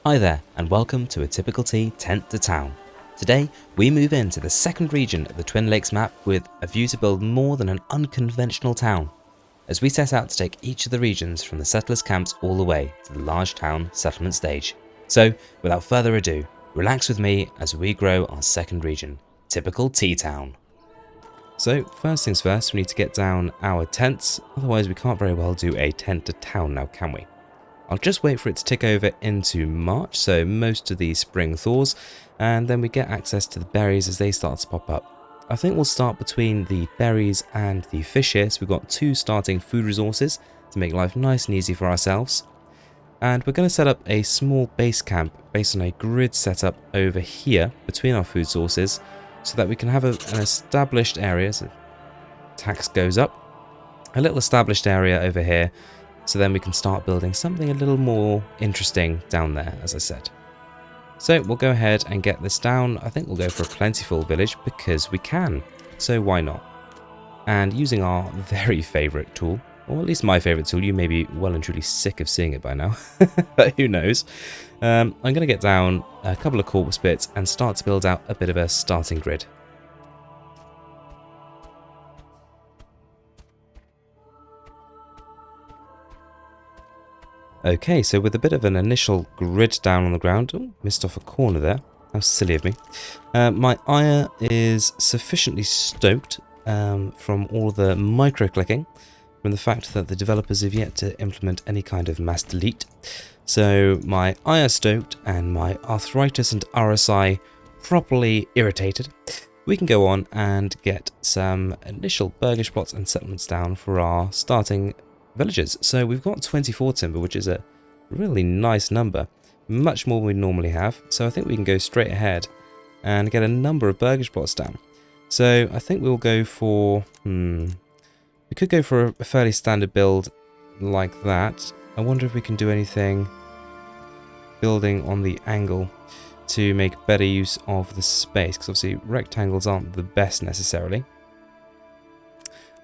Hi there, and welcome to a Typical T Tent to Town. Today, we move into the second region of the Twin Lakes map with a view to build more than an unconventional town, as we set out to take each of the regions from the settlers' camps all the way to the large town settlement stage. So, without further ado, relax with me as we grow our second region, Typical T Town. So, first things first, we need to get down our tents, otherwise we can't very well do a tent to town now, can we? I'll just wait for it to tick over into March, so most of the spring thaws, and then we get access to the berries as they start to pop up. I think we'll start between the berries and the fish here, so we've got two starting food resources to make life nice and easy for ourselves. And we're going to set up a small base camp based on a grid setup over here between our food sources, so that we can have an established area, so tax goes up, a little established area over here, so then we can start building something a little more interesting down there, as I said. So we'll go ahead and get this down. I think we'll go for a plentiful village because we can, so why not? And using our very favourite tool, or at least my favourite tool, you may be well and truly sick of seeing it by now, but who knows. I'm going to get down a couple of corpse bits and start to build out a bit of a starting grid. Okay, so with a bit of an initial grid down on the ground, oh, missed off a corner there, how silly of me. My ire is sufficiently stoked from all the micro-clicking, from the fact that the developers have yet to implement any kind of mass delete. So my ire stoked and my arthritis and RSI properly irritated, we can go on and get some initial burgage plots and settlements down for our starting villages. So we've got 24 timber, which is a really nice number, much more than we normally have. So I think we can go straight ahead and get a number of burgage plots down. So I think we'll go for we could go for a fairly standard build like that. I wonder if we can do anything building on the angle to make better use of the space, because obviously rectangles aren't the best necessarily.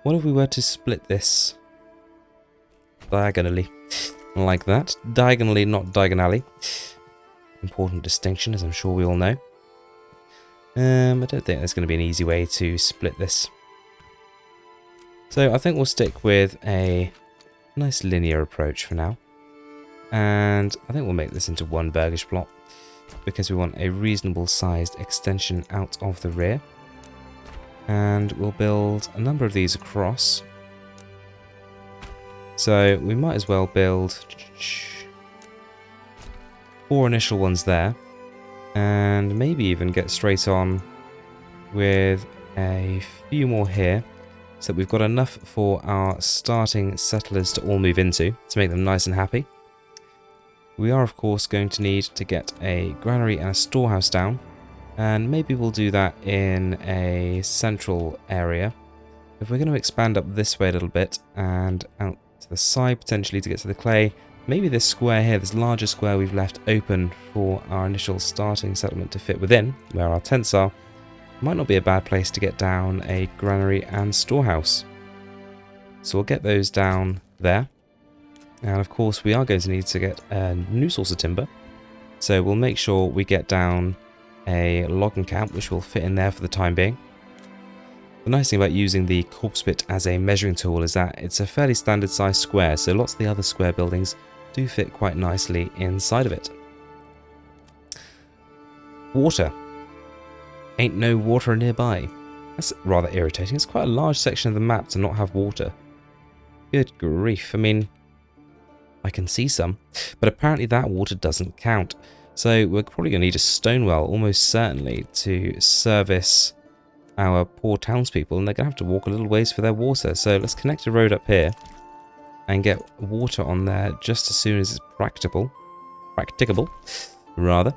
What if we were to split this diagonally, like that? Diagonally, not diagonally. Important distinction, as I'm sure we all know. I don't think there's going to be an easy way to split this. So I think we'll stick with a nice linear approach for now. And I think we'll make this into one burgage plot, because we want a reasonable sized extension out of the rear. And we'll build a number of these across. So we might as well build 4 initial ones there, and maybe even get straight on with a few more here, so that we've got enough for our starting settlers to all move into, to make them nice and happy. We are of course going to need to get a granary and a storehouse down, and maybe we'll do that in a central area. If we're going to expand up this way a little bit and out to the side potentially to get to the clay, maybe this square here, this larger square we've left open for our initial starting settlement to fit within, where our tents are, might not be a bad place to get down a granary and storehouse. So we'll get those down there, and of course we are going to need to get a new source of timber, so we'll make sure we get down a logging camp which will fit in there for the time being. The nice thing about using the corpse bit as a measuring tool is that it's a fairly standard size square, so lots of the other square buildings do fit quite nicely inside of it. Water. Ain't no water nearby. That's rather irritating. It's quite a large section of the map to not have water. Good grief. I mean, I can see some, but apparently that water doesn't count. So we're probably going to need a stone well, almost certainly, to service our poor townspeople, and they're going to have to walk a little ways for their water. So let's connect a road up here and get water on there just as soon as it's practicable, rather.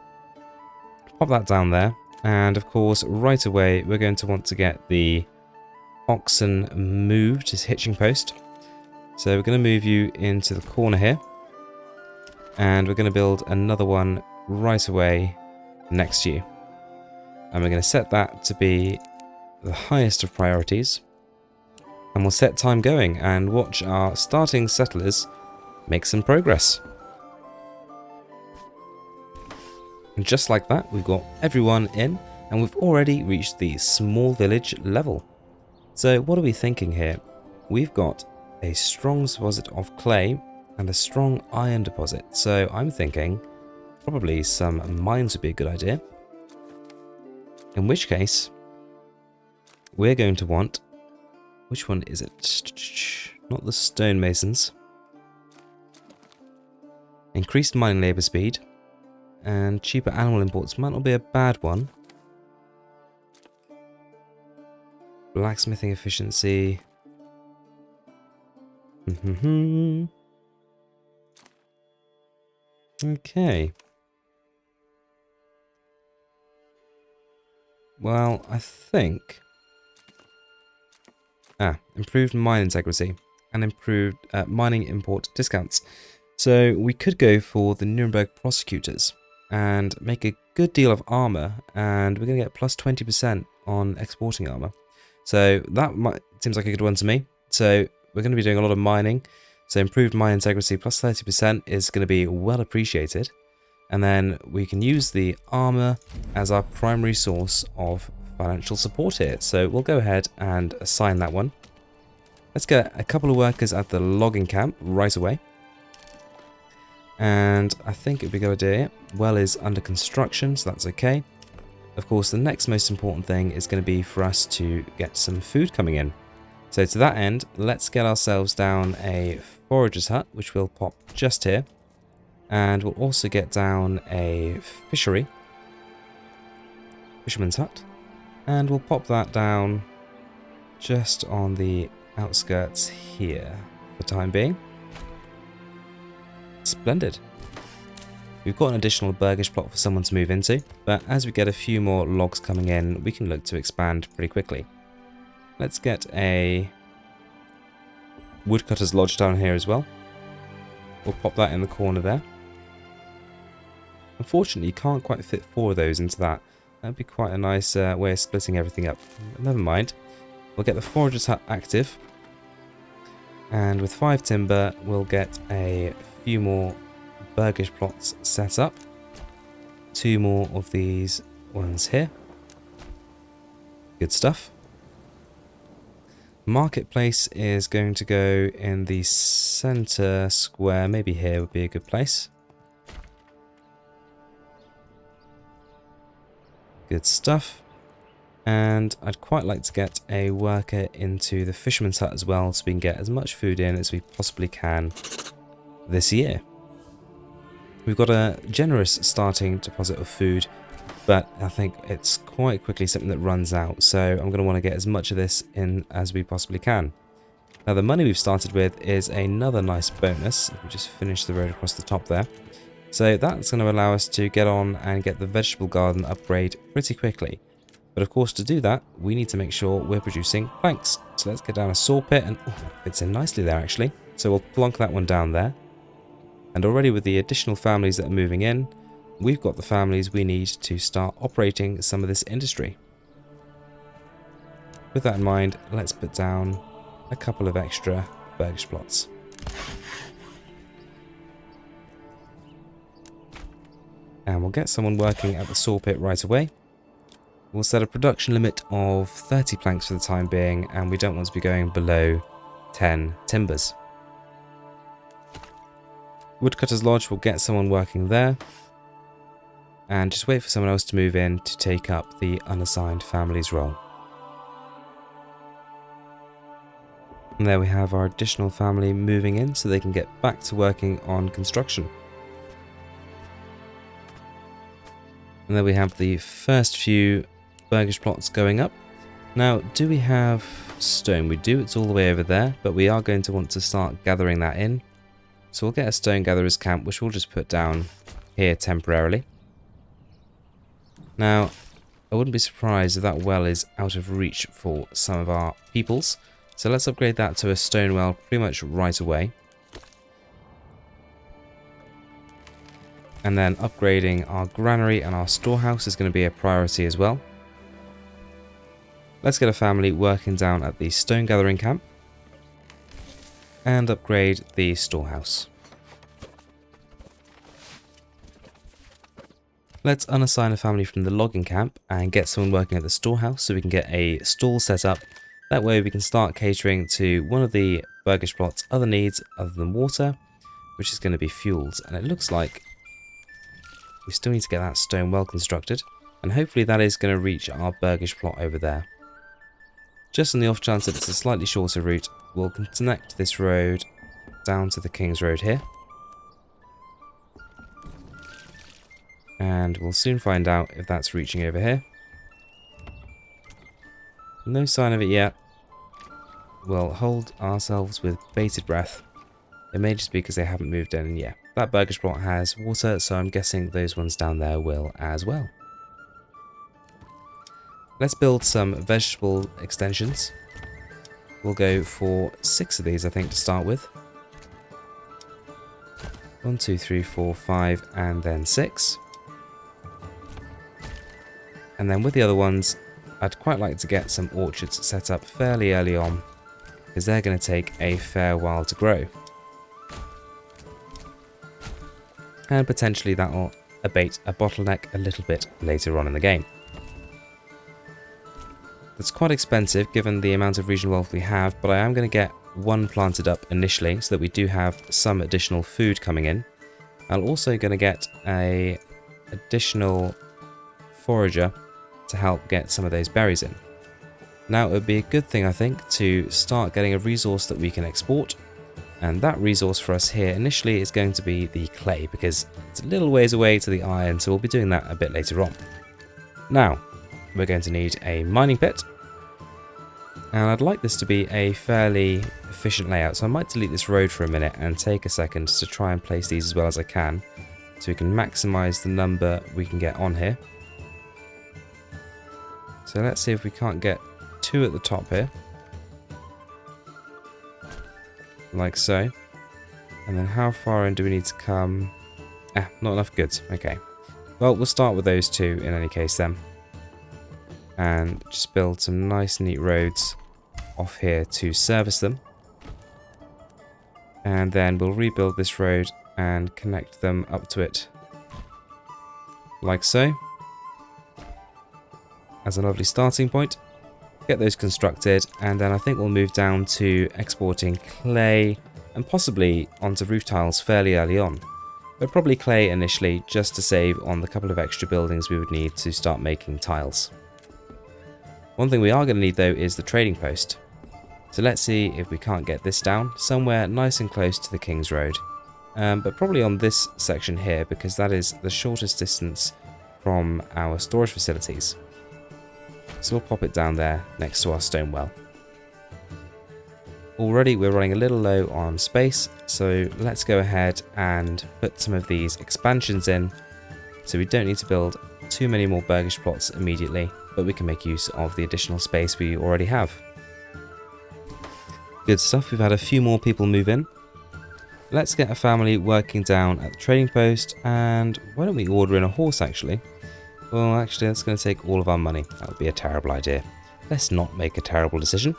Pop that down there, and of course right away we're going to want to get the oxen moved, his hitching post. So we're going to move you into the corner here, and we're going to build another one right away next to you, and we're going to set that to be the highest of priorities, and we'll set time going and watch our starting settlers make some progress. And just like that, we've got everyone in, and we've already reached the small village level. So what are we thinking here? We've got a strong deposit of clay and a strong iron deposit. So I'm thinking probably some mines would be a good idea. In which case, we're going to want... Which one is it? Not the stonemasons. Increased mining labour speed. And cheaper animal imports might not be a bad one. Blacksmithing efficiency. Okay. Well, I think... improved mine integrity and improved mining import discounts. So we could go for the Nuremberg prosecutors and make a good deal of armour, and we're going to get plus 20% on exporting armour. So that seems like a good one to me. So we're going to be doing a lot of mining. So improved mine integrity plus 30% is going to be well appreciated. And then we can use the armour as our primary source of financial support here. So we'll go ahead and assign that one. Let's get a couple of workers at the logging camp right away. And I think it'd be a good idea. Well is under construction, so that's okay. Of course, the next most important thing is going to be for us to get some food coming in. So to that end, let's get ourselves down a forager's hut, which we'll pop just here. And we'll also get down a fishery. Fisherman's hut. And we'll pop that down just on the outskirts here for the time being. Splendid. We've got an additional burgage plot for someone to move into, but as we get a few more logs coming in, we can look to expand pretty quickly. Let's get a woodcutter's lodge down here as well. We'll pop that in the corner there. Unfortunately, you can't quite fit 4 of those into that. That'd be quite a nice way of splitting everything up. Never mind. We'll get the forager's hut active. And with 5 timber, we'll get a few more burgage plots set up. 2 more of these ones here. Good stuff. Marketplace is going to go in the center square. Maybe here would be a good place. Good stuff. And I'd quite like to get a worker into the fisherman's hut as well, so we can get as much food in as we possibly can this year. We've got a generous starting deposit of food, but I think it's quite quickly something that runs out, so I'm going to want to get as much of this in as we possibly can. Now the money we've started with is another nice bonus. If we just finish the road across the top there. So that's going to allow us to get on and get the vegetable garden upgrade pretty quickly. But of course, to do that, we need to make sure we're producing planks. So let's get down a saw pit, and that fits in nicely there actually. So we'll plonk that one down there. And already with the additional families that are moving in, we've got the families we need to start operating some of this industry. With that in mind, let's put down a couple of extra burgage plots. And we'll get someone working at the saw pit right away. We'll set a production limit of 30 planks for the time being, and we don't want to be going below 10 timbers. Woodcutter's Lodge will get someone working there. And just wait for someone else to move in to take up the unassigned families role. And there we have our additional family moving in so they can get back to working on construction. And there we have the first few burgage plots going up. Now, do we have stone? We do, it's all the way over there, but we are going to want to start gathering that in. So we'll get a stone gatherer's camp, which we'll just put down here temporarily. Now, I wouldn't be surprised if that well is out of reach for some of our peoples. So let's upgrade that to a stone well pretty much right away. And then upgrading our granary and our storehouse is going to be a priority as well. Let's get a family working down at the stone gathering camp. And upgrade the storehouse. Let's unassign a family from the logging camp and get someone working at the storehouse so we can get a stall set up. That way we can start catering to one of the burgage plot's other needs other than water, which is going to be fuels. And it looks like we still need to get that stone well constructed, and hopefully that is going to reach our burgage plot over there. Just on the off chance that it's a slightly shorter route, we'll connect this road down to the King's Road here. And we'll soon find out if that's reaching over here. No sign of it yet. We'll hold ourselves with bated breath. It may just be because they haven't moved in. And yeah, that burgage plot has water, so I'm guessing those ones down there will as well. Let's build some vegetable extensions. We'll go for 6 of these, I think, to start with. 1, 2, 3, 4, 5, and then 6. And then with the other ones, I'd quite like to get some orchards set up fairly early on, because they're going to take a fair while to grow. And potentially that'll abate a bottleneck a little bit later on in the game. It's quite expensive given the amount of regional wealth we have, but I am going to get one planted up initially so that we do have some additional food coming in. I'm also going to get a additional forager to help get some of those berries in. Now it would be a good thing, I think, to start getting a resource that we can export, and that resource for us here initially is going to be the clay, because it's a little ways away to the iron, so we'll be doing that a bit later on. Now we're going to need a mining pit, and I'd like this to be a fairly efficient layout, so I might delete this road for a minute and take a second to try and place these as well as I can, so we can maximize the number we can get on here. So let's see if we can't get 2 at the top here. Like so. And then how far in do we need to come? Not enough goods. Okay. Well, we'll start with those 2 in any case then. And just build some nice neat roads off here to service them. And then we'll rebuild this road and connect them up to it. Like so. As a lovely starting point. Get those constructed, and then I think we'll move down to exporting clay and possibly onto roof tiles fairly early on. But probably clay initially, just to save on the couple of extra buildings we would need to start making tiles. One thing we are going to need though is the trading post. So let's see if we can't get this down somewhere nice and close to the King's Road. But probably on this section here, because that is the shortest distance from our storage facilities. So we'll pop it down there next to our stone well. Already we're running a little low on space, so let's go ahead and put some of these expansions in, so we don't need to build too many more burgage plots immediately, but we can make use of the additional space we already have. Good stuff, we've had a few more people move in. Let's get a family working down at the trading post, and why don't we order in a horse actually? Well, actually, that's going to take all of our money. That would be a terrible idea. Let's not make a terrible decision.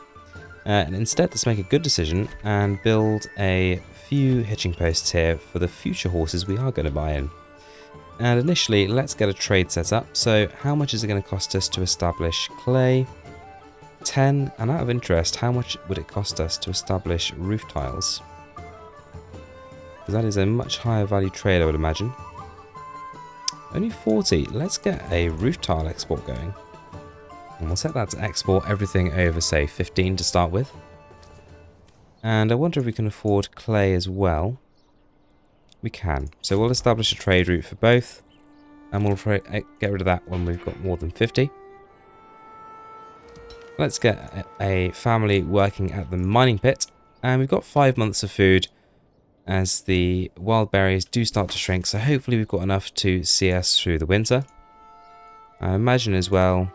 And instead, let's make a good decision and build a few hitching posts here for the future horses we are going to buy in. And initially, let's get a trade set up. So how much is it going to cost us to establish clay? 10. And out of interest, how much would it cost us to establish roof tiles? Because that is a much higher value trade, I would imagine. Only 40. Let's get a roof tile export going. And we'll set that to export everything over, say, 15 to start with. And I wonder if we can afford clay as well. We can. So we'll establish a trade route for both. And we'll get rid of that when we've got more than 50. Let's get a family working at the mining pit. And we've got 5 months of food, as the wild berries do start to shrink, so hopefully we've got enough to see us through the winter. I imagine as well,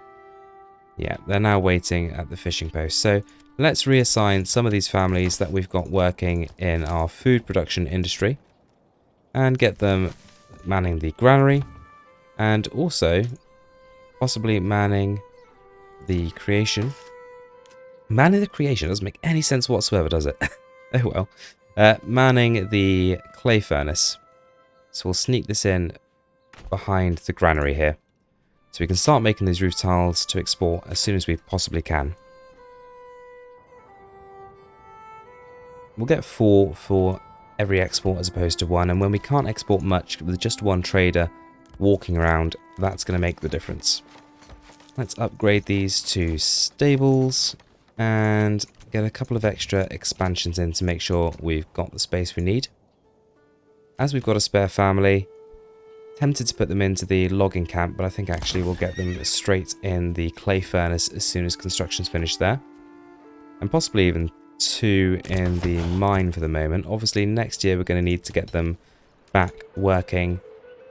yeah, they're now waiting at the fishing post. So let's reassign some of these families that we've got working in our food production industry and get them manning the granary, and also possibly manning the creation. Manning the creation doesn't make any sense whatsoever, does it? Oh well. Manning the clay furnace. So we'll sneak this in behind the granary here. So we can start making these roof tiles to export as soon as we possibly can. We'll get 4 for every export as opposed to 1, and when we can't export much with just one trader walking around, that's going to make the difference. Let's upgrade these to stables and get a couple of extra expansions in to make sure we've got the space we need. As we've got a spare family, tempted to put them into the logging camp, but I think actually we'll get them straight in the clay furnace as soon as construction's finished there. And possibly even 2 in the mine for the moment. Obviously next year we're going to need to get them back working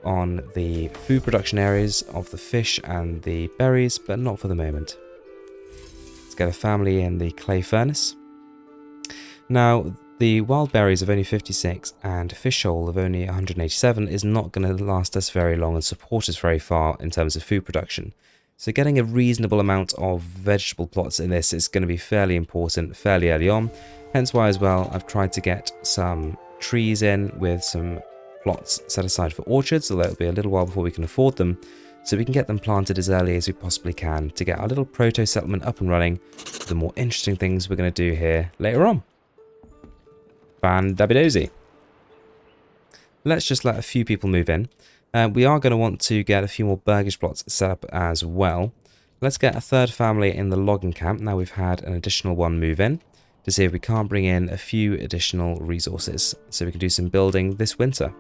on the food production areas of the fish and the berries, but not for the moment. Let's get a family in the clay furnace. Now the wild berries of only 56 and fish shoal of only 187 is not going to last us very long and support us very far in terms of food production. So getting a reasonable amount of vegetable plots in this is going to be fairly important fairly early on. Hence why as well I've tried to get some trees in with some plots set aside for orchards, although it'll be a little while before we can afford them. So we can get them planted as early as we possibly can to get our little proto-settlement up and running for the more interesting things we're going to do here later on. Fan-dabby-dozy. Let's just let a few people move in. We are going to want to get a few more burgage plots set up as well. Let's get a third family in the logging camp. Now we've had an additional one move in to see if we can't bring in a few additional resources so we can do some building this winter.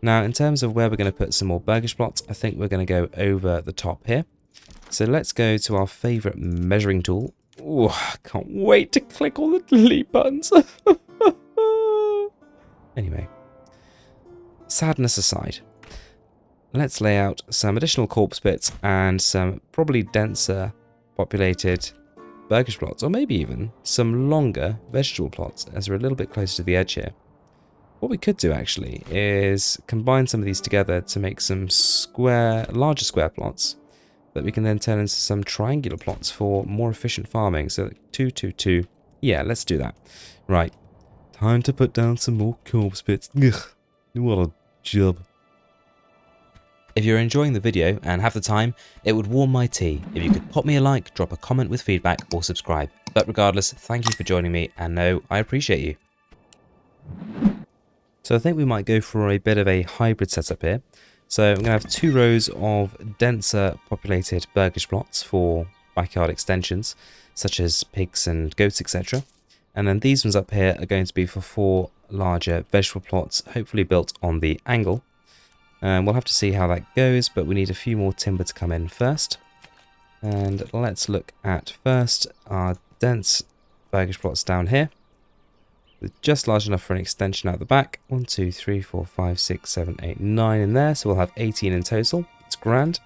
Now in terms of where we're going to put some more burgage plots, I think we're going to go over the top here. So let's go to our favourite measuring tool. Oh, I can't wait to click all the delete buttons. Anyway, sadness aside, let's lay out some additional corpse bits and some probably denser populated burgage plots, or maybe even some longer vegetable plots as we're a little bit closer to the edge here. What we could do actually is combine some of these together to make some larger square plots that we can then turn into some triangular plots for more efficient farming. So 2, 2, 2. Yeah, let's do that. Right. Time to put down some more corpse bits. Ugh, what a job. If you're enjoying the video and have the time, it would warm my tea if you could pop me a like, drop a comment with feedback, or subscribe. But regardless, thank you for joining me, and no, I appreciate you. So I think we might go for a bit of a hybrid setup here. So I'm going to have 2 rows of denser populated burgage plots for backyard extensions, such as pigs and goats, etc. And then these ones up here are going to be for 4 larger vegetable plots, hopefully built on the angle. We'll have to see how that goes, but we need a few more timber to come in first. And let's look at first our dense burgage plots down here. They're just large enough for an extension out the back. 1, 2, 3, 4, 5, 6, 7, 8, 9 in there. So we'll have 18 in total. It's grand.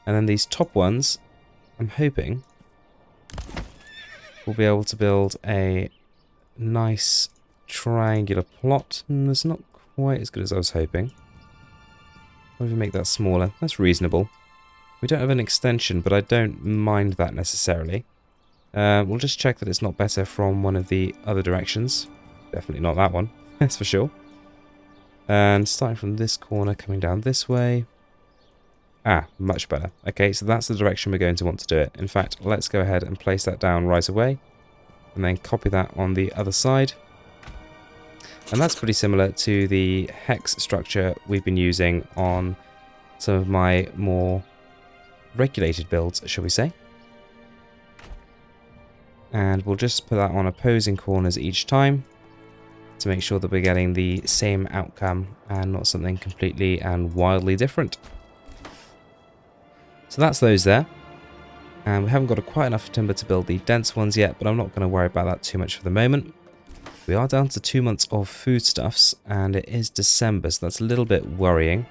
And then these top ones, I'm hoping we'll be able to build a nice triangular plot. It's not quite as good as I was hoping. What if we make that smaller? That's reasonable. We don't have an extension, but I don't mind that necessarily. We'll just check that it's not better from one of the other directions. Definitely not that one, that's for sure. And starting from this corner, coming down this way. Ah, much better. Okay, so that's the direction we're going to want to do it. In fact, let's go ahead and place that down right away. And then copy that on the other side. And that's pretty similar to the hex structure we've been using on some of my more regulated builds, shall we say. And we'll just put that on opposing corners each time to make sure that we're getting the same outcome and not something completely and wildly different. So that's those there. And we haven't got quite enough timber to build the dense ones yet, but I'm not going to worry about that too much for the moment. We are down to 2 months of foodstuffs, and it is December, so that's a little bit worrying.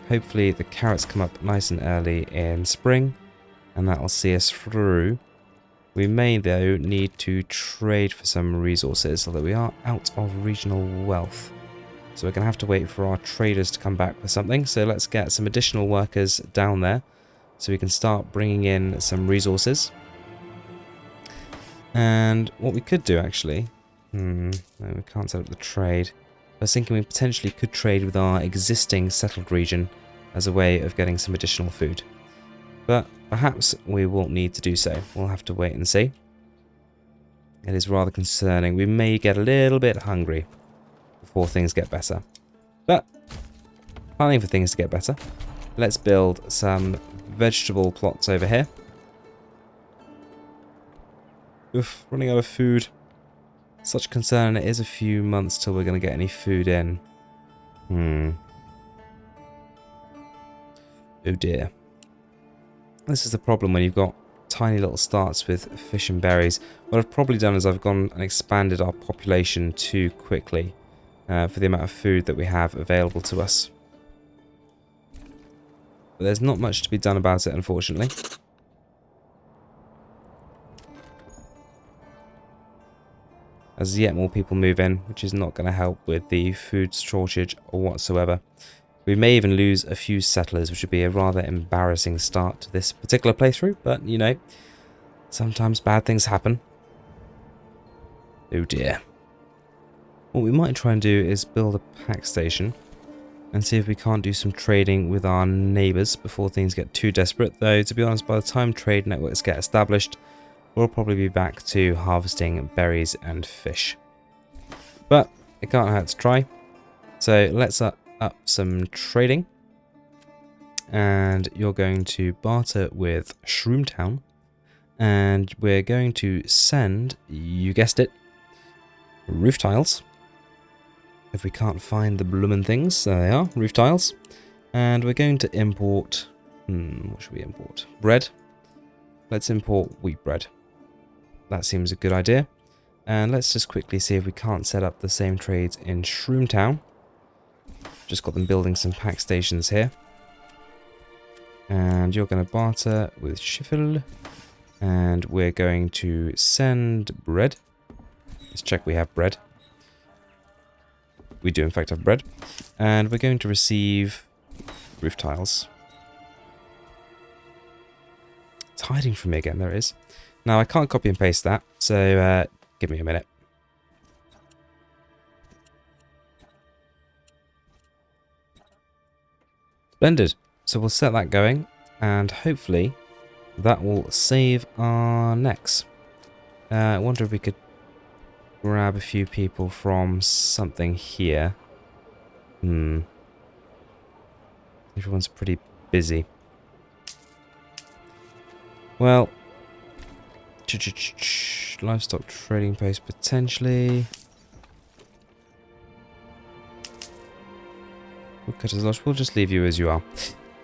Hopefully the carrots come up nice and early in spring, and that will see us through. We may, though, need to trade for some resources, although we are out of regional wealth. So we're going to have to wait for our traders to come back with something. So let's get some additional workers down there, so we can start bringing in some resources. And what we could do, actually... no, we can't set up the trade. I was thinking we potentially could trade with our existing settled region as a way of getting some additional food. But perhaps we won't need to do so. We'll have to wait and see. It is rather concerning. We may get a little bit hungry before things get better. But planning for things to get better, let's build some vegetable plots over here. Oof, running out of food. Such concern. It is a few months till we're going to get any food in. Oh dear. This is the problem when you've got tiny little starts with fish and berries. What I've probably done is I've gone and expanded our population too quickly for the amount of food that we have available to us. But there's not much to be done about it, unfortunately. As yet more people move in, which is not going to help with the food shortage or whatsoever. We may even lose a few settlers, which would be a rather embarrassing start to this particular playthrough, but you know, sometimes bad things happen. Oh dear. What we might try and do is build a pack station and see if we can't do some trading with our neighbours before things get too desperate, though to be honest, by the time trade networks get established, we'll probably be back to harvesting berries and fish. But it can't hurt to try. So let's up some trading. And you're going to barter with Shroom Town. And we're going to send, you guessed it, roof tiles. If we can't find the bloomin' things, there they are, roof tiles. And we're going to import, what should we import? Bread. Let's import wheat bread. That seems a good idea. And let's just quickly see if we can't set up the same trades in Shroom Town. Just got them building some pack stations here. And you're going to barter with Schiffel. And we're going to send bread. Let's check we have bread. We do in fact have bread. And we're going to receive roof tiles. It's hiding from me again, there it is. Now, I can't copy and paste that, so give me a minute. Splendid. So we'll set that going, and hopefully that will save our necks. I wonder if we could grab a few people from something here. Everyone's pretty busy. Well... livestock trading post potentially. We'll just leave you as you are.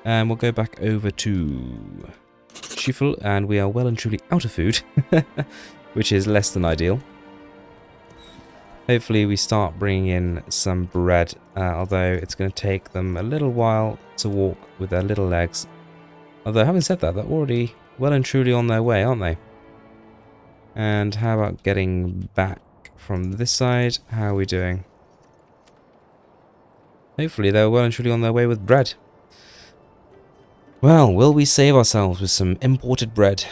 And we'll go back over to Schiffel, and we are well and truly out of food, which is less than ideal. Hopefully we start bringing in some bread, although it's going to take them a little while to walk with their little legs. Although having said that, they're already well and truly on their way, aren't they? And how about getting back from this side? How are we doing? Hopefully they're well and truly on their way with bread. Well, will we save ourselves with some imported bread?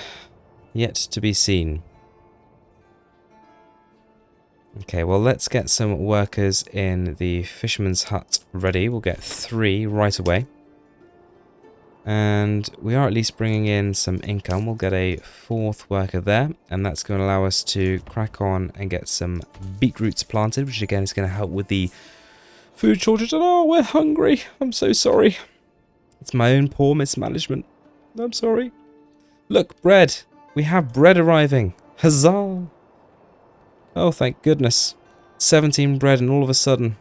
Yet to be seen. Okay, well let's get some workers in the fisherman's hut ready. We'll get 3 right away. And we are at least bringing in some income. We'll get a 4th worker there, and that's going to allow us to crack on and get some beetroots planted, which again is going to help with the food shortage. And oh, we're hungry. I'm so sorry. It's my own poor mismanagement. I'm sorry. Look, bread. We have bread arriving. Huzzah. Oh, thank goodness. 17 bread, and all of a sudden...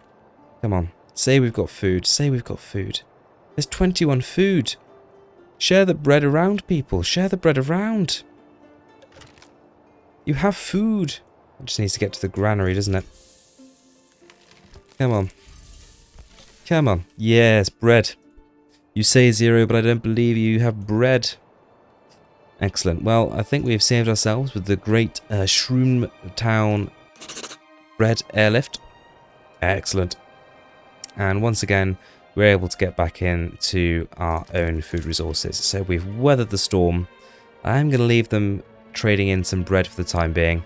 Come on. Say we've got food. Say we've got food. There's 21 food. Share the bread around, people. Share the bread around. You have food. It just needs to get to the granary, doesn't it? Come on. Come on. Yes, bread. You say 0, but I don't believe you. You have bread. Excellent. Well, I think we've saved ourselves with the great Shroom Town bread airlift. Excellent. And once again, we're able to get back into our own food resources. So we've weathered the storm. I'm going to leave them trading in some bread for the time being,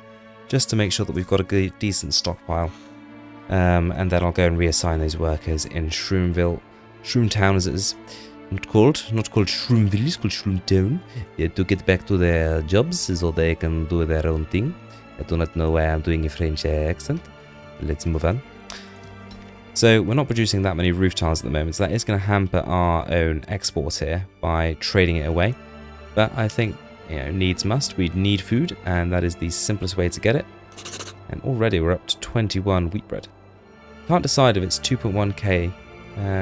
just to make sure that we've got a good, decent stockpile. And then I'll go and reassign those workers in Shroom Town as it is not called Shroomville, it's called Shroom Town, to get back to their jobs so they can do their own thing. I do not know why I'm doing a French accent. Let's move on. So we're not producing that many roof tiles at the moment, so that is going to hamper our own export here by trading it away. But I think, you know, needs must. We need food, and that is the simplest way to get it. And already we're up to 21 wheat bread. Can't decide if it's 2.1k.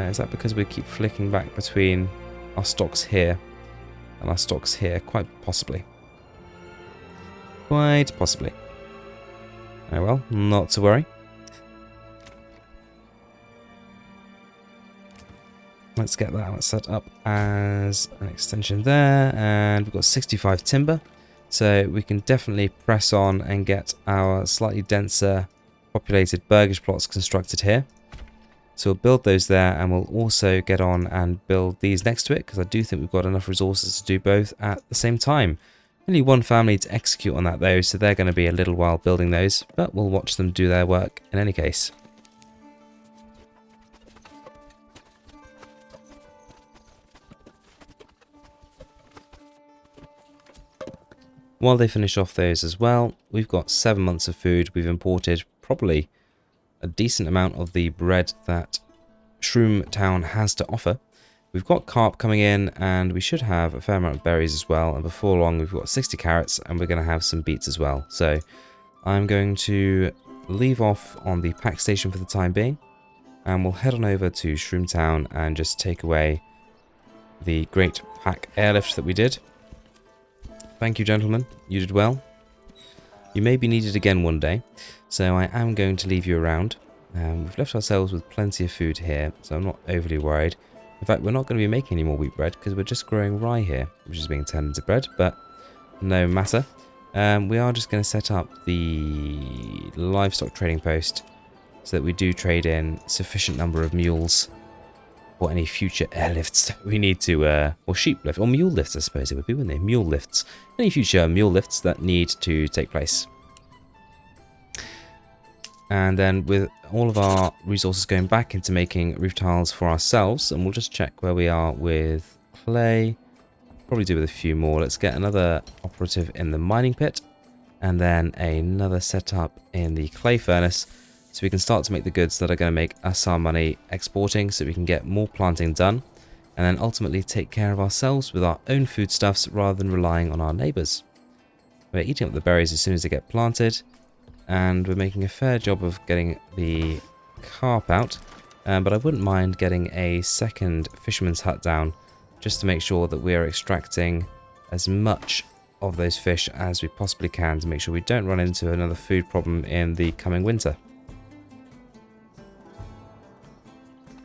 Is that because we keep flicking back between our stocks here and our stocks here? Quite possibly. Quite possibly. Oh well, not to worry. Let's get that set up as an extension there, and we've got 65 timber, so we can definitely press on and get our slightly denser populated burgage plots constructed here. So we'll build those there, and we'll also get on and build these next to it, because I do think we've got enough resources to do both at the same time. Only one family to execute on that though, so they're going to be a little while building those, but we'll watch them do their work in any case. While they finish off those as well, we've got 7 months of food. We've imported probably a decent amount of the bread that Shroom Town has to offer. We've got carp coming in, and we should have a fair amount of berries as well. And before long, we've got 60 carrots, and we're going to have some beets as well. So I'm going to leave off on the pack station for the time being, and we'll head on over to Shroom Town and just take away the great pack airlift that we did. Thank you, gentlemen. You did well. You may be needed again one day, so I am going to leave you around. We've left ourselves with plenty of food here, so I'm not overly worried. In fact, we're not going to be making any more wheat bread because we're just growing rye here, which is being turned into bread, but no matter. We are just going to set up the livestock trading post so that we do trade in sufficient number of mules or any future airlifts that we need to, or sheep lift, or mule lifts I suppose it would be, wouldn't they? Mule lifts. Any future mule lifts that need to take place. And then with all of our resources going back into making roof tiles for ourselves, and we'll just check where we are with clay. Probably do with a few more. Let's get another operative in the mining pit, and then another setup in the clay furnace, so we can start to make the goods that are going to make us our money exporting, so we can get more planting done, and then ultimately take care of ourselves with our own foodstuffs rather than relying on our neighbours. We're eating up the berries as soon as they get planted, and we're making a fair job of getting the carp out, but I wouldn't mind getting a second fisherman's hut down, just to make sure that we're extracting as much of those fish as we possibly can to make sure we don't run into another food problem in the coming winter.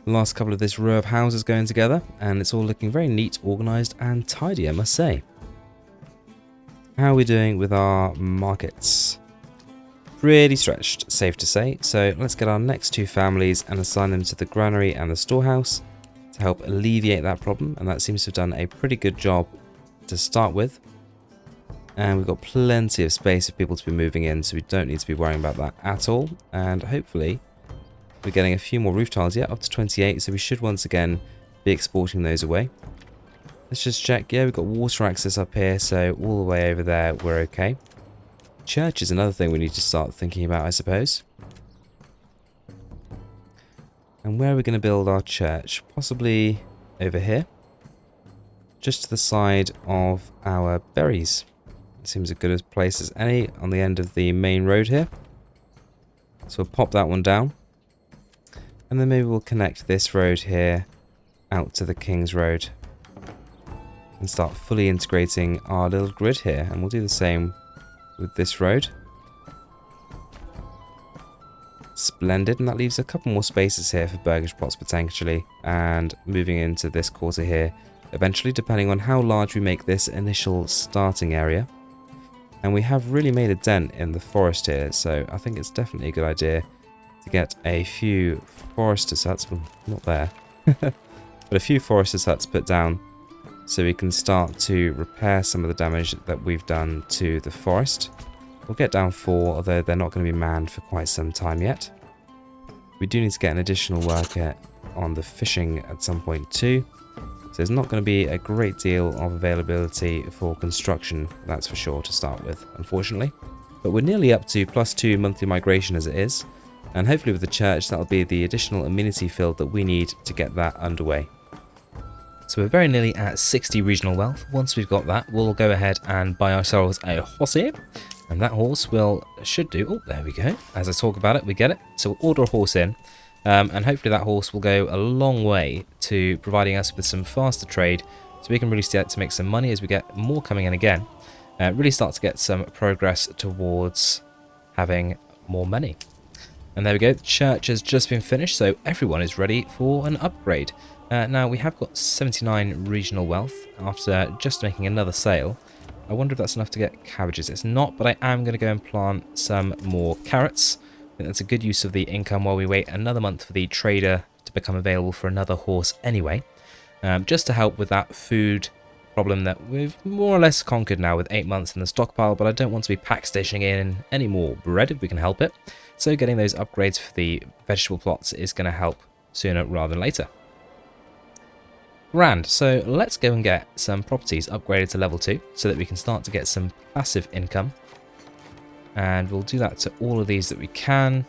The last couple of this row of houses going together, and it's all looking very neat, organised and tidy, I must say. How are we doing with our markets? Pretty stretched, safe to say. So let's get our next two families and assign them to the granary and the storehouse to help alleviate that problem, and that seems to have done a pretty good job to start with. And we've got plenty of space for people to be moving in, so we don't need to be worrying about that at all. And hopefully we're getting a few more roof tiles, yeah, up to 28, so we should once again be exporting those away. Let's just check. Yeah, we've got water access up here, so all the way over there we're okay. Church is another thing we need to start thinking about, I suppose. And where are we going to build our church? Possibly over here, just to the side of our berries. It seems as good a place as any on the end of the main road here. So we'll pop that one down. And then maybe we'll connect this road here out to the King's Road and start fully integrating our little grid here. And we'll do the same with this road. Splendid, and that leaves a couple more spaces here for burgage plots potentially, and moving into this quarter here eventually, depending on how large we make this initial starting area. And we have really made a dent in the forest here, so I think it's definitely a good idea to get a few foresters huts, well, not there, but a few foresters huts put down so we can start to repair some of the damage that we've done to the forest. We'll get down 4, although they're not going to be manned for quite some time yet. We do need to get an additional worker on the fishing at some point too. So there's not going to be a great deal of availability for construction, that's for sure, to start with, unfortunately. But we're nearly up to +2 monthly migration as it is. And hopefully with the church, that'll be the additional amenity field that we need to get that underway. So we're very nearly at 60 regional wealth. Once we've got that, we'll go ahead and buy ourselves a horse here. And that horse should do... Oh, there we go. As I talk about it, we get it. So we'll order a horse in. And hopefully that horse will go a long way to providing us with some faster trade. So we can really start to make some money as we get more coming in again. Really start to get some progress towards having more money. And there we go. The church has just been finished. So everyone is ready for an upgrade. Now we have got 79 regional wealth after just making another sale. I wonder if that's enough to get cabbages. It's not, but I am going to go and plant some more carrots. I think that's a good use of the income while we wait another month for the trader to become available for another horse anyway. Just to help with that food problem that we've more or less conquered now with 8 months in the stockpile, but I don't want to be pack stationing in any more bread if we can help it. So getting those upgrades for the vegetable plots is going to help sooner rather than later. Grand, so let's go and get some properties upgraded to level 2 so that we can start to get some passive income. And we'll do that to all of these that we can.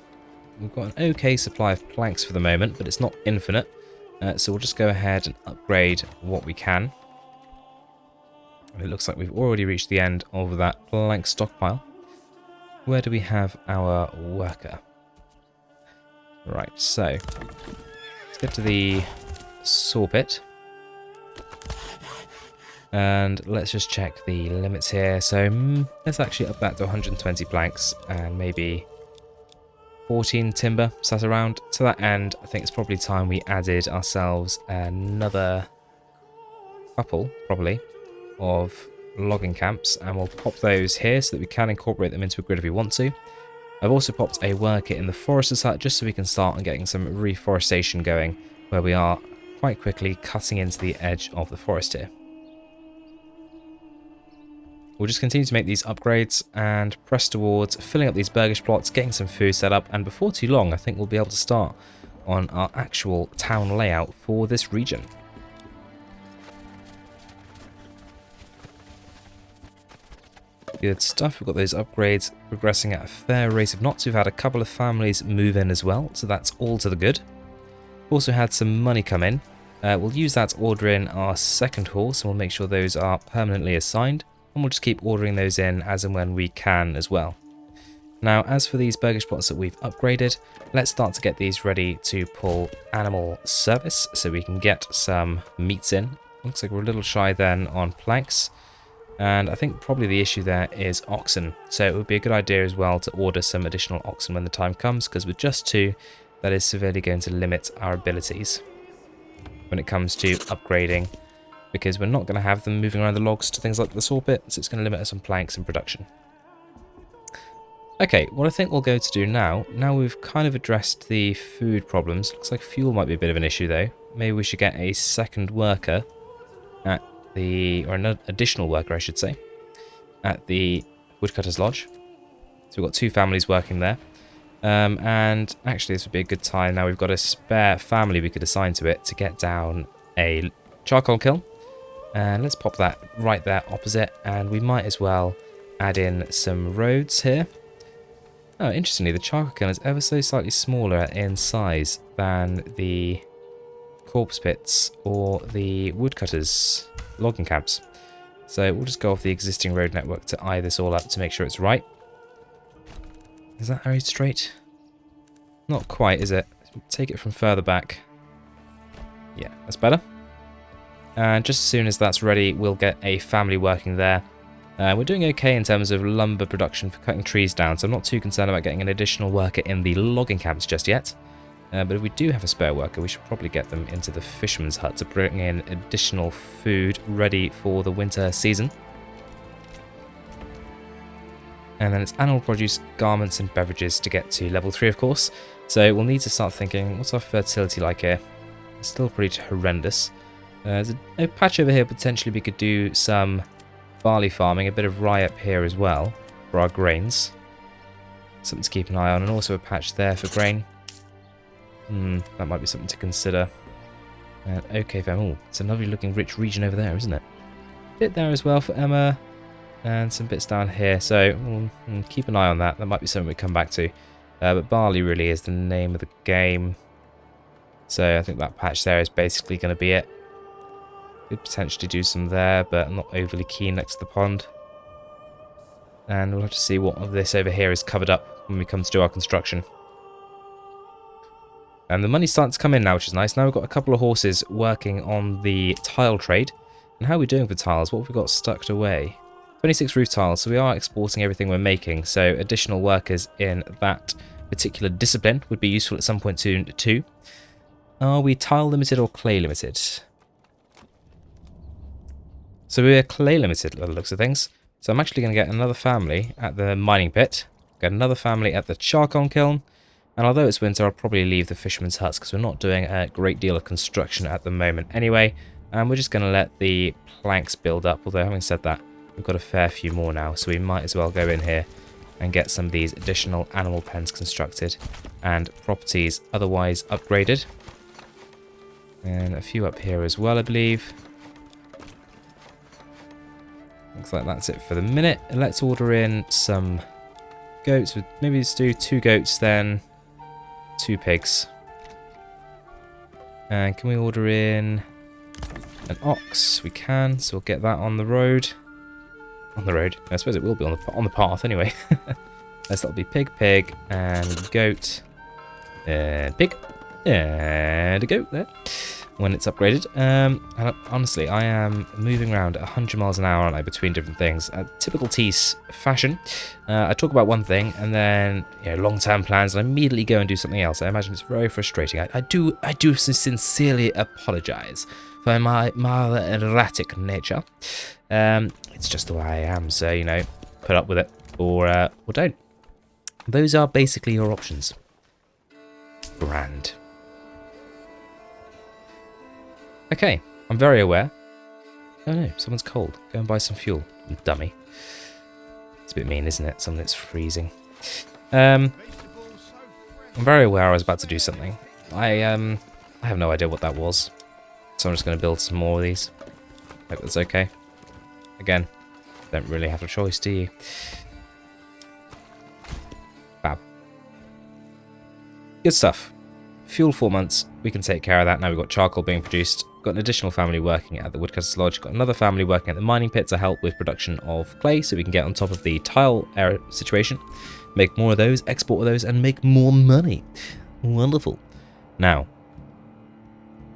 We've got an okay supply of planks for the moment, but it's not infinite. So we'll just go ahead and upgrade what we can. And it looks like we've already reached the end of that plank stockpile. Where do we have our worker? Right, so let's get to the saw pit. And let's just check the limits here. So let's actually up that to 120 planks and maybe 14 timber sat around. To that end, I think it's probably time we added ourselves another couple, probably, of logging camps. And we'll pop those here so that we can incorporate them into a grid if we want to. I've also popped a worker in the forester's hut just so we can start on getting some reforestation going, where we are quite quickly cutting into the edge of the forest here. We'll just continue to make these upgrades and press towards filling up these burgage plots, getting some food set up, and before too long I think we'll be able to start on our actual town layout for this region. Good stuff, we've got those upgrades progressing at a fair rate of knots. We've had a couple of families move in as well, so that's all to the good. Also had some money come in. We'll use that to order in our second horse, and we'll make sure those are permanently assigned. And we'll just keep ordering those in as and when we can as well. Now, as for these burgage plots that we've upgraded, let's start to get these ready to pull animal service so we can get some meats in. Looks like we're a little shy then on planks. And I think probably the issue there is oxen. So it would be a good idea as well to order some additional oxen when the time comes, because with just 2, that is severely going to limit our abilities when it comes to upgrading. Because we're not going to have them moving around the logs to things like the saw pit, so it's going to limit us on planks and production. Okay, what I think we'll go to do now we've kind of addressed the food problems, looks like fuel might be a bit of an issue though. Maybe we should get a second worker at the, or an additional worker I should say, at the woodcutter's lodge. So we've got 2 families working there. And actually this would be a good time, now we've got a spare family we could assign to it to get down a charcoal kiln. And let's pop that right there opposite, and we might as well add in some roads here. Oh, interestingly, the charcoal kiln is ever so slightly smaller in size than the corpse pits or the woodcutters logging camps. So we'll just go off the existing road network to eye this all up to make sure it's right. Is that road straight? Not quite, is it? Take it from further back. Yeah, that's better. And just as soon as that's ready, we'll get a family working there. We're doing okay in terms of lumber production for cutting trees down, so I'm not too concerned about getting an additional worker in the logging camps just yet. But if we do have a spare worker, we should probably get them into the fisherman's hut to bring in additional food ready for the winter season. And then it's animal produce, garments and beverages to get to level 3, of course. So we'll need to start thinking, what's our fertility like here? It's still pretty horrendous. There's a patch over here potentially we could do some barley farming, a bit of rye up here as well for our grains. Something to keep an eye on, and also a patch there for grain. That might be something to consider. And okay, fam. Oh, it's a lovely looking rich region over there, isn't it? Bit there as well for Emma. And some bits down here. So keep an eye on that. That might be something we come back to. But barley really is the name of the game. So I think that patch there is basically going to be it. Could potentially do some there, but I'm not overly keen next to the pond. And we'll have to see what of this over here is covered up when we come to do our construction. And the money's starting to come in now, which is nice. Now we've got a couple of horses working on the tile trade. And how are we doing for tiles? What have we got stuck away? 26 roof tiles, so we are exporting everything we're making. So additional workers in that particular discipline would be useful at some point soon too. Are we tile limited or clay limited? So we're clay limited by the looks of things. So I'm actually going to get another family at the mining pit, get another family at the charcoal kiln, and although it's winter, I'll probably leave the fisherman's huts because we're not doing a great deal of construction at the moment anyway, and we're just going to let the planks build up, although having said that, we've got a fair few more now, so we might as well go in here and get some of these additional animal pens constructed and properties otherwise upgraded. And a few up here as well, I believe. Looks like that's it for the minute. And let's order in some goats. Maybe let's do 2 goats, then 2 pigs. And can we order in an ox? We can, so we'll get that on the road. On the road? I suppose it will be on the path anyway. That'll be pig, pig, and goat, and pig, and a goat there. When it's upgraded. And honestly, I am moving around at 100 miles an hour, aren't I, between different things. Typical Tease fashion. I talk about one thing and then, you know, long-term plans, and I immediately go and do something else. I imagine it's very frustrating. I do sincerely apologize for my erratic nature. It's just the way I am, so, you know, put up with it or don't. Those are basically your options. Grand. Okay, I'm very aware. Oh no, someone's cold. Go and buy some fuel, dummy. It's a bit mean, isn't it? Something that's freezing. I'm very aware I was about to do something. I have no idea what that was. So I'm just going to build some more of these. Hope that's okay. Again, don't really have a choice, do you? Fab. Good stuff. Fuel 4 months, we can take care of that. Now we've got charcoal being produced. Got an additional family working at the woodcutter's lodge. Got another family working at the mining pit to help with production of clay, so we can get on top of the tile error situation. Make more of those, export those, and make more money. Wonderful. Now,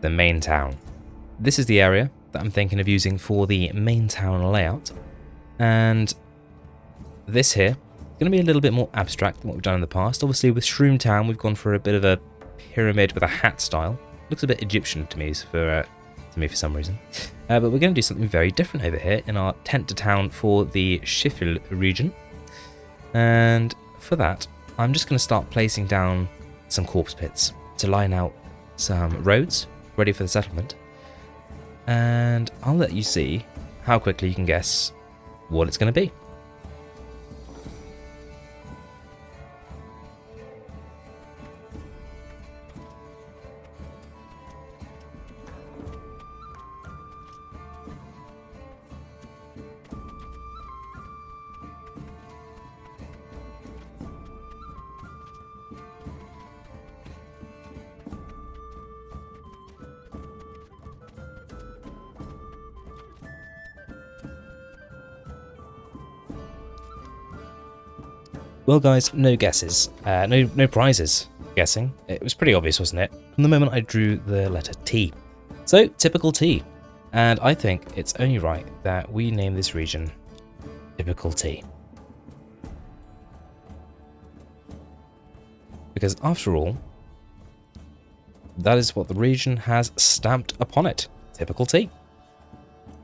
the main town. This is the area that I'm thinking of using for the main town layout. And this here is going to be a little bit more abstract than what we've done in the past. Obviously, with Shroom Town, we've gone for a bit of a pyramid with a hat style. Looks a bit Egyptian to me for some reason. But we're going to do something very different over here in our tent to town for the Sheffield region. And for that, I'm just going to start placing down some corpse pits to line out some roads ready for the settlement. And I'll let you see how quickly you can guess what it's going to be. Well guys, no guesses, no prizes guessing. It was pretty obvious, wasn't it? From the moment I drew the letter T. So, typical T. And I think it's only right that we name this region Typical T. Because after all, that is what the region has stamped upon it. Typical T.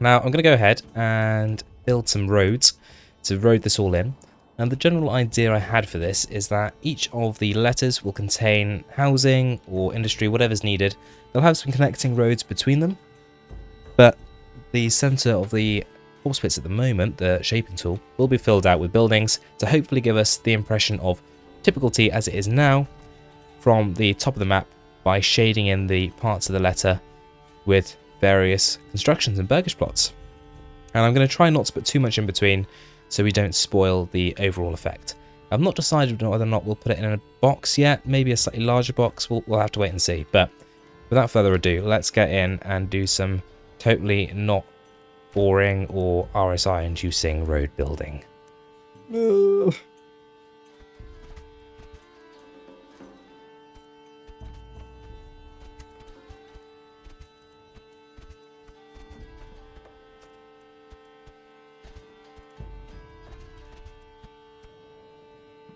Now, I'm going to go ahead and build some roads to road this all in. And the general idea I had for this is that each of the letters will contain housing or industry, whatever's needed. They'll have some connecting roads between them. But the centre of the corpse pits at the moment, the shaping tool, will be filled out with buildings to hopefully give us the impression of typical T as it is now from the top of the map by shading in the parts of the letter with various constructions and burgage plots. And I'm going to try not to put too much in between so we don't spoil the overall effect. I've not decided whether or not we'll put it in a box yet, maybe a slightly larger box, we'll have to wait and see. But without further ado, let's get in and do some totally not boring or RSI inducing road building.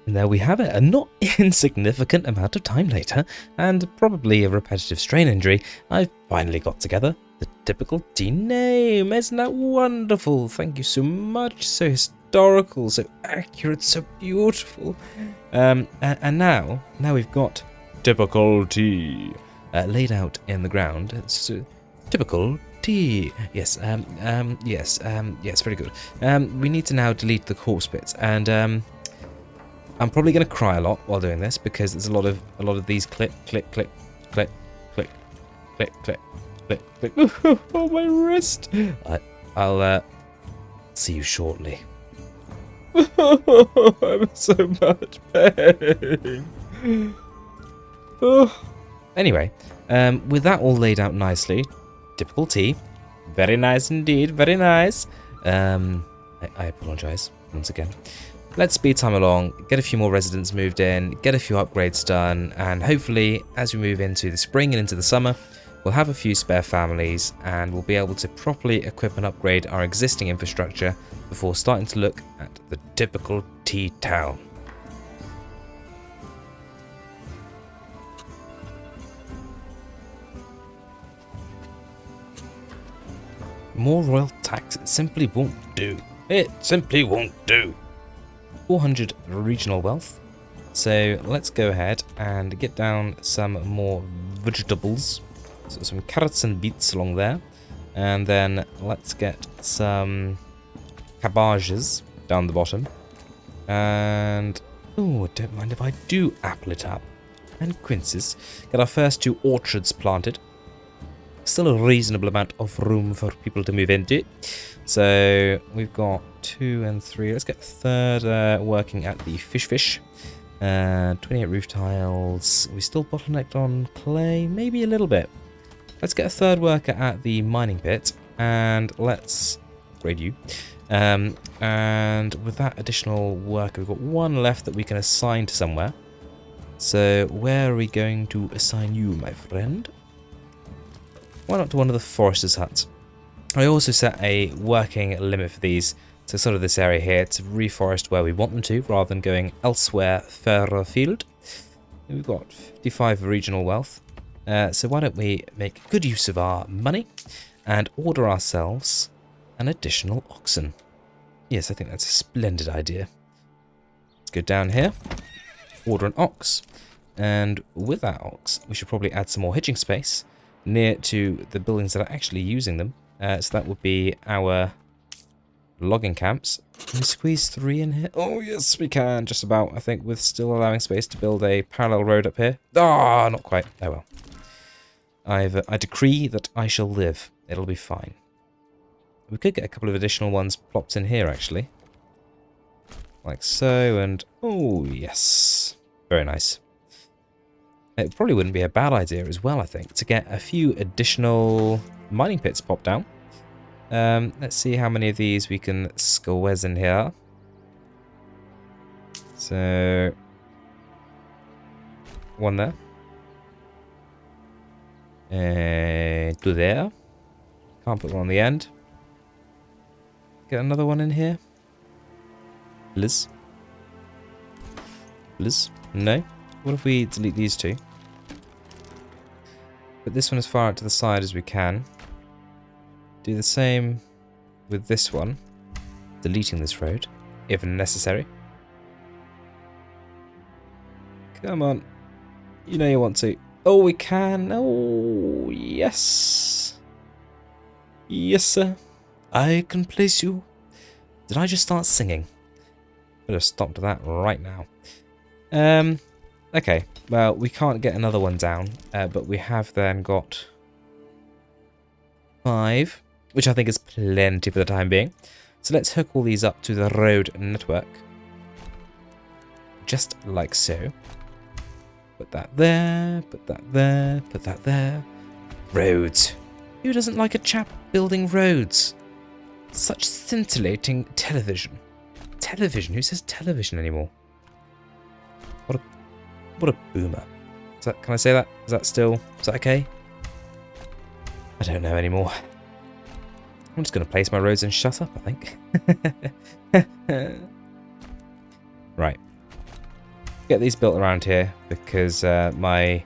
And there we have it, a not insignificant amount of time later, and probably a repetitive strain injury, I've finally got together the typical T name. Isn't that wonderful? Thank you so much. So historical, so accurate, so beautiful. And now we've got typical T laid out in the ground. It's typical T. Yes, yes, very good. We need to now delete the corpse bits, and I'm probably going to cry a lot while doing this because there's a lot of these click, click, click, click, click, click, click, click, click. Oh, my wrist! I'll see you shortly. I'm so much pain. Anyway, with that all laid out nicely, typical T, very nice indeed, very nice. I apologise once again. Let's speed time along, get a few more residents moved in, get a few upgrades done, and hopefully as we move into the spring and into the summer, we'll have a few spare families and we'll be able to properly equip and upgrade our existing infrastructure before starting to look at the typical T-town. More royal tax, it simply won't do. It simply won't do. 400 regional wealth. So let's go ahead and get down some more vegetables. So some carrots and beets along there. And then let's get some cabbages down the bottom. And oh, don't mind if I do apple it up. And quinces. Get our first 2 orchards planted. Still a reasonable amount of room for people to move into. So we've got 2 and 3. Let's get a third working at the fish. 28 roof tiles. Are we still bottlenecked on clay? Maybe a little bit. Let's get a third worker at the mining pit, and let's upgrade you. And with that additional worker, we've got 1 left that we can assign to somewhere. So where are we going to assign you, my friend? Why not to one of the forester's huts? I also set a working limit for these to sort of this area here to reforest where we want them to, rather than going elsewhere further afield. We've got 55 regional wealth, so why don't we make good use of our money and order ourselves an additional oxen. Yes, I think that's a splendid idea. Let's go down here, order an ox, and with that ox we should probably add some more hitching space near to the buildings that are actually using them. So that would be our logging camps. Can we squeeze 3 in here? Oh yes, we can, just about, I think, with still allowing space to build a parallel road up here. Ah, not quite. Oh well. I decree that I shall live. It'll be fine. We could get a couple of additional ones plopped in here, actually. Like so, and oh yes. Very nice. It probably wouldn't be a bad idea as well, I think, to get a few additional mining pits popped down. Let's see how many of these we can squeeze in here. So, 1 there. 2 there. Can't put 1 on the end. Get another 1 in here. Liz. Liz? No. What if we delete these 2? Put this one as far out to the side as we can. Do the same with this one. Deleting this road, if necessary. Come on. You know you want to. Oh, we can. Oh, yes. Yes, sir. I can place you. Did I just start singing? Better stop to that right now. Okay, well, we can't get another one down, but we have then got 5, which I think is plenty for the time being. So let's hook all these up to the road network. Just like so. Put that there, put that there, put that there. Roads. Who doesn't like a chap building roads? Such scintillating television. Television? Who says television anymore? What a boomer. Can I say that? Is that okay? I don't know anymore. I'm just going to place my roads and shut up, I think. Right. Get these built around here because my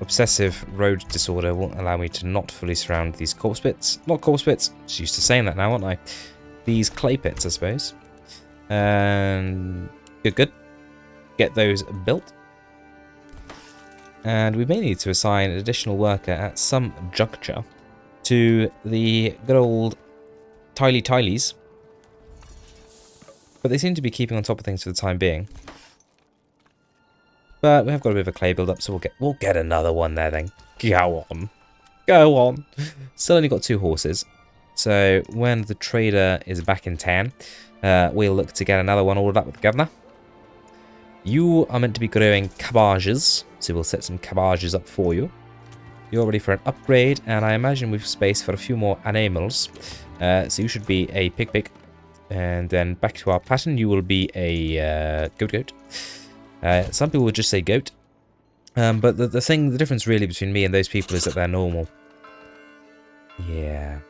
obsessive road disorder won't allow me to not fully surround these corpse pits. Not corpse pits. Just used to saying that now, aren't I? These clay pits, I suppose. And good. Get those built. And we may need to assign an additional worker at some juncture to the good old Tylies. But they seem to be keeping on top of things for the time being. But we have got a bit of a clay build up, so we'll get another one there then. Go on. Still only got 2 horses. So when the trader is back in town, we'll look to get another one ordered up with the governor. You are meant to be growing cabbages, so we'll set some cabbages up for you. You're ready for an upgrade, and I imagine we've space for a few more animals. So you should be a pig. And then back to our pattern, you will be a goat. Some people would just say goat. But the difference really between me and those people is that they're normal. Yeah.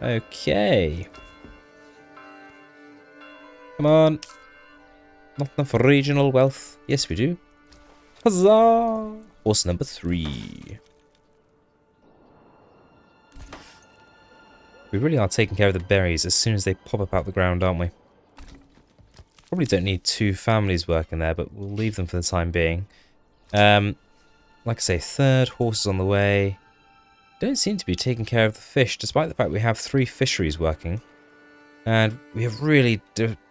Okay. Come on. Not enough regional wealth. Yes, we do. Huzzah! Horse number 3. We really are taking care of the berries as soon as they pop up out the ground, aren't we? Probably don't need 2 families working there, but we'll leave them for the time being. Like I say, 3rd horse is on the way. Don't seem to be taking care of the fish, despite the fact we have 3 fisheries working. And we have really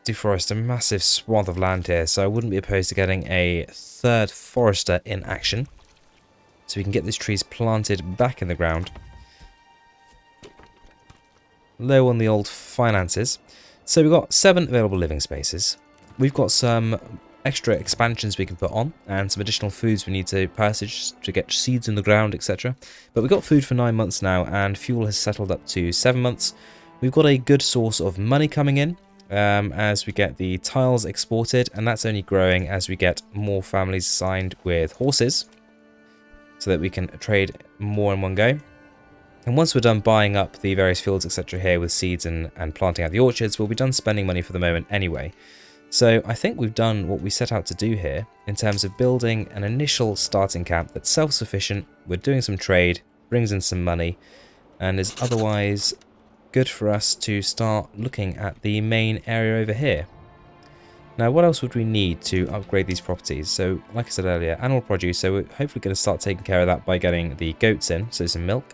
deforested a massive swath of land here, so I wouldn't be opposed to getting a 3rd forester in action. So we can get these trees planted back in the ground. Low on the old finances. So we've got 7 available living spaces. We've got some extra expansions we can put on, and some additional foods we need to passage to get seeds in the ground, etc. But we've got food for 9 months now, and fuel has settled up to 7 months. We've got a good source of money coming in as we get the tiles exported, and that's only growing as we get more families signed with horses so that we can trade more in one go. And once we're done buying up the various fields, etc. here with seeds and planting out the orchards, we'll be done spending money for the moment anyway. So I think we've done what we set out to do here in terms of building an initial starting camp that's self-sufficient, we're doing some trade, brings in some money, and is otherwise good for us to start looking at the main area over here. Now, what else would we need to upgrade these properties? So, like I said earlier, animal produce, so we're hopefully going to start taking care of that by getting the goats in, so some milk.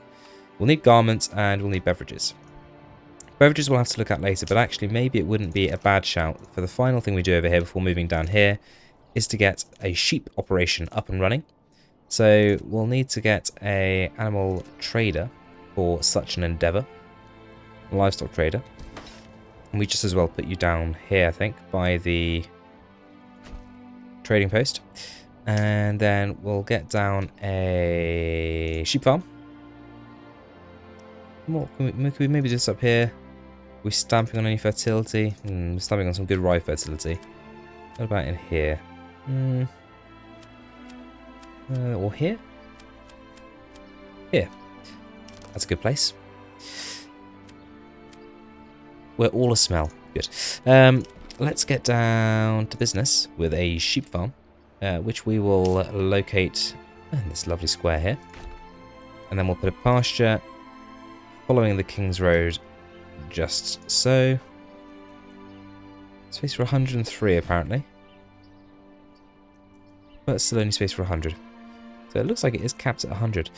We'll need garments, and we'll need beverages. Beverages we'll have to look at later, but actually maybe it wouldn't be a bad shout for the final thing we do over here before moving down here, is to get a sheep operation up and running. So we'll need to get a animal trader for such an endeavour. A livestock trader. And we just as well put you down here, I think, by the trading post. And then we'll get down a sheep farm. What can we maybe just up here? We're stamping on any fertility. We're stamping on some good rye fertility. What about in here? Or here? Here. That's a good place. We're all a smell. Good. Let's get down to business with a sheep farm, which we will locate in this lovely square here. And then we'll put a pasture following the King's Road, just so. Space for 103 apparently. But still only space for 100. So it looks like it is capped at 100.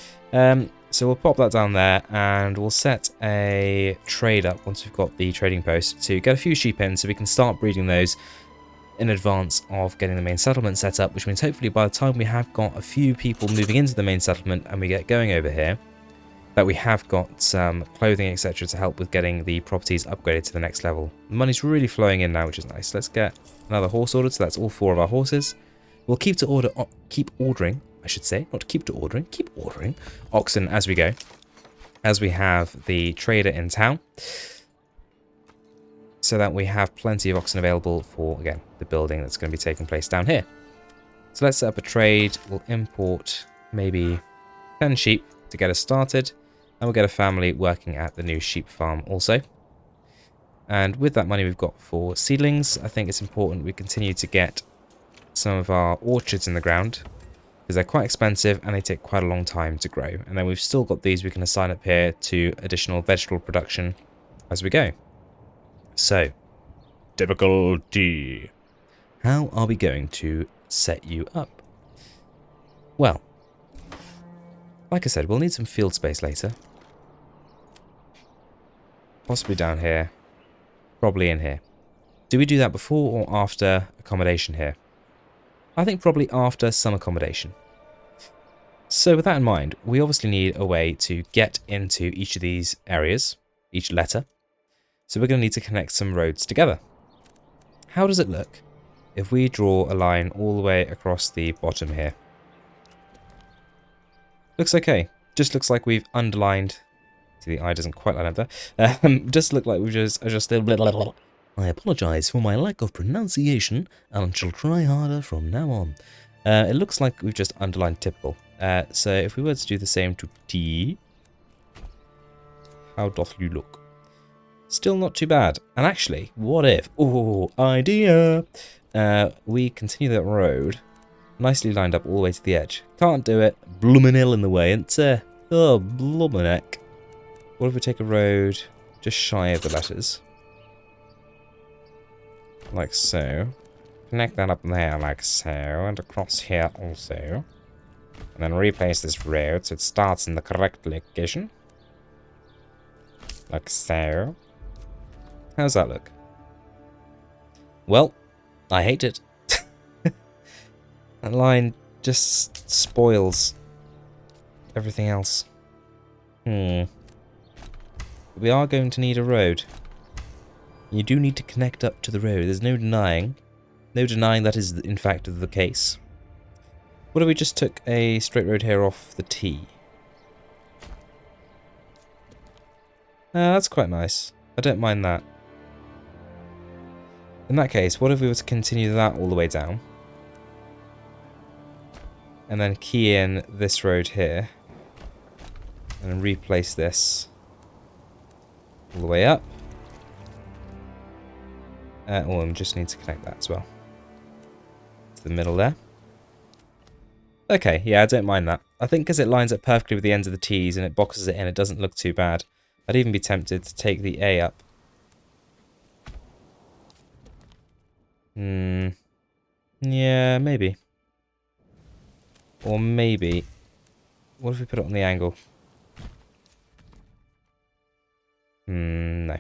So we'll pop that down there, and we'll set a trade up once we've got the trading post to get a few sheep in so we can start breeding those in advance of getting the main settlement set up, which means hopefully by the time we have got a few people moving into the main settlement and we get going over here, that we have got some clothing, etc. to help with getting the properties upgraded to the next level. The money's really flowing in now, which is nice. Let's get another horse ordered, so that's all 4 of our horses. We'll keep ordering, I should say, not keep ordering oxen as we go, as we have the trader in town, so that we have plenty of oxen available for, again, the building that's going to be taking place down here. So let's set up a trade. We'll import maybe 10 sheep to get us started, and we'll get a family working at the new sheep farm also. And with that money we've got for seedlings, I think it's important we continue to get some of our orchards in the ground, because they're quite expensive and they take quite a long time to grow. And then we've still got these we can assign up here to additional vegetable production as we go. So, difficulty. How are we going to set you up? Well, like I said, we'll need some field space later. Possibly down here. Probably in here. Do we do that before or after accommodation here? I think probably after some accommodation. So with that in mind, we obviously need a way to get into each of these areas, each letter. So we're going to need to connect some roads together. How does it look if we draw a line all the way across the bottom here? Looks okay. Just looks like we've underlined. See, the eye doesn't quite line up there. Just look like we've just adjusted. I apologise for my lack of pronunciation, and shall try harder from now on. It looks like we've just underlined typical. So if we were to do the same to T, how doth you look? Still not too bad. And actually, what if? Oh, idea! We continue that road. Nicely lined up all the way to the edge. Can't do it. Bloomin' hill in the way, ain't there? Oh, bloomin' heck. What if we take a road just shy of the letters? Like so. Connect that up there like so, and across here also. And then replace this road so it starts in the correct location. Like so. How's that look? Well, I hate it. That line just spoils everything else. We are going to need a road. You do need to connect up to the road. There's no denying. No denying that is in fact the case. What if we just took a straight road here off the T? That's quite nice. I don't mind that. In that case, what if we were to continue that all the way down? And then key in this road here. And replace this all the way up. Oh, we just need to connect that as well. To the middle there. Okay, yeah, I don't mind that. I think because it lines up perfectly with the ends of the T's and it boxes it in, it doesn't look too bad. I'd even be tempted to take the A up. Yeah, maybe. Or maybe... What if we put it on the angle? No.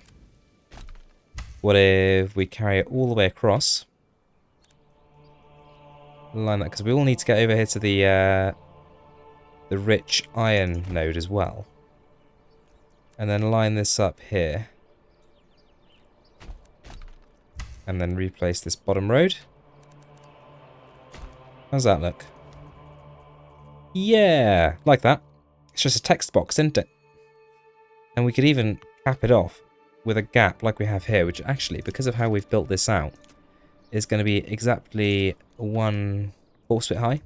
What if we carry it all the way across? Line that, because we all need to get over here to the rich iron node as well. And then line this up here. And then replace this bottom road. How's that look? Yeah, like that. It's just a text box, isn't it? And we could even cap it off with a gap like we have here, which actually, because of how we've built this out, is going to be exactly 1 horse bit high.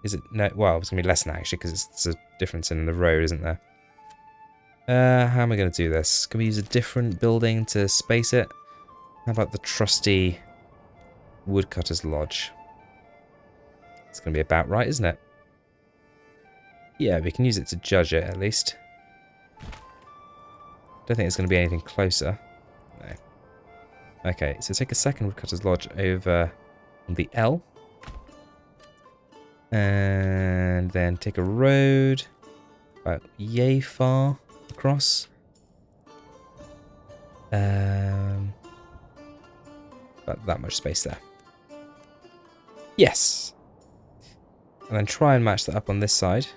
Is it? No, well, it's going to be less than that, actually, because it's a difference in the road, isn't there? How am I going to do this? Can we use a different building to space it? How about the trusty woodcutter's lodge? It's going to be about right, isn't it? Yeah, we can use it to judge it, at least. Don't think it's going to be anything closer. No. Okay, so take a second woodcutter's lodge over on the L. And then take a road about yay far across. About that much space there. Yes. And then try and match that up on this side.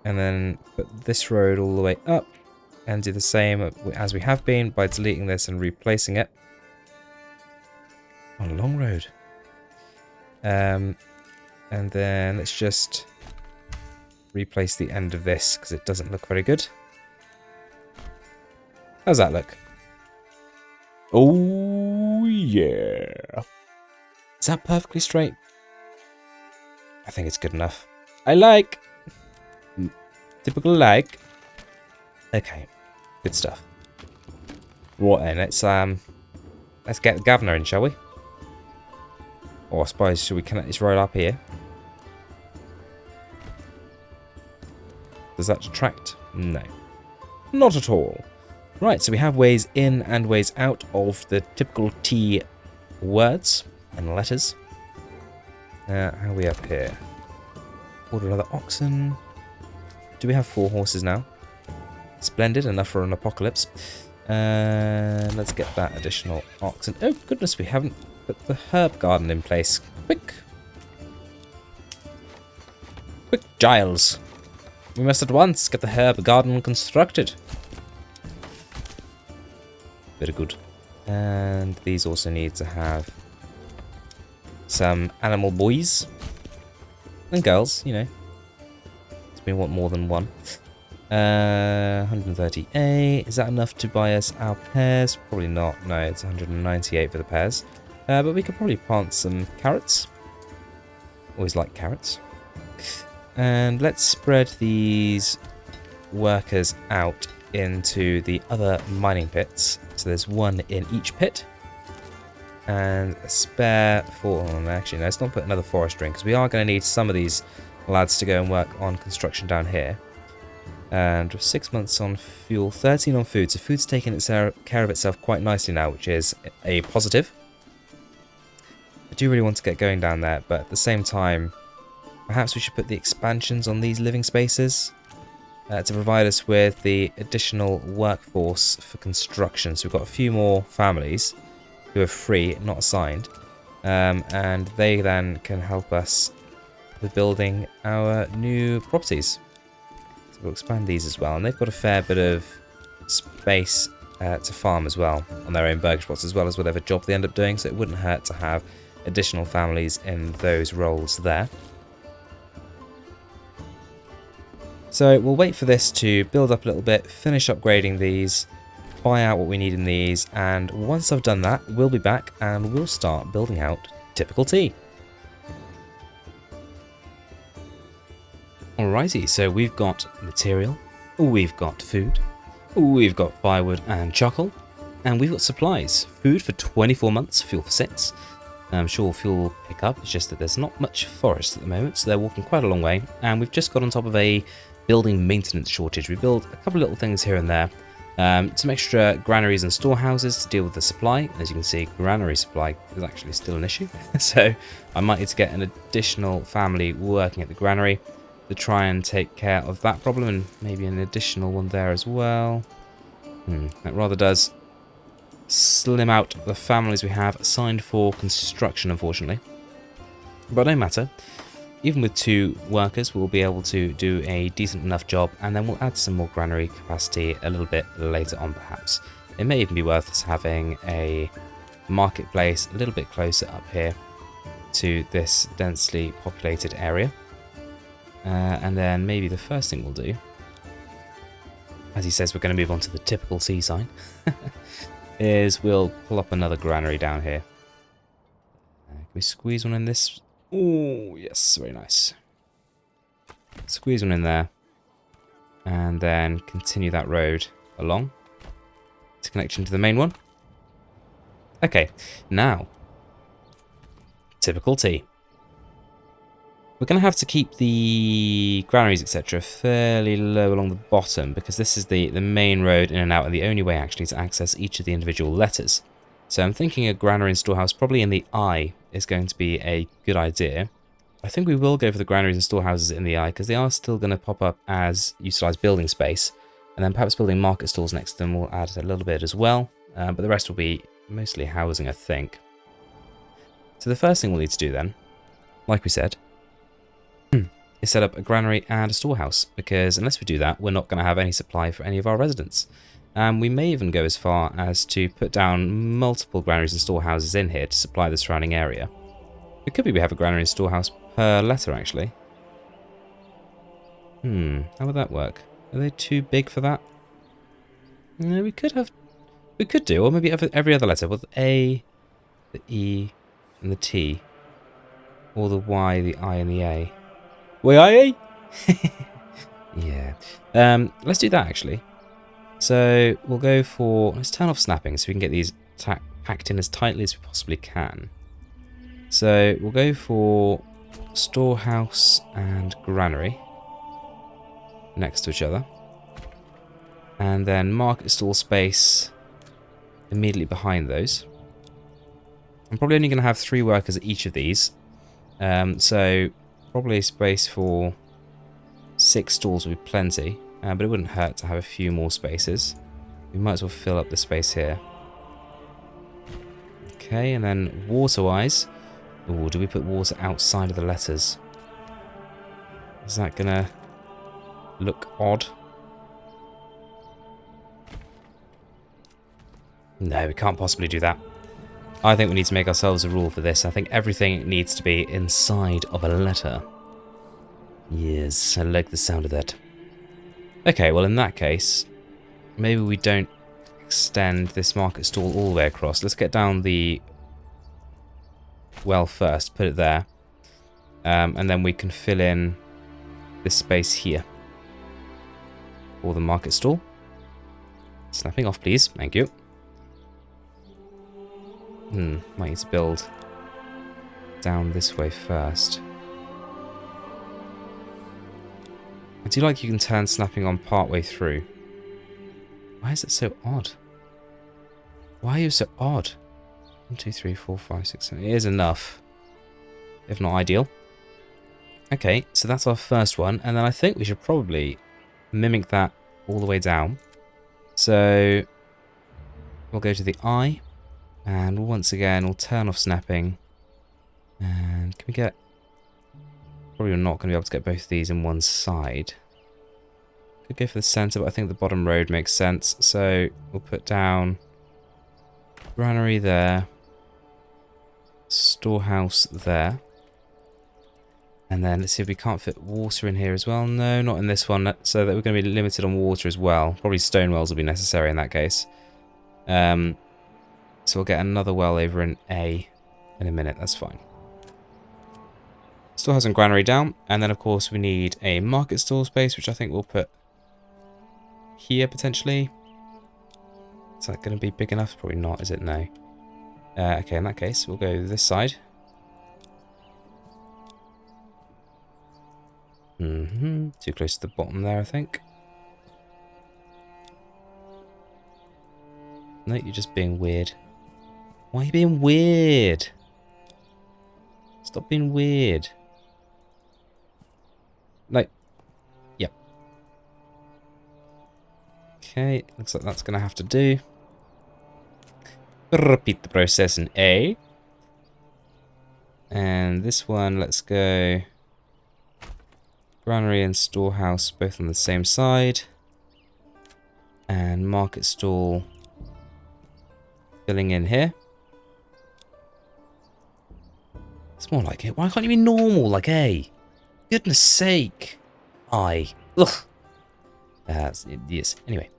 And then put this road all the way up. And do the same as we have been by deleting this and replacing it. On a long road. And then let's just replace the end of this because it doesn't look very good. How's that look? Oh yeah. Is that perfectly straight? I think it's good enough. I like. Typical like. Okay. Good stuff. Right then, let's get the governor in, shall we? Or I suppose should we connect this road up here? Does that detract? No. Not at all. Right, so we have ways in and ways out of the typical T words and letters. How are we up here? Order another oxen. Do we have 4 horses now? Splendid, enough for an apocalypse. Let's get that additional oxen. Oh goodness, we haven't put the herb garden in place. Quick! Quick, Giles! We must at once get the herb garden constructed. Very good. And these also need to have some animal boys. And girls, you know. We want more than one. 138. Is that enough to buy us our pears? Probably not. No, it's 198 for the pears. But we could probably plant some carrots. Always like carrots. And let's spread these workers out into the other mining pits. So there's one in each pit. And a spare for... Oh, actually, no, let's not put another forestry in, because we are going to need some of these lads to go and work on construction down here. And 6 months on fuel, 13 on food. So food's taking care of itself quite nicely now, which is a positive. I do really want to get going down there, but at the same time, perhaps we should put the expansions on these living spaces to provide us with the additional workforce for construction. So we've got a few more families who are free, not assigned, and they then can help us with building our new properties. So we'll expand these as well, and they've got a fair bit of space to farm as well on their own burgage plots, as well as whatever job they end up doing, so it wouldn't hurt to have additional families in those roles there. So we'll wait for this to build up a little bit, finish upgrading these, buy out what we need in these, and once I've done that, we'll be back and we'll start building out typical tea. Alrighty, so we've got material, we've got food, we've got firewood and charcoal, and we've got supplies. Food for 24 months, fuel for 6. I'm sure fuel will pick up, it's just that there's not much forest at the moment, so they're walking quite a long way, and we've just got on top of a building maintenance shortage. We build a couple of little things here and there, some extra granaries and storehouses to deal with the supply. As you can see, granary supply is actually still an issue, so I might need to get an additional family working at the granary to try and take care of that problem, and maybe an additional one there as well. That rather does slim out the families we have assigned for construction, unfortunately. But no matter. Even with 2 workers, we'll be able to do a decent enough job, and then we'll add some more granary capacity a little bit later on, perhaps. It may even be worth us having a marketplace a little bit closer up here to this densely populated area. And then maybe the first thing we'll do, as he says we're going to move on to the typical sea sign, is we'll pull up another granary down here. Can we squeeze one in this? Oh, yes, very nice. Squeeze one in there. And then continue that road along to connection to the main one. Okay, now, typical tea. We're going to have to keep the granaries, etc. fairly low along the bottom, because this is the main road in and out, and the only way actually to access each of the individual letters. So I'm thinking a granary and storehouse probably in the eye is going to be a good idea. I think we will go for the granaries and storehouses in the eye, because they are still going to pop up as utilised building space. And then perhaps building market stalls next to them will add a little bit as well. but the rest will be mostly housing, I think. So the first thing we'll need to do then, like we said, is set up a granary and a storehouse, because unless we do that, we're not going to have any supply for any of our residents. We may even go as far as to put down multiple granaries and storehouses in here to supply the surrounding area. It could be we have a granary and storehouse per letter, actually. How would that work? Are they too big for that? No, we could do, or maybe every other letter, with the A, the E, and the T. Or the Y, the I, and the A. Y-I-A? Yeah. Let's do that, actually. So, we'll go for... Let's turn off snapping so we can get these packed in as tightly as we possibly can. So, we'll go for storehouse and granary next to each other. And then market stall space immediately behind those. I'm probably only going to have 3 workers at each of these. So, probably space for 6 stalls would be plenty. But it wouldn't hurt to have a few more spaces. We might as well fill up the space here. Okay, and then water-wise... Ooh, do we put water outside of the letters? Is that going to look odd? No, we can't possibly do that. I think we need to make ourselves a rule for this. I think everything needs to be inside of a letter. Yes, I like the sound of that. Okay, well in that case, maybe we don't extend this market stall all the way across. Let's get down the well first, put it there. And then we can fill in this space here for the market stall. Snapping off, please. Thank you. Might need to build down this way first. I do like you can turn snapping on part way through. Why is it so odd? Why are you so odd? 1, 2, 3, 4, 5, 6, 7. It is enough. If not ideal. Okay, so that's our first one. And then I think we should probably mimic that all the way down. So we'll go to the eye. And once again, we'll turn off snapping. And can we get... Probably we're not going to be able to get both of these in one side. Could go for the centre, but I think the bottom road makes sense. So we'll put down granary there. Storehouse there. And then let's see if we can't fit water in here as well. No, not in this one. So that we're going to be limited on water as well. Probably stone wells will be necessary in that case. So we'll get another well over in A in a minute. That's fine. Still has some granary down. And then, of course, we need a market stall space, which I think we'll put here, potentially. Is that going to be big enough? Probably not, is it? No. Okay, in that case, we'll go this side. Too close to the bottom there, I think. No, you're just being weird. Why are you being weird? Stop being weird. Like, yep. Okay, looks like that's going to have to do. Repeat the process in A. And this one, let's go granary and storehouse both on the same side. And market stall filling in here. It's more like it. Why can't you be normal like A? Goodness sake. I. Ugh. Yes. Anyway.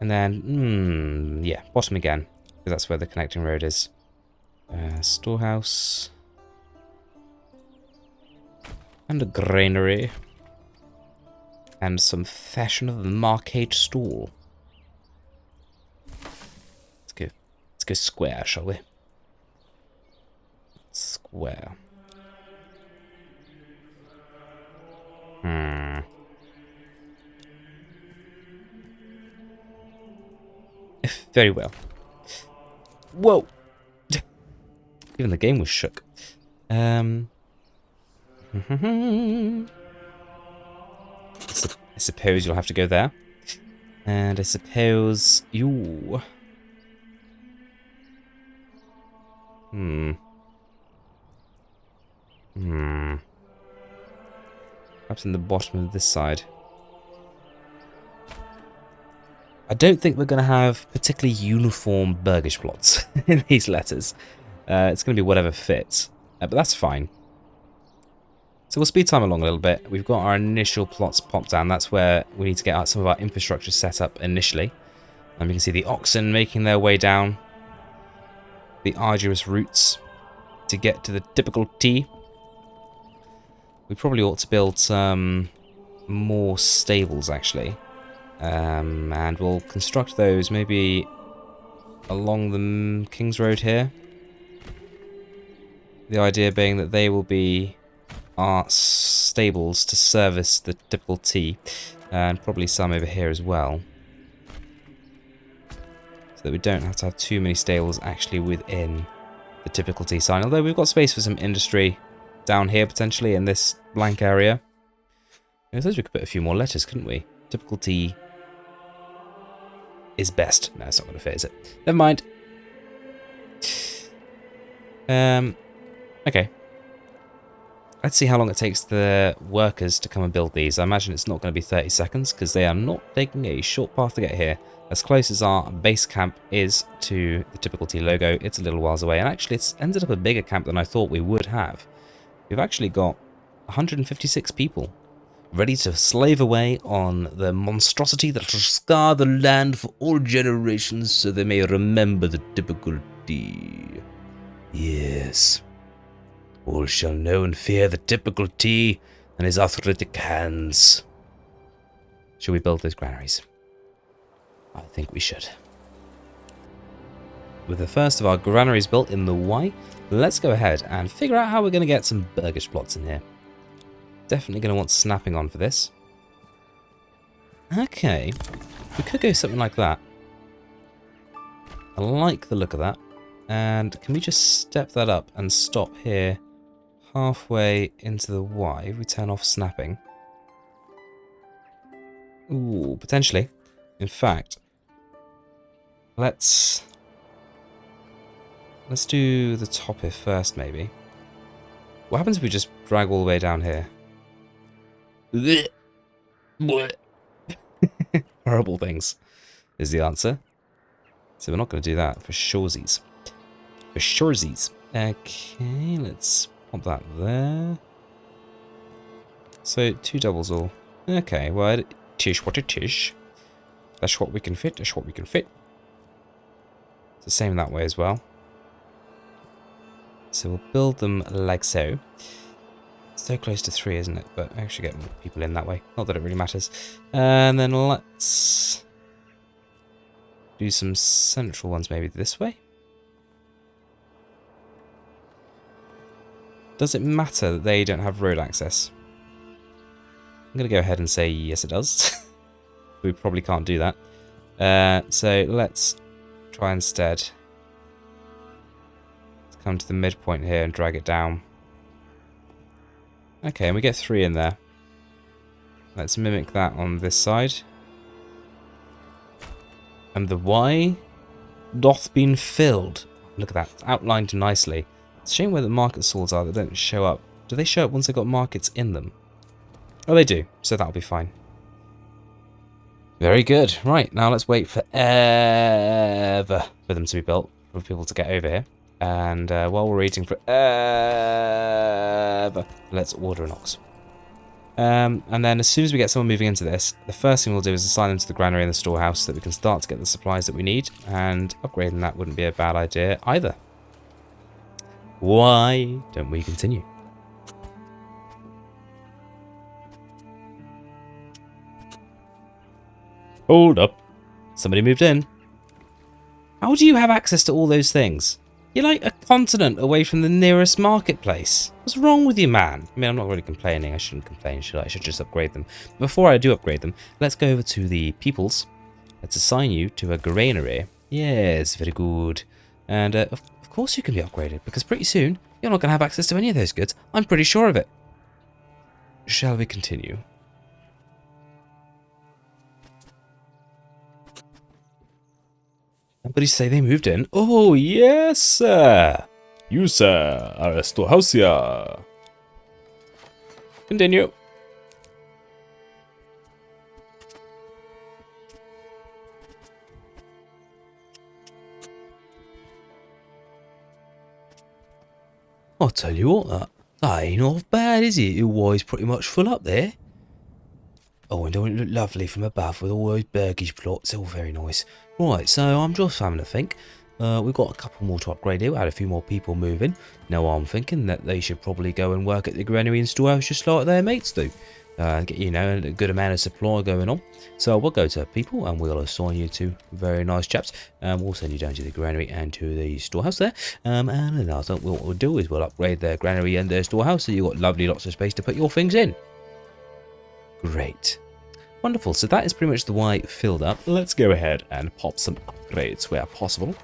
And then, yeah, bottom again. Because that's where the connecting road is. Storehouse. And a granary. And some fashion of the market stall. Let's go square, shall we? Square. Very well. Whoa! Even the game was shook. I suppose you'll have to go there. And I suppose you... Hmm. Perhaps in the bottom of this side. I don't think we're going to have particularly uniform burgage plots in these letters. It's going to be whatever fits, but that's fine. So we'll speed time along a little bit. We've got our initial plots popped down. That's where we need to get some of our infrastructure set up initially. And we can see the oxen making their way down the arduous routes to get to the typical T. We probably ought to build some more stables, actually. And we'll construct those maybe along the King's Road here. The idea being that they will be our stables to service the typical T, and probably some over here as well. So that we don't have to have too many stables actually within the typical T sign. Although we've got space for some industry down here potentially in this blank area. I suppose we could put a few more letters, couldn't we? Typical T is best. No, it's not going to fit, is it? Never mind. Okay. Let's see how long it takes the workers to come and build these. I imagine it's not going to be 30 seconds because they are not taking a short path to get here. As close as our base camp is to the typical T logo, it's a little whiles away. And actually, it's ended up a bigger camp than I thought we would have. We've actually got 156 people ready to slave away on the monstrosity that will scar the land for all generations so they may remember the typical T. Yes. All shall know and fear the typical T and his arthritic hands. Shall we build those granaries? I think we should. With the first of our granaries built in the Y, let's go ahead and figure out how we're going to get some burgage plots in here. Definitely going to want snapping on for this. Okay, we could go something like that. I like the look of that. And can we just step that up and stop here halfway into the Y if we turn off snapping? Ooh, potentially. In fact, let's do the top here first, maybe. What happens if we just drag all the way down here? Horrible things is the answer. So we're not going to do that for shoresies. For shoresies. Okay, let's pop that there. So 2 doubles all. Okay, well, tish what it is. That's what we can fit. That's what we can fit. It's the same that way as well. So we'll build them like so. So close to 3, isn't it? But I actually get more people in that way. Not that it really matters. And then let's do some central ones maybe this way. Does it matter that they don't have road access? I'm going to go ahead and say yes it does. We probably can't do that. So let's try instead. Let's come to the midpoint here and drag it down. Okay, and we get 3 in there. Let's mimic that on this side. And the Y doth been filled. Look at that, it's outlined nicely. It's a shame where the market swords are that don't show up. Do they show up once they've got markets in them? Oh, they do, so that'll be fine. Very good. Right, now let's wait forever for them to be built, for people to get over here. And while we're waiting forever, let's order an ox. And then as soon as we get someone moving into this, the first thing we'll do is assign them to the granary and the storehouse so that we can start to get the supplies that we need. And upgrading that wouldn't be a bad idea either. Why don't we continue? Hold up. Somebody moved in. How do you have access to all those things? You're like a continent away from the nearest marketplace. What's wrong with you, man? I mean, I'm not really complaining. I shouldn't complain, should I? I should just upgrade them. But before I do upgrade them, let's go over to the peoples. Let's assign you to a granary. Yes, very good. And of course you can be upgraded, because pretty soon you're not going to have access to any of those goods. I'm pretty sure of it. Shall we continue? Somebody say they moved in. Oh, yes, sir. You, sir, are a storehouse here. Continue. I'll tell you what, that ain't half bad, is it? Your wire's pretty much full up there. Oh, and don't it look lovely from above with all those burgage plots? All very nice. Right, so I'm just having to think. We've got a couple more to upgrade here. We had a few more people moving. Now I'm thinking that they should probably go and work at the granary and storehouse just like their mates do. Get, you know, a good amount of supply going on. So we'll go to people and we'll assign you to very nice chaps. We'll send you down to the granary and to the storehouse there. And then I think what we'll do is we'll upgrade their granary and their storehouse so you've got lovely lots of space to put your things in. Great. Wonderful, so that is pretty much the Y filled up. Let's go ahead and pop some upgrades where possible.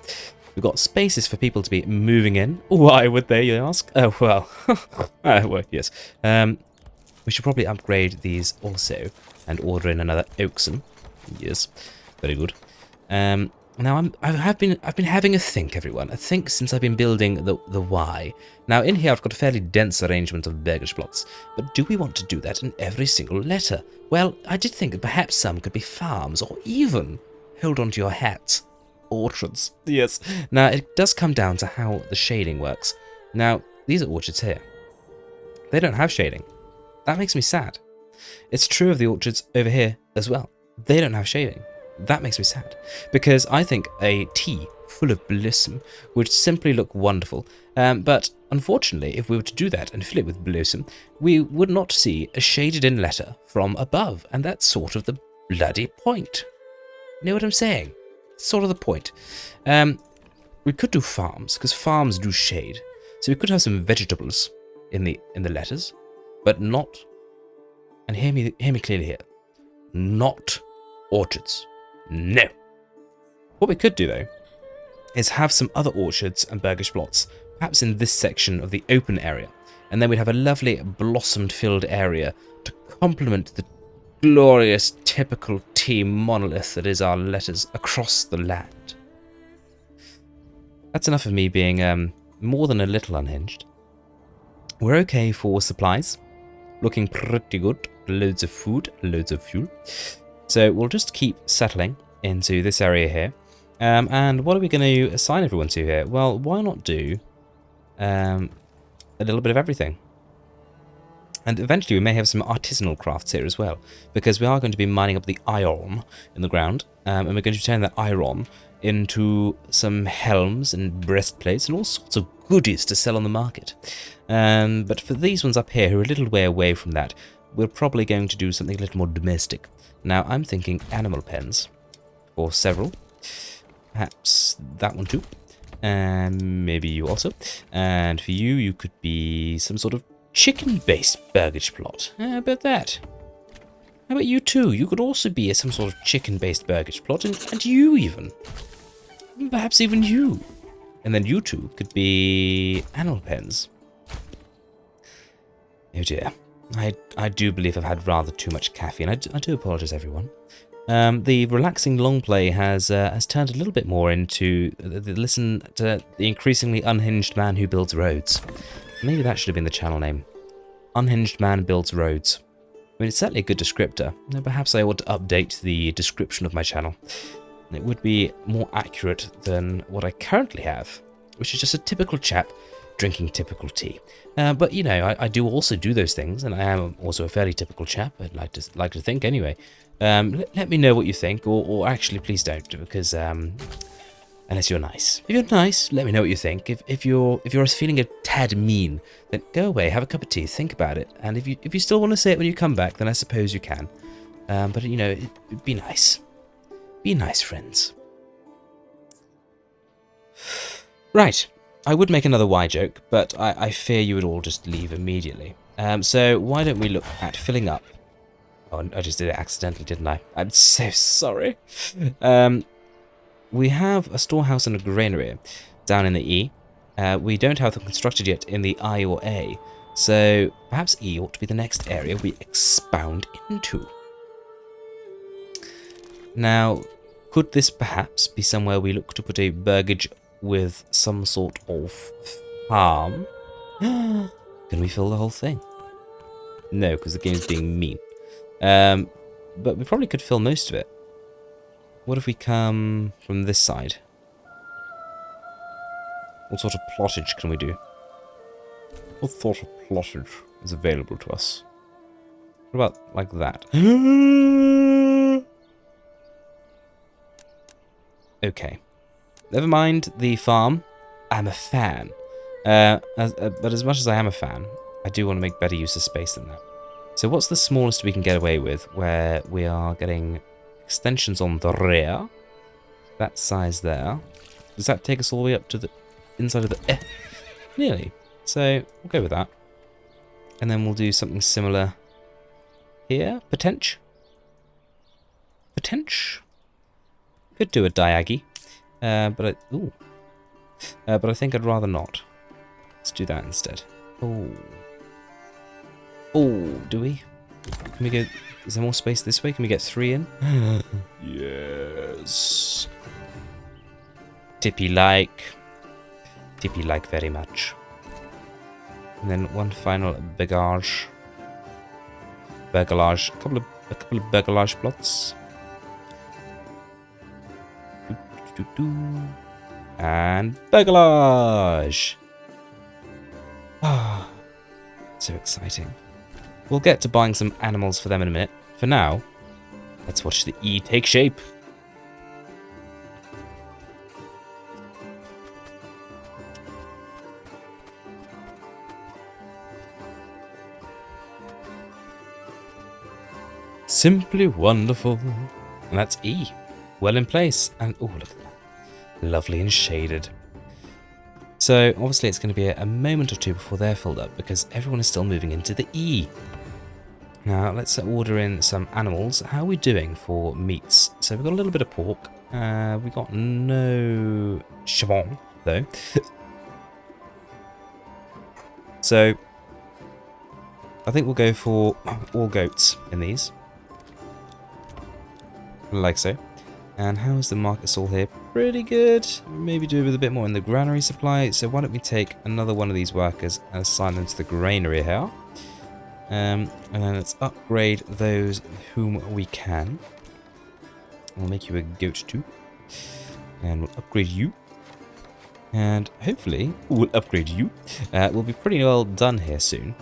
We've got spaces for people to be moving in. Why would they, you ask? Oh, well, well, yes. We should probably upgrade these also and order in another oxen. Yes, very good. Now I've been having a think, everyone. A think since I've been building the Y. Now in here I've got a fairly dense arrangement of burgage plots, but do we want to do that in every single letter? Well, I did think that perhaps some could be farms, or even, hold on to your hats, orchards. Yes. Now it does come down to how the shading works. Now these are orchards here. They don't have shading. That makes me sad. It's true of the orchards over here as well. They don't have shading. That makes me sad, because I think a tea full of blossom would simply look wonderful. But unfortunately, if we were to do that and fill it with blossom, we would not see a shaded in letter from above, and that's sort of the bloody point. You know what I'm saying? Sort of the point. We could do farms, because farms do shade, so we could have some vegetables in the letters, but not. And hear me clearly here. Not orchards. No. What we could do, though, is have some other orchards and burgage plots, perhaps in this section of the open area, and then we'd have a lovely blossomed-filled area to complement the glorious, typical tea monolith that is our letters across the land. That's enough of me being more than a little unhinged. We're okay for supplies. Looking pretty good. Loads of food, loads of fuel. So we'll just keep settling into this area here. And what are we going to assign everyone to here? Well, why not do a little bit of everything? And eventually we may have some artisanal crafts here as well, because we are going to be mining up the iron in the ground, and we're going to turn that iron into some helms and breastplates and all sorts of goodies to sell on the market. But for these ones up here who are a little way away from that, we're probably going to do something a little more domestic. Now I'm thinking animal pens, or several. Perhaps that one too. And maybe you also. And for you, you could be some sort of chicken-based burgage plot. How about that? How about you too? You could also be some sort of chicken-based burgage plot, and you even. Perhaps even you. And then you two could be animal pens. Oh dear. I do believe I've had rather too much caffeine. I do apologise, everyone. The relaxing long play has turned a little bit more into listen to the increasingly unhinged man who builds roads. Maybe that should have been the channel name. Unhinged man builds roads. I mean, it's certainly a good descriptor. Perhaps I ought to update the description of my channel. It would be more accurate than what I currently have, which is just a typical chap drinking typical tea. But you know, I do also do those things, and I am also a fairly typical chap. I'd like to think anyway. Let me know what you think, or actually please don't, because unless you're nice. If you're nice, let me know what you think. If you're feeling a tad mean, then go away, have a cup of tea, think about it, and if you still want to say it when you come back, then I suppose you can. But you know, be nice. Be nice, friends. Right. I would make another Y joke, but I fear you would all just leave immediately. So why don't we look at filling up? Oh, I just did it accidentally, didn't I? I'm so sorry. We have a storehouse and a granary down in the E. We don't have them constructed yet in the I or A, so perhaps E ought to be the next area we expound into. Now, could this perhaps be somewhere we look to put a burgage with some sort of farm. Can we fill the whole thing? No, because the game's being mean. But we probably could fill most of it. What if we come from this side? What sort of plottage can we do? What sort of plottage is available to us? What about like that? Okay. Never mind the farm. I'm a fan. But as much as I am a fan, I do want to make better use of space than that. So what's the smallest we can get away with where we are getting extensions on the rear? That size there. Does that take us all the way up to the inside of the... nearly. So we'll go with that. And then we'll do something similar here. Potential. Could do a diagi. But I think I'd rather not. Let's do that instead. Oh, do we? Can we go... Is there more space this way? Can we get 3 in? Yes. Tippy-like very much. And then one final burgage. A couple of burgage plots. And burgage. Ah, so exciting. We'll get to buying some animals for them in a minute. For now, let's watch the E take shape. Simply wonderful. And that's E. Well in place. And oh, look at that. Lovely and shaded. So obviously it's going to be a moment or two before they're filled up because everyone is still moving into the E. Now let's order in some animals. How are we doing for meats? So we've got a little bit of pork. We've got no charbon though. So I think we'll go for all goats in these. Like so. And how is the market stall here? Pretty good. Maybe do with a bit more in the granary supply. So why don't we take another one of these workers and assign them to the granary here. And then let's upgrade those whom we can. We'll make you a goat too. And we'll upgrade you. And hopefully we'll upgrade you. We'll be pretty well done here soon.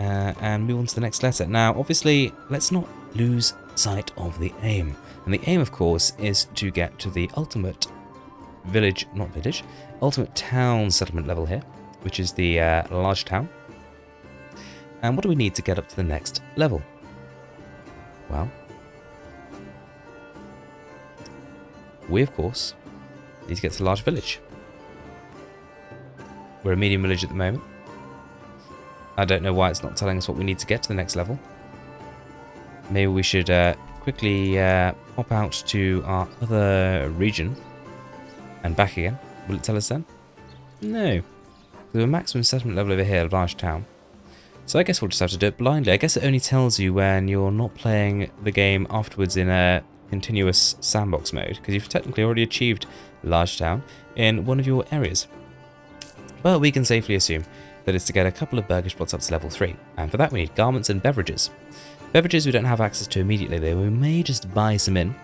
And move on to the next letter. Now, obviously, let's not lose sight of the aim. And the aim, of course, is to get to the ultimate ultimate town settlement level here, which is the large town. And what do we need to get up to the next level? Well, we, of course, need to get to the large village. We're a medium village at the moment. I don't know why it's not telling us what we need to get to the next level. Maybe we should quickly pop out to our other region and back again. Will it tell us then? No. There's a maximum settlement level over here, large town. So I guess we'll just have to do it blindly. I guess it only tells you when you're not playing the game afterwards in a continuous sandbox mode, because you've technically already achieved large town in one of your areas. But we can safely assume that it's to get a couple of burgage plots up to level 3, and for that we need garments and beverages. Beverages we don't have access to immediately though. We may just buy some in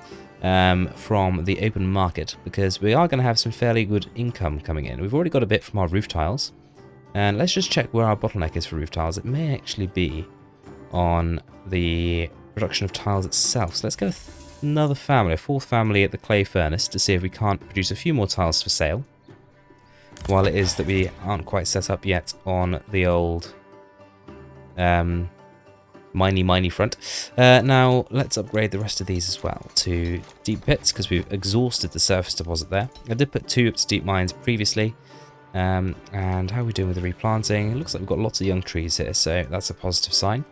from the open market, because we are going to have some fairly good income coming in. We've already got a bit from our roof tiles, and let's just check where our bottleneck is for roof tiles. It may actually be on the production of tiles itself. So let's go with another family, a fourth family at the clay furnace, to see if we can't produce a few more tiles for sale, while it is that we aren't quite set up yet on the old miney front. Now let's upgrade the rest of these as well to deep pits, because we've exhausted the surface deposit there. I did put 2 up to deep mines previously. And how are we doing with the replanting? It looks like we've got lots of young trees here, so that's a positive sign.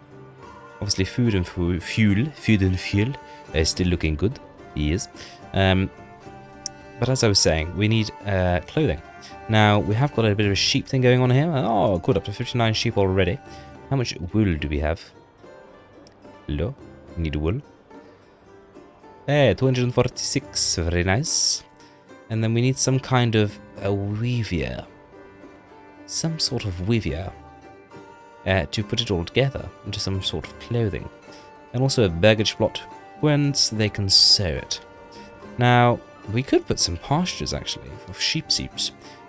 Obviously food and fuel is still looking good. Yes. But as I was saying, we need clothing. Now we have got a bit of a sheep thing going on here. Oh, good, up to 59 sheep already. How much wool do we have? Hello, we need wool. 246, very nice. And then we need some kind of a weavier. some sort of weavier to put it all together into some sort of clothing. And also a burgage plot whence they can sew it. Now, we could put some pastures, actually, for sheep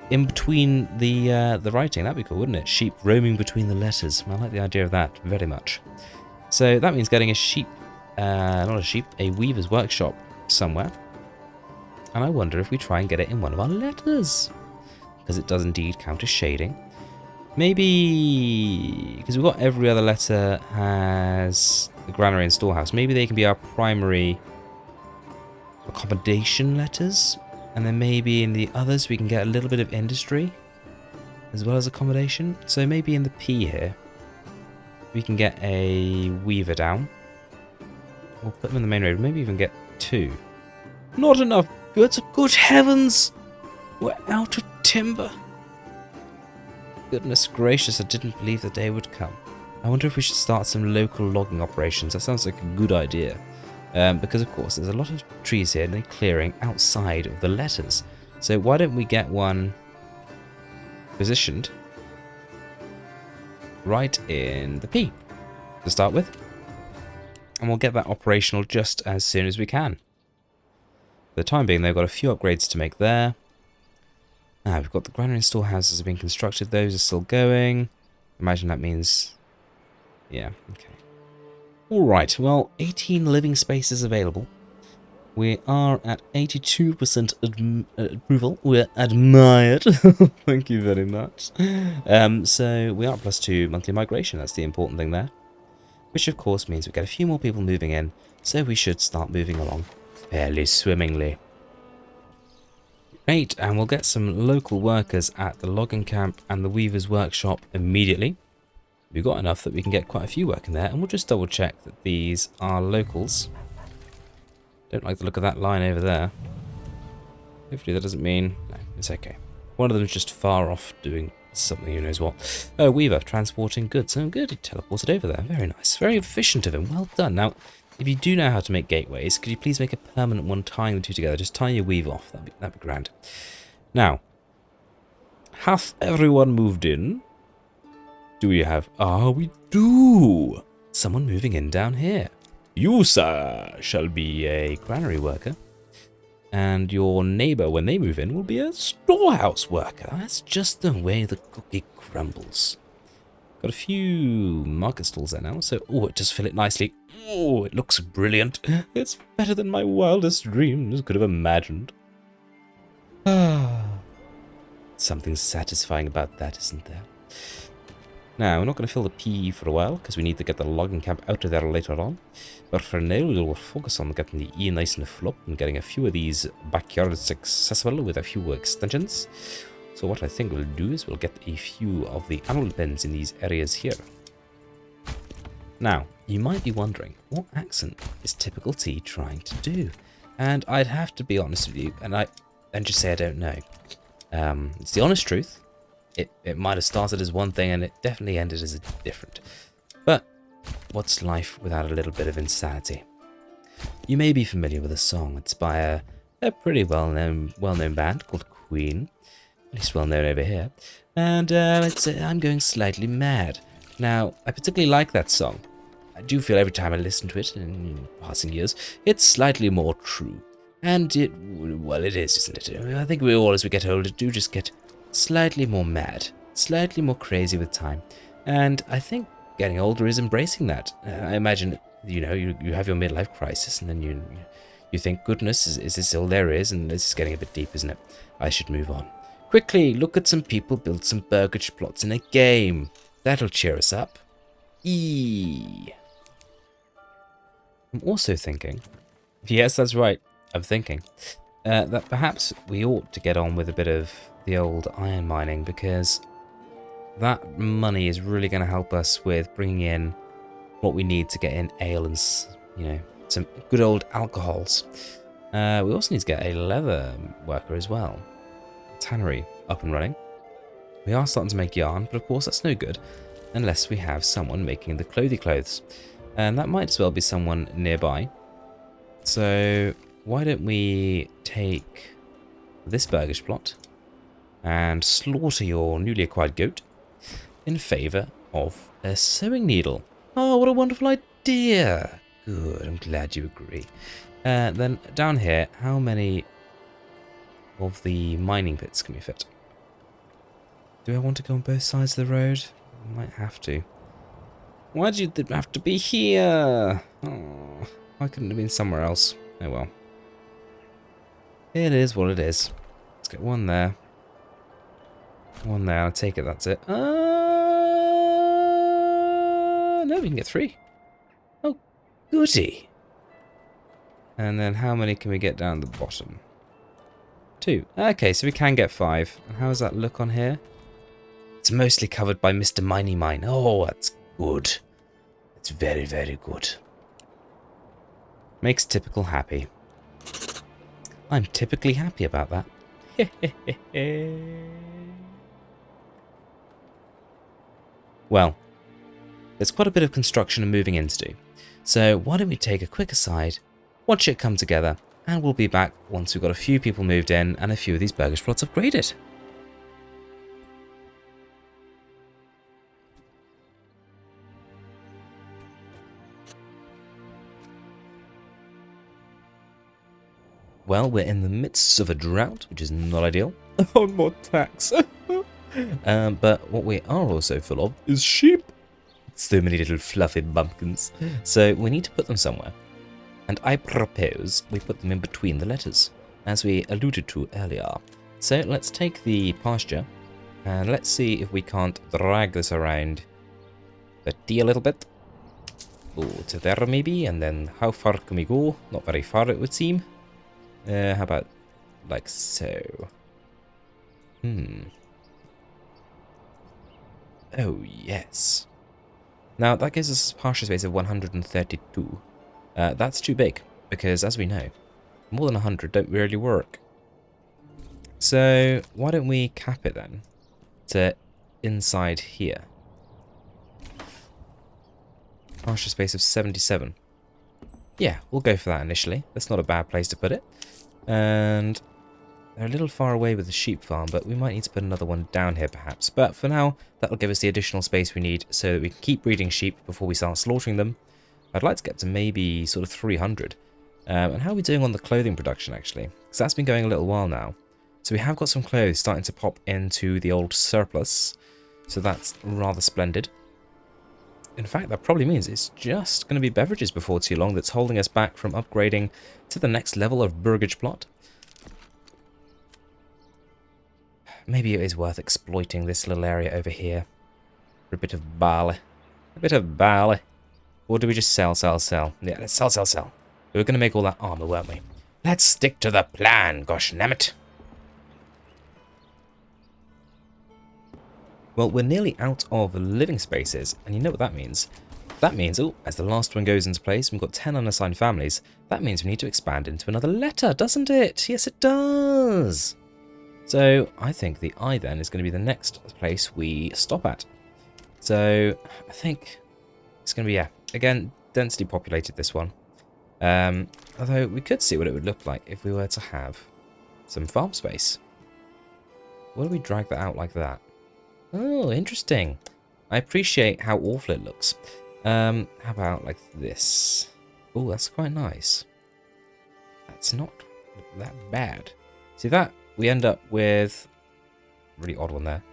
in between the writing. That'd be cool, wouldn't it? Sheep roaming between the letters. I like the idea of that very much. So that means getting a sheep, not a sheep, a weaver's workshop somewhere. And I wonder if we try and get it in one of our letters, because it does indeed count as shading. Maybe, because we've got every other letter has the granary and storehouse, maybe they can be our primary accommodation letters, and then maybe in the others we can get a little bit of industry as well as accommodation. So maybe in the P here we can get a weaver down. We'll put them in the main road, maybe even get 2. Not enough goods, good heavens! We're out of timber. Goodness gracious, I didn't believe the day would come. I wonder if we should start some local logging operations. That sounds like a good idea. Because of course there's a lot of trees here and they're clearing outside of the letters. So why don't we get one positioned right in the P to start with. And we'll get that operational just as soon as we can. For the time being, they've got a few upgrades to make there. Now, we've got the granary and storehouses being constructed. Those are still going. Imagine that means... yeah, okay. Alright, well, 18 living spaces available. We are at 82% approval. We're admired. Thank you very much. So we are +2 monthly migration. That's the important thing there. Which, of course, means we get a few more people moving in. So we should start moving along fairly swimmingly. Great, and we'll get some local workers at the logging camp and the weaver's workshop immediately. We've got enough that we can get quite a few working there, and we'll just double check that these are locals. Don't like the look of that line over there. Hopefully that doesn't mean... no, it's okay. One of them's just far off doing something, who knows what. Oh, weaver, transporting goods. Oh, good, he teleported over there. Very nice. Very efficient of him. Well done. Now, if you do know how to make gateways, could you please make a permanent one tying the two together? Just tie your weave off. That'd be grand. Now, hath everyone moved in? Do we have... ah, we do! Someone moving in down here. You, sir, shall be a granary worker. And your neighbour, when they move in, will be a storehouse worker. That's just the way the cookie crumbles. Got a few market stalls there now, so... oh, it does fill it nicely. Oh, it looks brilliant. It's better than my wildest dreams could have imagined. Ah, something satisfying about that, isn't there? Now, we're not going to fill the P for a while, because we need to get the logging camp out of there later on. But for now, we'll focus on getting the E nice and full up, and getting a few of these backyards accessible with a few extensions. So what I think we'll do is we'll get a few of the animal pens in these areas here. Now, you might be wondering, what accent is Typical T trying to do? And I'd have to be honest with you, and just say I don't know. It's the honest truth. It might have started as one thing and it definitely ended as a different. But what's life without a little bit of insanity? You may be familiar with a song. It's by a pretty well-known band called Queen. At least well-known over here. And it's I'm Going Slightly Mad. Now, I particularly like that song. I do feel every time I listen to it in passing years, it's slightly more true. And well, it is, isn't it? I think we all, as we get older, do just get slightly more mad, slightly more crazy with time. And I think getting older is embracing that. I imagine, you know, you have your midlife crisis and then you think, goodness, is this all there is? And this is getting a bit deep, isn't it? I should move on. Quickly, look at some people build some burgage plots in a game. That'll cheer us up. I'm also thinking, yes, that's right, I'm thinking, that perhaps we ought to get on with a bit of the old iron mining, because that money is really going to help us with bringing in what we need to get in ale and, you know, some good old alcohols. We also need to get a leather worker as well. Tannery up and running. We are starting to make yarn, but of course that's no good unless we have someone making the clothes. And that might as well be someone nearby. So why don't we take this burgage plot and slaughter your newly acquired goat in favour of a sewing needle. Oh, what a wonderful idea! Good, I'm glad you agree. Then down here, how many of the mining pits can we fit? Do I want to go on both sides of the road? I might have to. Why did you have to be here? Oh, why couldn't it have been somewhere else? Oh well. It is what it is. Let's get one there. One there, I'll take it, that's it. No, we can get 3. Oh, goody. And then how many can we get down the bottom? 2. Okay, so we can get 5. And how does that look on here? It's mostly covered by Mr. Miney Mine. Oh, that's good. It's very, very good. Makes typical happy. I'm typically happy about that. Well, there's quite a bit of construction and moving in to do. So why don't we take a quick aside, watch it come together, and we'll be back once we've got a few people moved in and a few of these burgage plots upgraded. Well, we're in the midst of a drought, which is not ideal. Oh, more tax. But what we are also full of is sheep. So many little fluffy bumpkins. So we need to put them somewhere. And I propose we put them in between the letters, as we alluded to earlier. So let's take the pasture, and let's see if we can't drag this around the T a little bit. Go to there maybe, and then how far can we go? Not very far it would seem. How about like so? Oh, yes. Now, that gives us a pasture space of 132. That's too big, because as we know, more than 100 don't really work. So, why don't we cap it then to inside here? Pasture space of 77. Yeah, we'll go for that initially. That's not a bad place to put it. And they're a little far away with the sheep farm, but we might need to put another one down here perhaps. But for now, that'll give us the additional space we need so that we can keep breeding sheep before we start slaughtering them. I'd like to get to maybe sort of 300. And how are we doing on the clothing production actually? Because that's been going a little while now. So we have got some clothes starting to pop into the old surplus. So that's rather splendid. In fact, that probably means it's just going to be beverages before too long that's holding us back from upgrading to the next level of burgage plot. Maybe it is worth exploiting this little area over here for a bit of barley. A bit of barley. Or do we just sell? Yeah, let's sell. We were going to make all that armour, weren't we? Let's stick to the plan, gosh nammit. Well, we're nearly out of living spaces, and you know what that means. That means, oh, as the last one goes into place, we've got 10 unassigned families. That means we need to expand into another letter, doesn't it? Yes, it does. So I think the I then is going to be the next place we stop at. So I think it's going to be, yeah, again, densely populated, this one. Although we could see what it would look like if we were to have some farm space. Why do we drag that out like that? Oh, interesting. I appreciate how awful it looks. How about like this? Oh, that's quite nice. That's not that bad. See that? We end up with a really odd one there.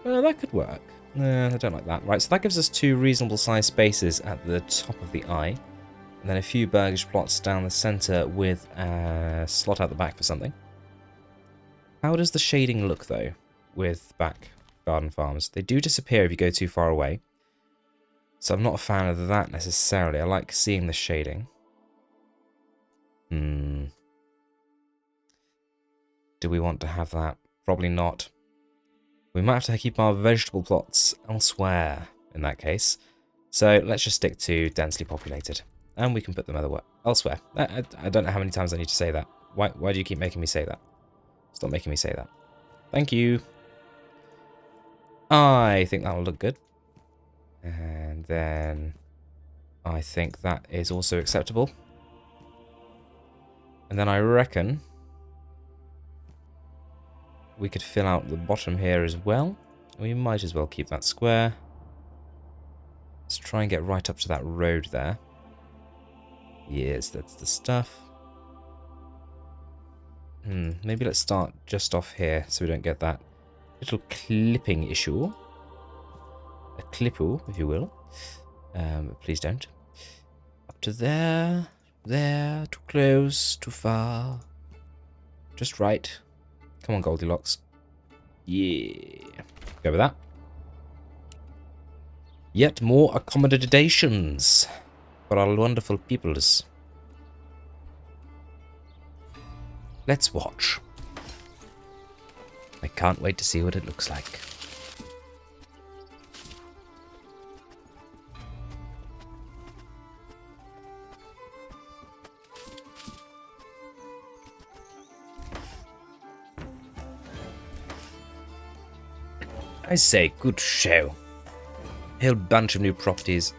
That could work. I don't like that. Right, so that gives us 2 reasonable sized spaces at the top of the eye. And then a few burgage plots down the centre with a slot out the back for something. How does the shading look, though, with back garden farms? They do disappear if you go too far away. So I'm not a fan of that necessarily. I like seeing the shading. Do we want to have that? Probably not. We might have to keep our vegetable plots elsewhere in that case. So let's just stick to densely populated. And we can put them elsewhere. I don't know how many times I need to say that. Why do you keep making me say that? Stop making me say that. Thank you. I think that'll look good. And then I think that is also acceptable. And then I reckon we could fill out the bottom here as well. We might as well keep that square. Let's try and get right up to that road there. Yes, that's the stuff. Maybe let's start just off here so we don't get that little clipping issue. A clippo, if you will. Please don't. Up to there. There. Too close. Too far. Just right. Come on, Goldilocks. Yeah. Go with that. Yet more accommodations for our wonderful peoples. Let's watch. I can't wait to see what it looks like. I say, good show. A whole bunch of new properties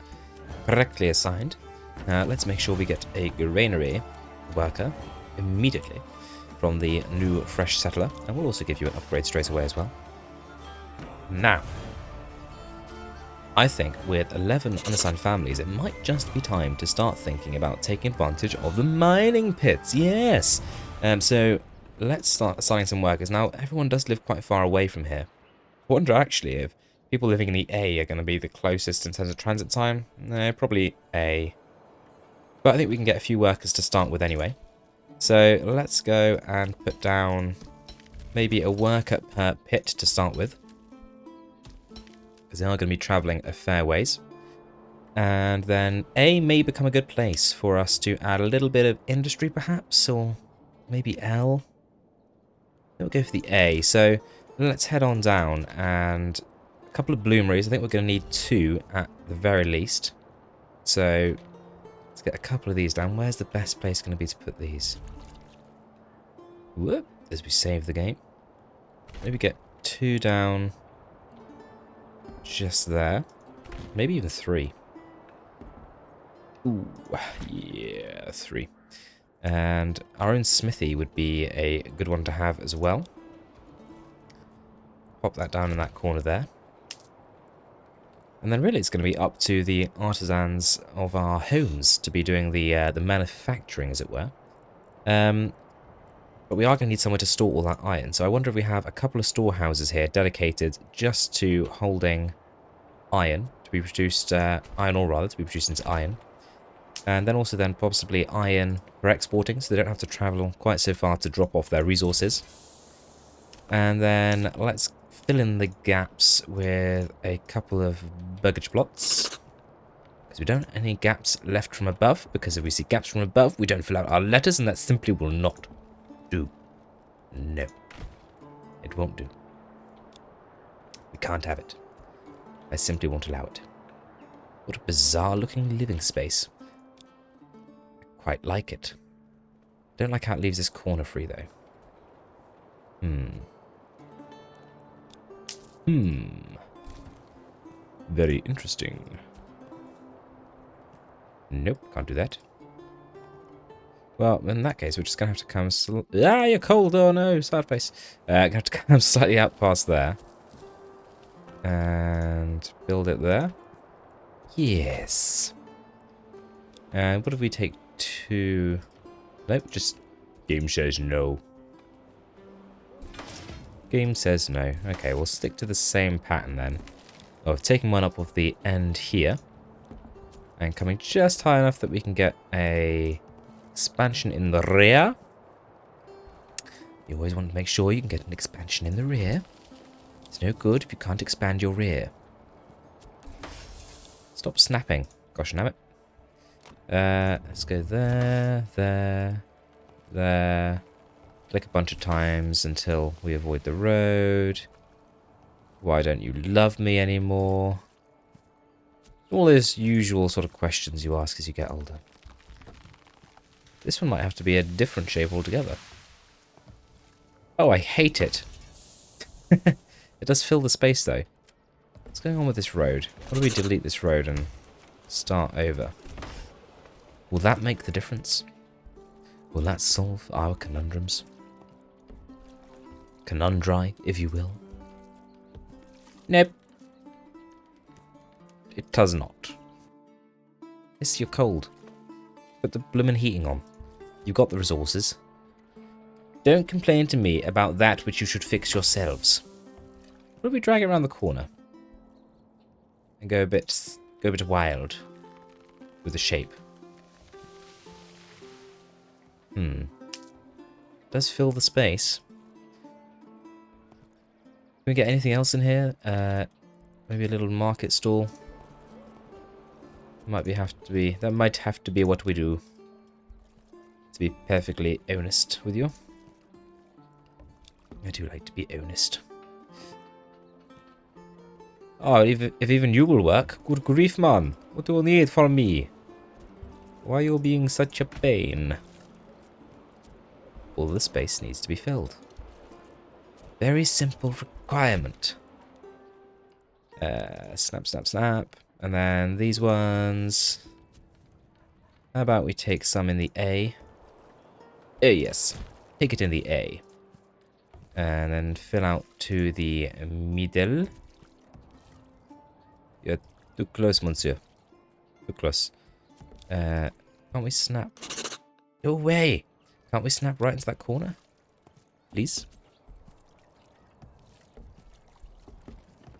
correctly assigned. Now let's make sure we get a granary worker immediately from the new fresh settler, and we'll also give you an upgrade straight away as well. Now, I think with 11 unassigned families, it might just be time to start thinking about taking advantage of the mining pits. Yes! So let's start assigning some workers. Now, everyone does live quite far away from here. I wonder actually if people living in the A are going to be the closest in terms of transit time. No, probably A. But I think we can get a few workers to start with anyway. So let's go and put down maybe a worker per pit to start with, because they are going to be travelling a fair ways. And then A may become a good place for us to add a little bit of industry perhaps, or maybe L. We'll go for the A. So let's head on down, and a couple of bloomeries. I think we're going to need 2 at the very least. So let's get a couple of these down. Where's the best place going to be to put these? Whoop, as we save the game. Maybe get 2 down just there. Maybe even 3. Ooh, yeah, 3. And our own smithy would be a good one to have as well. Pop that down in that corner there. And then really it's going to be up to the artisans of our homes to be doing the manufacturing, as it were. But we are going to need somewhere to store all that iron. So I wonder if we have a couple of storehouses here dedicated just to holding iron to be produced, iron ore rather, to be produced into iron. And then also then possibly iron for exporting, so they don't have to travel quite so far to drop off their resources. And then let's fill in the gaps with a couple of burgage plots, because we don't have any gaps left from above, because if we see gaps from above we don't fill out our letters, and that simply will not do. No, it won't do. We can't have it. I simply won't allow it. What a bizarre looking living space. I quite like it. Don't like how it leaves this corner free though. Very interesting. Nope, can't do that. Well, in that case, we're just going to have to come... you're cold! Oh no, sad face. Going to have to come slightly out past there. And build it there. Yes. And what if we take 2... Nope, just... Game says no. Game says no. Okay, we'll stick to the same pattern then. Of taking one up off the end here. And coming just high enough that we can get a expansion in the rear. You always want to make sure you can get an expansion in the rear. It's no good if you can't expand your rear. Stop snapping. Gosh, damn it. Let's go there, there, there. Click a bunch of times until we avoid the road. Why don't you love me anymore? All those usual sort of questions you ask as you get older. This one might have to be a different shape altogether. Oh, I hate it. It does fill the space though. What's going on with this road? What do we delete this road and start over? Will that make the difference? Will that solve our conundrums? conundrum, if you will. Nope. It does not. Yes, you're cold. Put the bloomin' heating on. You've got the resources. Don't complain to me about that which you should fix yourselves. What if we drag it around the corner? And go a bit wild with the shape. Does fill the space. Can we get anything else in here? Maybe a little market stall. That might have to be what we do. To be perfectly honest with you. I do like to be honest. Oh, if even you will work. Good grief, man. What do you need from me? Why are you being such a pain? All the space needs to be filled. Very simple requirement. Snap, snap, snap. And then these ones. How about we take some in the A? Oh, yes. Take it in the A. And then fill out to the middle. You're too close, monsieur. Too close. Can't we snap? No way! Can't we snap right into that corner? Please?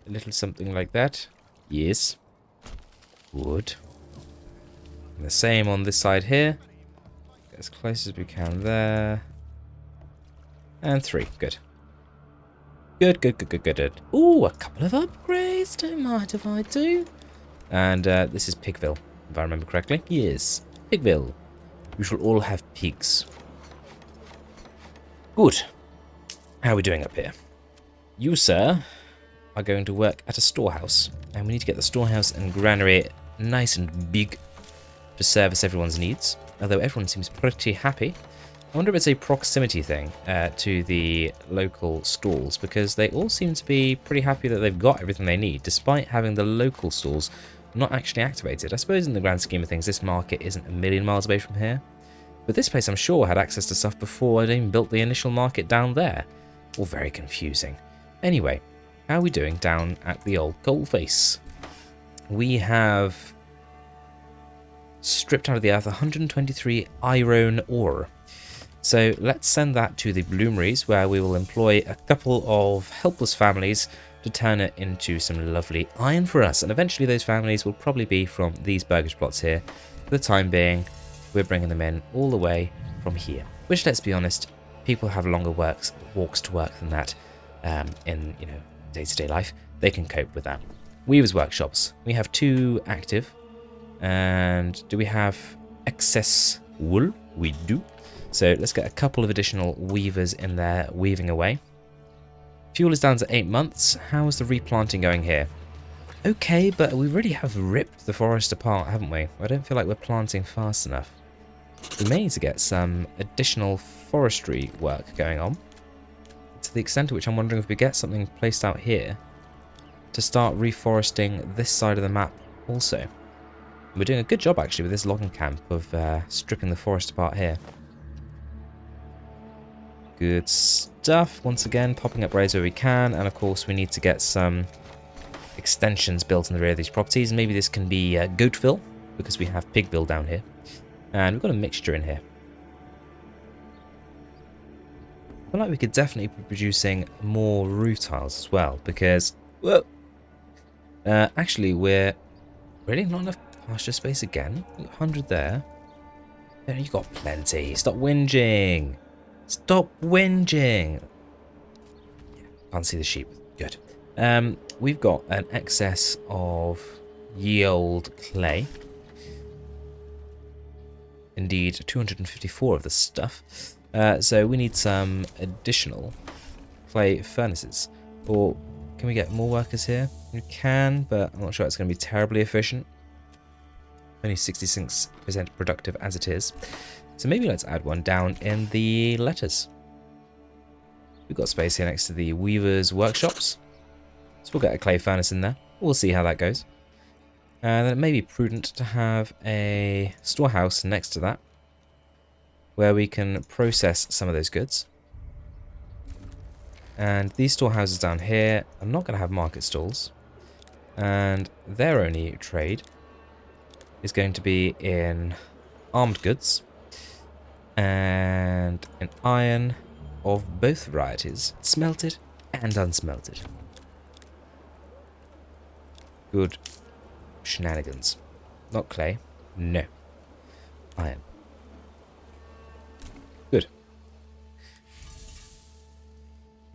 A little something like that. Yes. Good. And the same on this side here. Get as close as we can there. And 3. Good. Good. Ooh, a couple of upgrades. Don't mind if I do. And this is Pigville, if I remember correctly. Yes, Pigville. You shall all have pigs. Good. How are we doing up here? You, sir, are going to work at a storehouse. And we need to get the storehouse and granary nice and big to service everyone's needs. Although everyone seems pretty happy. I wonder if it's a proximity thing to the local stalls, because they all seem to be pretty happy that they've got everything they need, despite having the local stalls not actually activated. I suppose in the grand scheme of things, this market isn't a million miles away from here. But this place, I'm sure, had access to stuff before I'd even built the initial market down there. All very confusing. Anyway, how are we doing down at the old coalface? We have stripped out of the earth 123 iron ore. So let's send that to the bloomeries, where we will employ a couple of helpless families to turn it into some lovely iron for us. And eventually those families will probably be from these burgage plots here. For the time being, we're bringing them in all the way from here. Which, let's be honest, people have longer walks to work than that in, day-to-day life. They can cope with that. Weavers' workshops. We have 2 active. And do we have excess wool? We do. So let's get a couple of additional weavers in there weaving away. Fuel is down to 8 months. How is the replanting going here? Okay, but we really have ripped the forest apart, haven't we? I don't feel like we're planting fast enough. We may need to get some additional forestry work going on. To the extent to which I'm wondering if we get something placed out here to start reforesting this side of the map also. We're doing a good job actually with this logging camp of stripping the forest apart here. Good stuff. Once again, popping up roads where we can. And of course, we need to get some extensions built in the rear of these properties. Maybe this can be Goatville, because we have Pigville down here. And we've got a mixture in here. I feel like we could definitely be producing more roof tiles as well, because, well, actually, we're really not enough pasture space again. 100 there. Yeah, you got plenty. Stop whinging. Stop whinging. Can't see the sheep. Good. We've got an excess of ye old clay. Indeed, 254 of the stuff. So we need some additional clay furnaces. Or can we get more workers here? We can, but I'm not sure it's going to be terribly efficient. Only 66% productive as it is. So maybe let's add one down in the letters. We've got space here next to the weavers' workshops. So we'll get a clay furnace in there. We'll see how that goes. And then it may be prudent to have a storehouse next to that, where we can process some of those goods. And these storehouses down here are not going to have market stalls. And their only trade is going to be in armed goods and in iron of both varieties, smelted and unsmelted. Good shenanigans. Not clay. No. Iron. Good.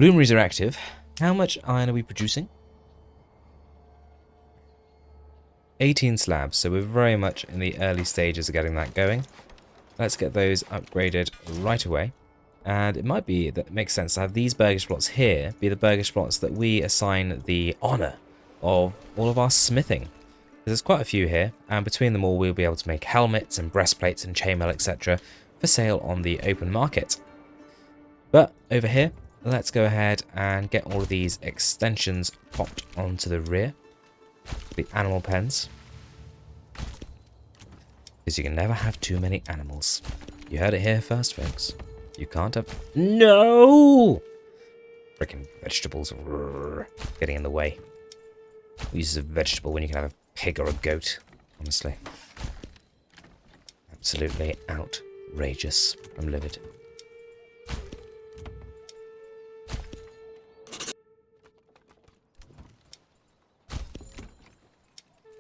Bloomeries are active. How much iron are we producing? 18 slabs, so we're very much in the early stages of getting that going. Let's get those upgraded right away. And it might be that it makes sense to have these burgage plots here be the burgage plots that we assign the honour of all of our smithing. There's quite a few here, and between them all we'll be able to make helmets and breastplates and chainmail, etc. for sale on the open market. But over here, let's go ahead and get all of these extensions popped onto the rear. The animal pens. Because you can never have too many animals. You heard it here first, folks. You can't have... No! Freaking vegetables. Getting in the way. Who uses a vegetable when you can have a pig or a goat? Honestly. Absolutely outrageous. I'm livid.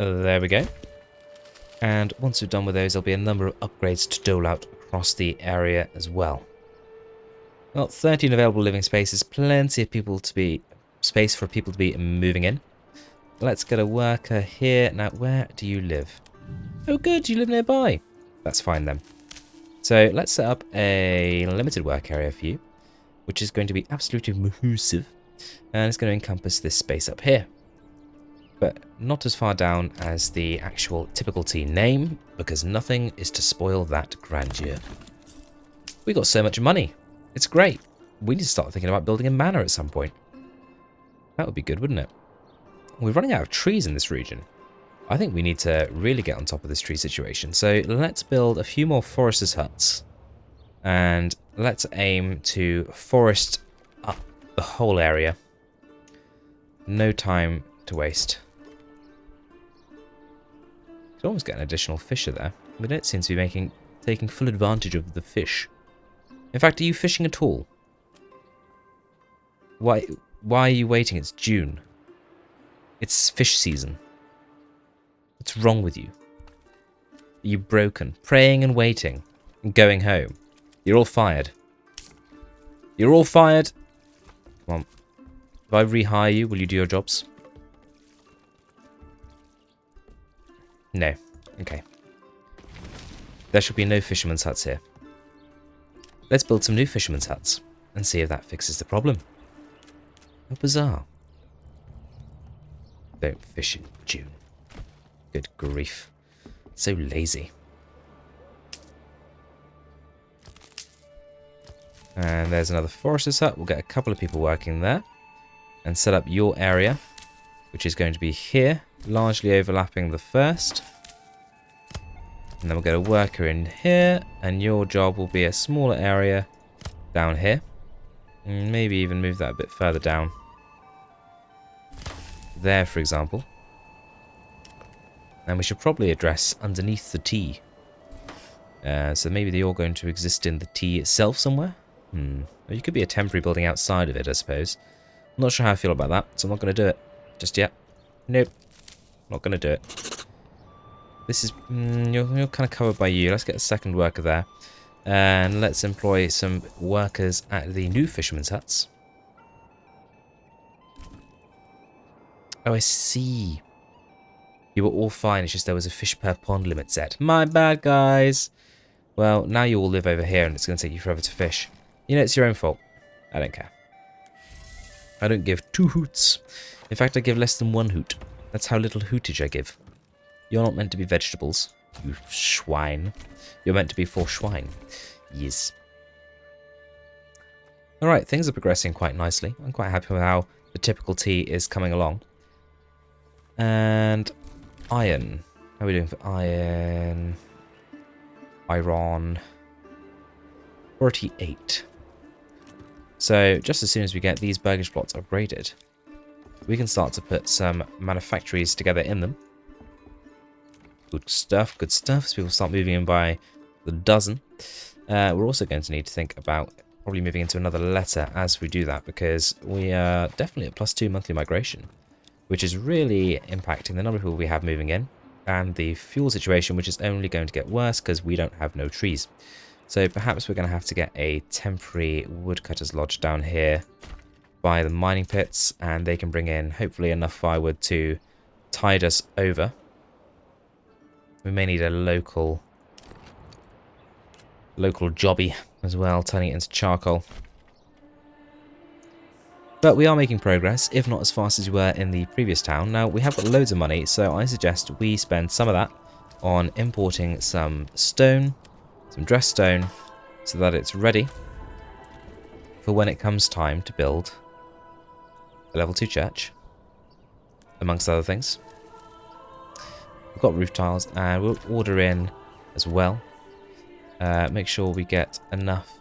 There we go. And once we're done with those, there'll be a number of upgrades to dole out across the area as well. Well, 13 available living spaces, plenty of space for people to be moving in. Let's get a worker here. Now, where do you live? Oh, good, you live nearby. That's fine then. So let's set up a limited work area for you, which is going to be absolutely massive, and it's going to encompass this space up here. But not as far down as the actual typical T name, because nothing is to spoil that grandeur. We got so much money. It's great. We need to start thinking about building a manor at some point. That would be good, wouldn't it? We're running out of trees in this region. I think we need to really get on top of this tree situation. So let's build a few more foresters' huts. And let's aim to forest up the whole area. No time to waste. Could almost get an additional fisher there. We don't seem to be taking full advantage of the fish. In fact, are you fishing at all? Why are you waiting? It's June. It's fish season. What's wrong with you? Are you broken? Praying and waiting and going home. You're all fired. You're all fired. Come on. If I rehire you, will you do your jobs? No. Okay. There should be no fisherman's huts here. Let's build some new fisherman's huts and see if that fixes the problem. How bizarre. Don't fish in June. Good grief. So lazy. And there's another forester's hut. We'll get a couple of people working there. And set up your area, which is going to be here, largely overlapping the first. And then we'll get a worker in here, and your job will be a smaller area down here. And maybe even move that a bit further down. There, for example. And we should probably address underneath the T. So maybe they're all going to exist in the T itself somewhere? Or you could be a temporary building outside of it, I suppose. I'm not sure how I feel about that, so I'm not going to do it just yet. Nope. Not going to do it. This is... you're kind of covered by you. Let's get a second worker there. And let's employ some workers at the new fisherman's huts. Oh, I see. You were all fine, it's just there was a fish per pond limit set. My bad, guys. Well, now you all live over here and it's going to take you forever to fish. You know, it's your own fault. I don't care. I don't give 2 hoots. In fact, I give less than 1 hoot. That's how little hootage I give. You're not meant to be vegetables, you swine. You're meant to be for swine. Yes. Alright, things are progressing quite nicely. I'm quite happy with how the typical tea is coming along. And iron. How are we doing for iron? Iron. 48. So just as soon as we get these burgage plots upgraded, we can start to put some manufactories together in them. Good stuff, good stuff. So people start moving in by the dozen. We're also going to need to think about probably moving into another letter as we do that, because we are definitely at +2 monthly migration, which is really impacting the number of people we have moving in, and the fuel situation, which is only going to get worse because we don't have no trees. So perhaps we're going to have to get a temporary woodcutter's lodge down here by the mining pits, and they can bring in hopefully enough firewood to tide us over. We may need a local jobby as well, turning it into charcoal. But we are making progress, if not as fast as we were in the previous town. Now, we have got loads of money, so I suggest we spend some of that on importing some stone, some dressed stone, so that it's ready for when it comes time to build a level 2 church, amongst other things. We've got roof tiles, and we'll order in as well. Make sure we get enough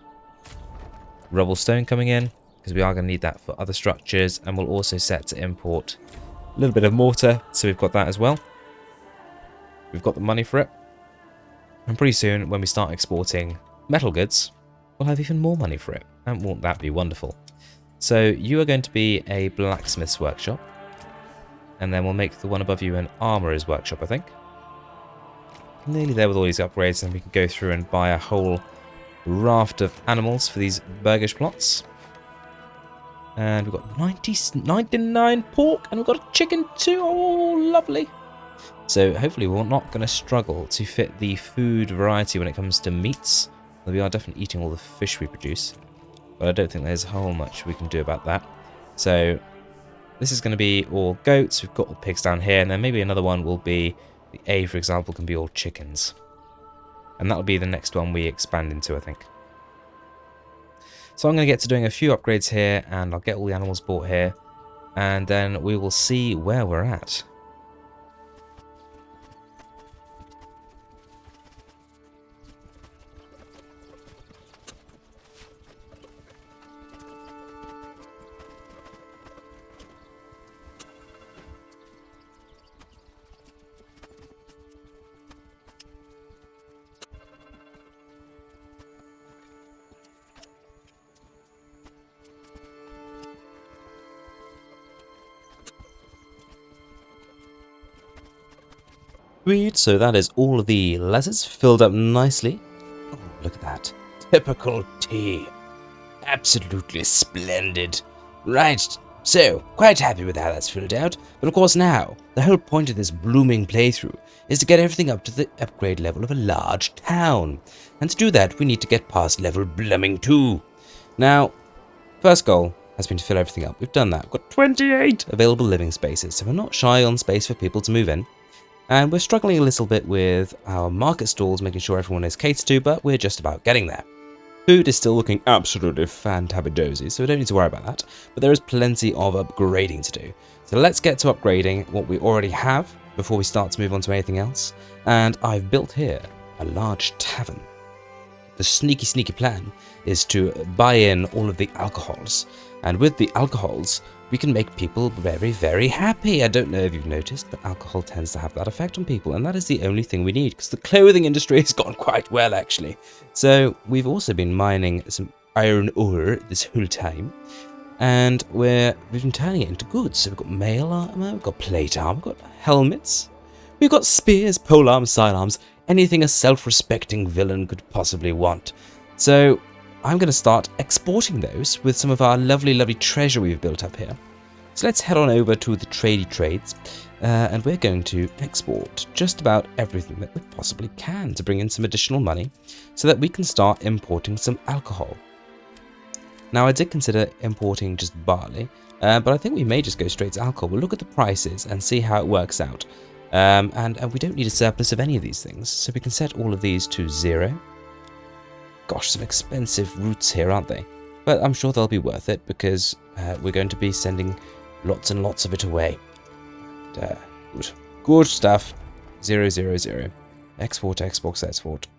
rubble stone coming in, because we are going to need that for other structures, and we'll also set to import a little bit of mortar, so we've got that as well. We've got the money for it, and pretty soon when we start exporting metal goods, we'll have even more money for it, and won't that be wonderful? So you are going to be a blacksmith's workshop, and then we'll make the one above you an armourer's workshop, I think. Nearly there with all these upgrades, and we can go through and buy a whole raft of animals for these burgage plots. And we've got 99 pork, and we've got a chicken too. Oh, lovely. So hopefully we're not going to struggle to fit the food variety when it comes to meats. We are definitely eating all the fish we produce, but I don't think there's a whole much we can do about that. So this is going to be all goats. We've got all pigs down here, and then maybe another one will be, the A, for example, can be all chickens. And that'll be the next one we expand into, I think. So I'm going to get to doing a few upgrades here, and I'll get all the animals bought here, and then we will see where we're at. Sweet, so that is all of the letters filled up nicely. Oh, look at that. Typical tea. Absolutely splendid. Right, so, quite happy with how that's filled out. But of course now, the whole point of this blooming playthrough is to get everything up to the upgrade level of a large town. And to do that, we need to get past level blooming 2. Now, first goal has been to fill everything up. We've done that. We've got 28 available living spaces, so we're not shy on space for people to move in. And we're struggling a little bit with our market stalls, making sure everyone is catered to, but we're just about getting there. Food is still looking absolutely fantabidozy, so we don't need to worry about that, but there is plenty of upgrading to do. So let's get to upgrading what we already have before we start to move on to anything else. And I've built here a large tavern. The sneaky plan is to buy in all of the alcohols, and with the alcohols, we can make people very, very happy. I don't know if you've noticed, but alcohol tends to have that effect on people, and that is the only thing we need, because the clothing industry has gone quite well, actually. So we've also been mining some iron ore this whole time, and we've been turning it into goods. So we've got mail armour, we've got plate armour, we've got helmets, we've got spears, polearms, sidearms, anything a self-respecting villain could possibly want. So I'm going to start exporting those with some of our lovely, lovely treasure we've built up here. So let's head on over to the tradey trades, and we're going to export just about everything that we possibly can to bring in some additional money so that we can start importing some alcohol. Now, I did consider importing just barley, but I think we may just go straight to alcohol. We'll look at the prices and see how it works out. And we don't need a surplus of any of these things, so we can set all of these to 0. Gosh, some expensive routes here, aren't they? But I'm sure they'll be worth it, because we're going to be sending lots and lots of it away. Good stuff. 0, 0, 0. Export.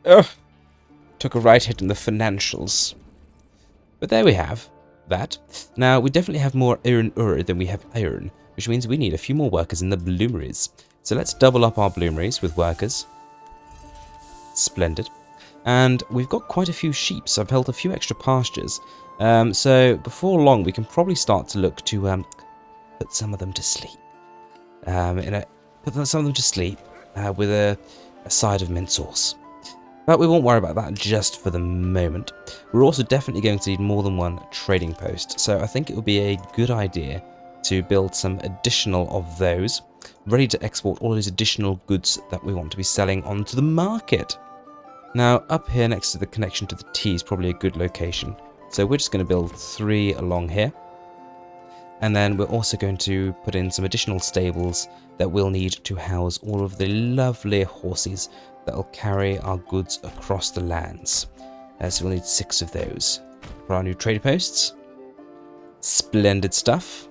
Ugh. Took a right hit in the financials. But there we have that. Now, we definitely have more iron ore than we have iron, which means we need a few more workers in the bloomeries. So let's double up our bloomeries with workers. Splendid. And we've got quite a few sheep, so I've held a few extra pastures. So before long, we can probably start to look to put some of them to sleep. Put some of them to sleep with a side of mint sauce. But we won't worry about that just for the moment. We're also definitely going to need more than one trading post, so I think it would be a good idea to build some additional of those, ready to export all those additional goods that we want to be selling onto the market. Now, up here next to the connection to the T is probably a good location. So we're just going to build 3 along here. And then we're also going to put in some additional stables that we'll need to house all of the lovely horses that will carry our goods across the lands. So we'll need 6 of those for our new trade posts. Splendid stuff.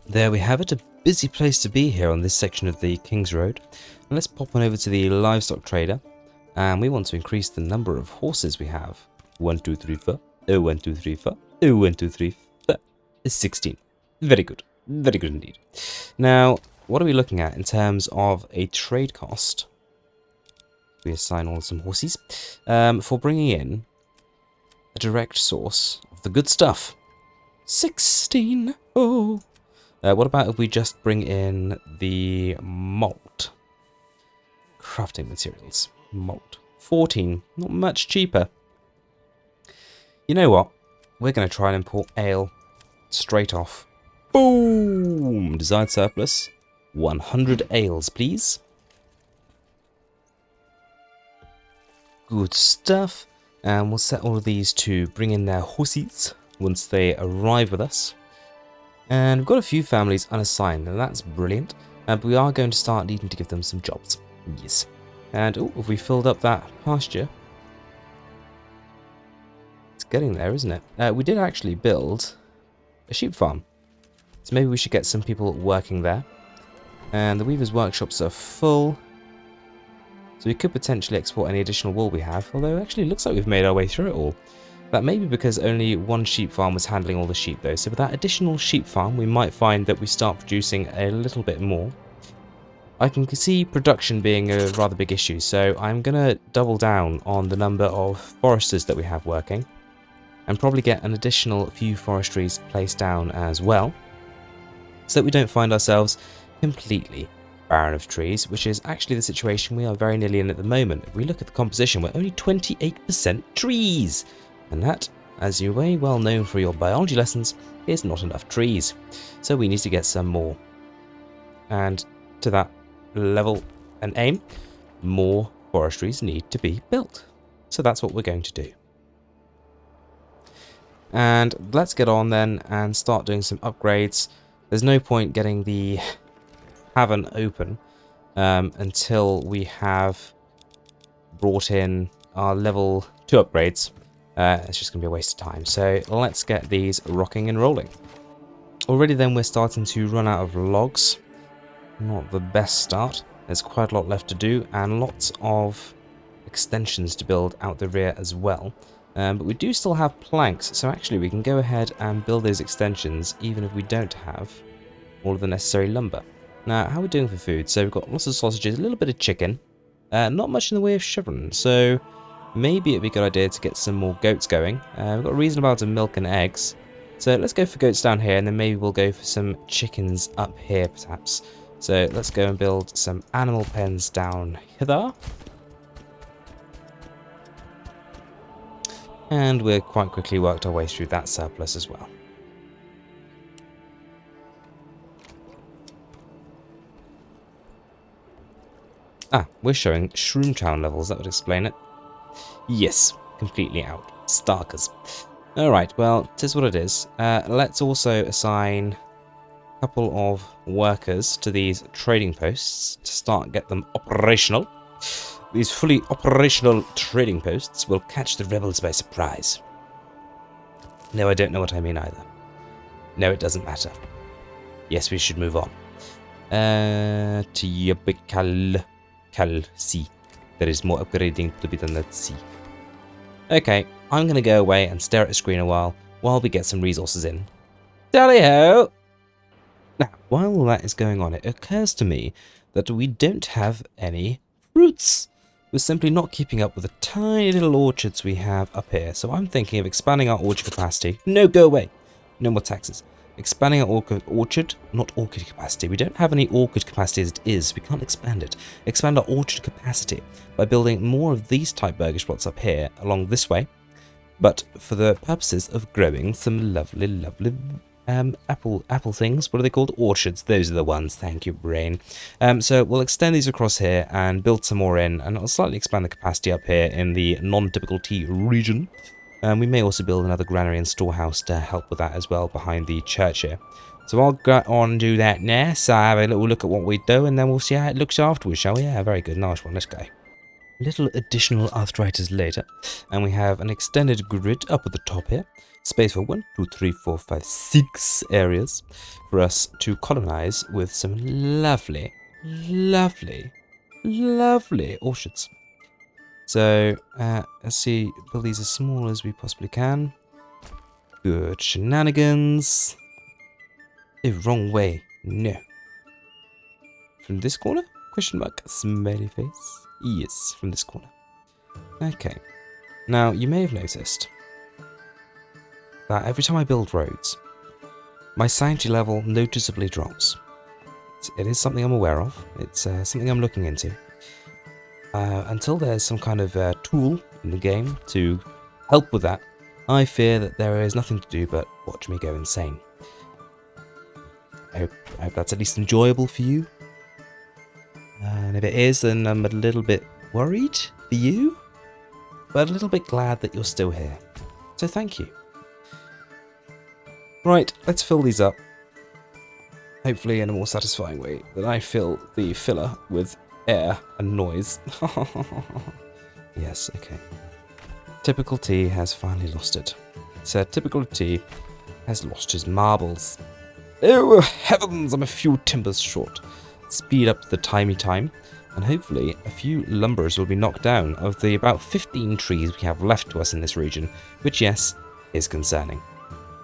There we have it, a busy place to be here on this section of the King's Road. And let's pop on over to the livestock trader, and we want to increase the number of horses we have. 1, 2, 3, 4. Oh, 1, 2, 3, 4. Oh, 1, 2, 3, 4. 16. Very good. Very good indeed. Now, what are we looking at in terms of a trade cost? We assign all some horses for bringing in a direct source of the good stuff. 16. Oh. What about if we just bring in the malt? Crafting materials. Malt. 14. Not much cheaper. You know what? We're going to try and import ale straight off. Boom! Desired surplus. 100 ales, please. Good stuff. And we'll set all of these to bring in their horses once they arrive with us. And we've got a few families unassigned, and that's brilliant. But we are going to start needing to give them some jobs. Yes. And have we filled up that pasture? It's getting there, isn't it? We did actually build a sheep farm. So maybe we should get some people working there. And the weaver's workshops are full. So we could potentially export any additional wool we have. Although it actually looks like we've made our way through it all. That may be because only one sheep farm was handling all the sheep though, so with that additional sheep farm we might find that we start producing a little bit more. I can see production being a rather big issue, so I'm going to double down on the number of foresters that we have working, and probably get an additional few forestries placed down as well, so that we don't find ourselves completely barren of trees, which is actually the situation we are very nearly in at the moment. If we look at the composition, we're only 28% trees! And that, as you may well know for your biology lessons, is not enough trees. So we need to get some more. And to that level and aim, more forestries need to be built. So that's what we're going to do. And let's get on then and start doing some upgrades. There's no point getting the tavern open until we have brought in our level 2 upgrades. It's just going to be a waste of time. So let's get these rocking and rolling. Already then we're starting to run out of logs. Not the best start. There's quite a lot left to do and lots of extensions to build out the rear as well. But we do still have planks, so actually we can go ahead and build those extensions even if we don't have all of the necessary lumber. Now, how are we doing for food? So we've got lots of sausages, a little bit of chicken, not much in the way of chevron, so maybe it'd be a good idea to get some more goats going. We've got a reasonable amount of milk and eggs. So let's go for goats down here, and then maybe we'll go for some chickens up here, perhaps. So let's go and build some animal pens down hither. And we've quite quickly worked our way through that surplus as well. Ah, we're showing Shroom Town levels, that would explain it. Yes, completely out. Starkers. Alright, well, tis what it is. Let's also assign a couple of workers to these trading posts to start get them operational. These fully operational trading posts will catch the rebels by surprise. No, I don't know what I mean either. No, it doesn't matter. Yes, we should move on. Typical. C. There is more upgrading to be done, let's see. Okay, I'm going to go away and stare at the screen a while we get some resources in. Tally-ho! Now, while all that is going on, it occurs to me that we don't have any fruits. We're simply not keeping up with the tiny little orchards we have up here. So I'm thinking of expanding our orchard capacity. No, go away. No more taxes. Expanding our orchard, not orchid capacity. We don't have any orchid capacity as it is. We can't expand it. Expand our orchard capacity by building more of these type burgage plots up here along this way. But for the purposes of growing some lovely, lovely apple things. What are they called? Orchards. Those are the ones. Thank you, brain. So we'll extend these across here and build some more in, and I'll slightly expand the capacity up here in the non-typical tea region. We may also build another granary and storehouse to help with that as well behind the church here. So I'll go on and do that now. So have a little look at what we do, and then we'll see how it looks afterwards, shall we? Yeah, very good. Nice one. Let's go. Little additional arthritis later, and we have an extended grid up at the top here. Space for 1, 2, 3, 4, 5, 6 areas for us to colonize with some lovely, lovely, lovely orchards. So, let's see, build these as small as we possibly can. Good shenanigans. Oh, wrong way. No. From this corner? Question mark. Smiley face. Yes, from this corner. Okay. Now, you may have noticed that every time I build roads, my sanity level noticeably drops. It is something I'm aware of. It's something I'm looking into. Until there's some kind of tool in the game to help with that, I fear that there is nothing to do but watch me go insane. I hope that's at least enjoyable for you. And if it is, then I'm a little bit worried for you, but a little bit glad that you're still here. So thank you. Right, let's fill these up. Hopefully in a more satisfying way than I fill the filler with air and noise. Yes, okay. Typical T has finally lost it. Sir Typical T has lost his marbles. Oh heavens, I'm a few timbers short. Speed up the time, and hopefully a few lumbers will be knocked down of the about 15 trees we have left to us in this region, which yes, is concerning.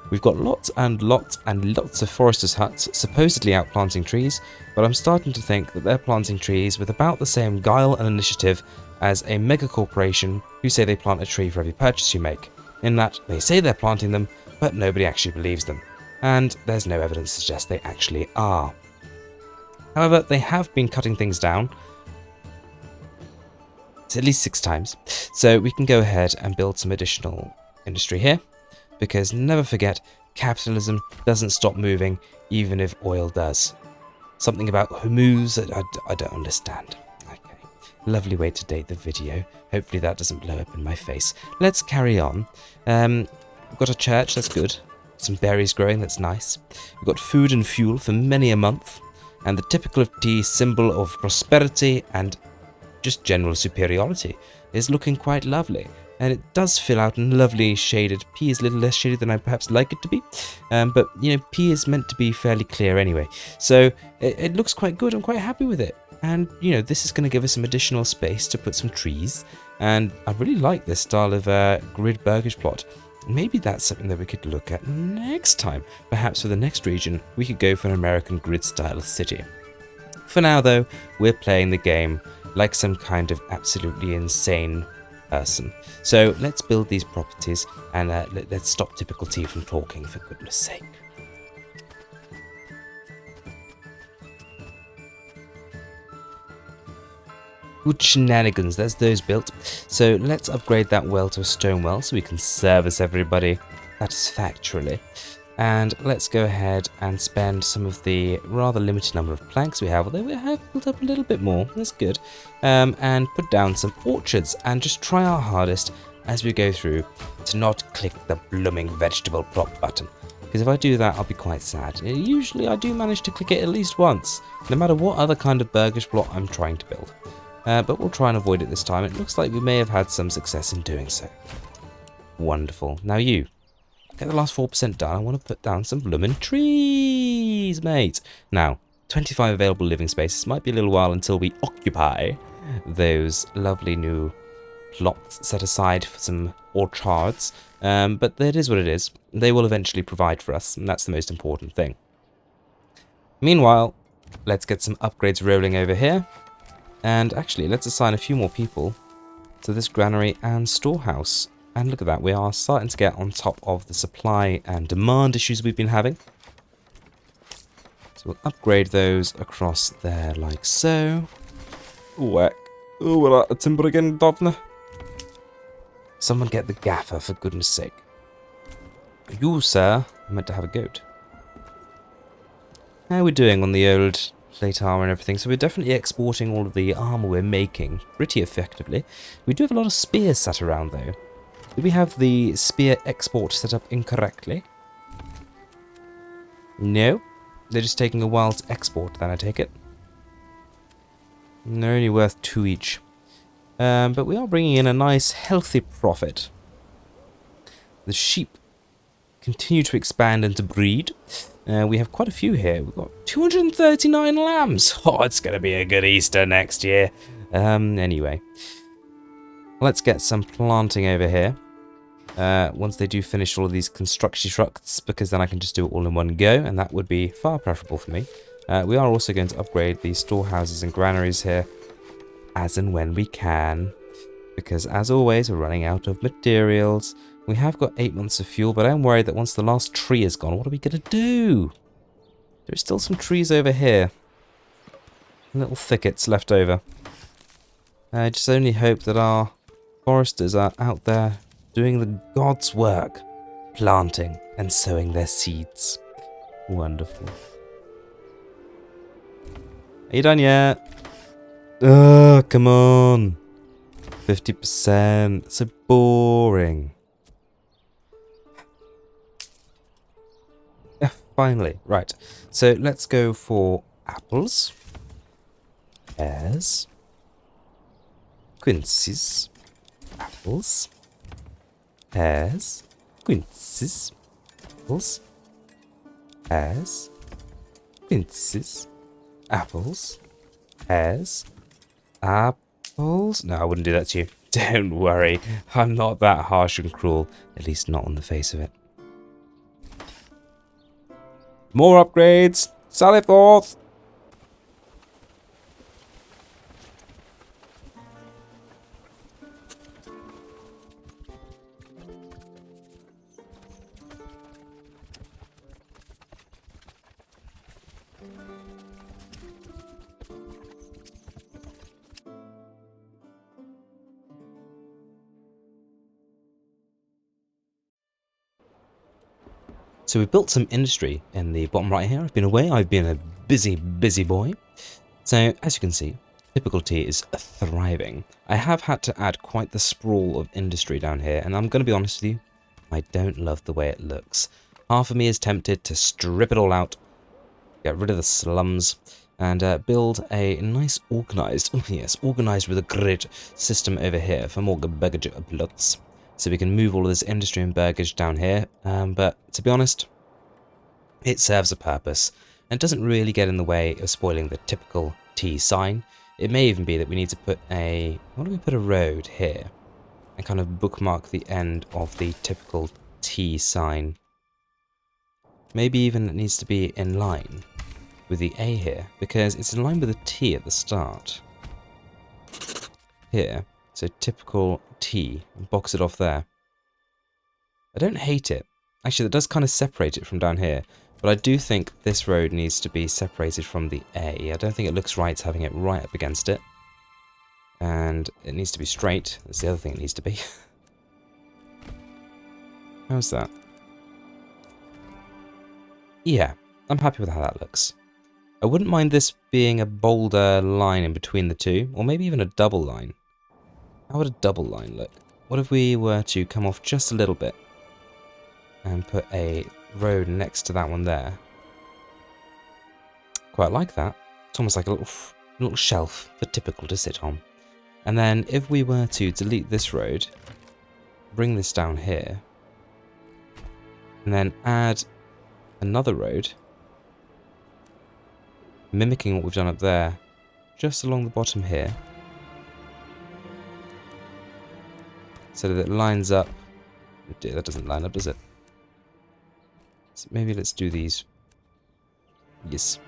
We've got lots and lots and lots of foresters' huts supposedly out planting trees, but I'm starting to think that they're planting trees with about the same guile and initiative as a mega corporation who say they plant a tree for every purchase you make, in that they say they're planting them, but nobody actually believes them, and there's no evidence to suggest they actually are. However, they have been cutting things down. It's at least 6 times, so we can go ahead and build some additional industry here. Because never forget, capitalism doesn't stop moving, even if oil does. Something about who moves, I don't understand. Okay, lovely way to date the video. Hopefully that doesn't blow up in my face. Let's carry on. We've got a church, that's good. Some berries growing, that's nice. We've got food and fuel for many a month. And the typical T symbol of prosperity and just general superiority is looking quite lovely. And it does fill out in lovely shaded. P is a little less shaded than I perhaps like it to be. But, you know, P is meant to be fairly clear anyway. So it looks quite good. I'm quite happy with it. And, you know, this is going to give us some additional space to put some trees. And I really like this style of grid burgage plot. Maybe that's something that we could look at next time. Perhaps for the next region, we could go for an American grid style city. For now, though, we're playing the game like some kind of absolutely insane person. So let's build these properties and let's stop Typical T from talking, for goodness sake. Good shenanigans, that's those built. So let's upgrade that well to a stone well so we can service everybody satisfactorily. And let's go ahead and spend some of the rather limited number of planks we have, although we have built up a little bit more, that's good, and put down some orchards and just try our hardest as we go through to not click the blooming vegetable plot button. Because if I do that, I'll be quite sad. Usually I do manage to click it at least once, no matter what other kind of burgage plot I'm trying to build. But we'll try and avoid it this time. It looks like we may have had some success in doing so. Wonderful. Now you. Get the last 4% done. I want to put down some blooming trees, mate. Now, 25 available living spaces. Might be a little while until we occupy those lovely new plots set aside for some orchards. But that is what it is. They will eventually provide for us, and that's the most important thing. Meanwhile, let's get some upgrades rolling over here. And actually, let's assign a few more people to this granary and storehouse. And look at that, we are starting to get on top of the supply and demand issues we've been having. So we'll upgrade those across there like so. Whack. Oh, we're out of timber again, Dovna. Someone get the gaffer, for goodness sake. You, sir, are meant to have a goat. How are we doing on the old plate armor and everything? So we're definitely exporting all of the armor we're making pretty effectively. We do have a lot of spears sat around, though. Did we have the spear export set up incorrectly? No. They're just taking a while to export, then I take it. And they're only worth 2 each. But we are bringing in a nice, healthy profit. The sheep continue to expand and to breed. We have quite a few here. We've got 239 lambs. Oh, it's going to be a good Easter next year. Anyway. Let's get some planting over here. Once they do finish all of these construction trucks, because then I can just do it all in one go, and that would be far preferable for me. We are also going to upgrade the storehouses and granaries here, as and when we can, because as always, we're running out of materials. We have got 8 months of fuel, but I'm worried that once the last tree is gone, what are we going to do? There's still some trees over here. Little thickets left over. I just only hope that our foresters are out there doing the God's work, planting and sowing their seeds. Wonderful. Are you done yet? Oh, come on. 50%. So boring. Yeah, finally. Right. So let's go for apples, pears, quinces, apples, pears, quinces, apples, pears, quinces, apples, pears, apples. No, I wouldn't do that to you. Don't worry. I'm not that harsh and cruel. At least not on the face of it. More upgrades. Sally forth. So we built some industry in the bottom right here. I've been away. I've been a busy boy. So as you can see, typical tea is thriving. I have had to add quite the sprawl of industry down here, and I'm going to be honest with you, I don't love the way it looks. Half of me is tempted to strip it all out, get rid of the slums, and build a nice organized, organized with a grid system over here for more burgage plots. So we can move all of this industry and burgage down here, but to be honest, it serves a purpose, and doesn't really get in the way of spoiling the typical T sign. It may even be that we need to put a, why don't we put a road here, and kind of bookmark the end of the typical T sign. Maybe even it needs to be in line with the A here, because it's in line with the T at the start. Here. So typical T, box it off there. I don't hate it. Actually, that does kind of separate it from down here. But I do think this road needs to be separated from the A. I don't think it looks right having it right up against it. And it needs to be straight. That's the other thing it needs to be. How's that? Yeah, I'm happy with how that looks. I wouldn't mind this being a bolder line in between the two, or maybe even a double line. How would a double line look? What if we were to come off just a little bit and put a road next to that one there? Quite like that. It's almost like a little shelf for typical to sit on. And then if we were to delete this road, bring this down here, and then add another road, mimicking what we've done up there, just along the bottom here. So that it lines up. Oh dear, that doesn't line up, does it? So maybe let's do these. Yes.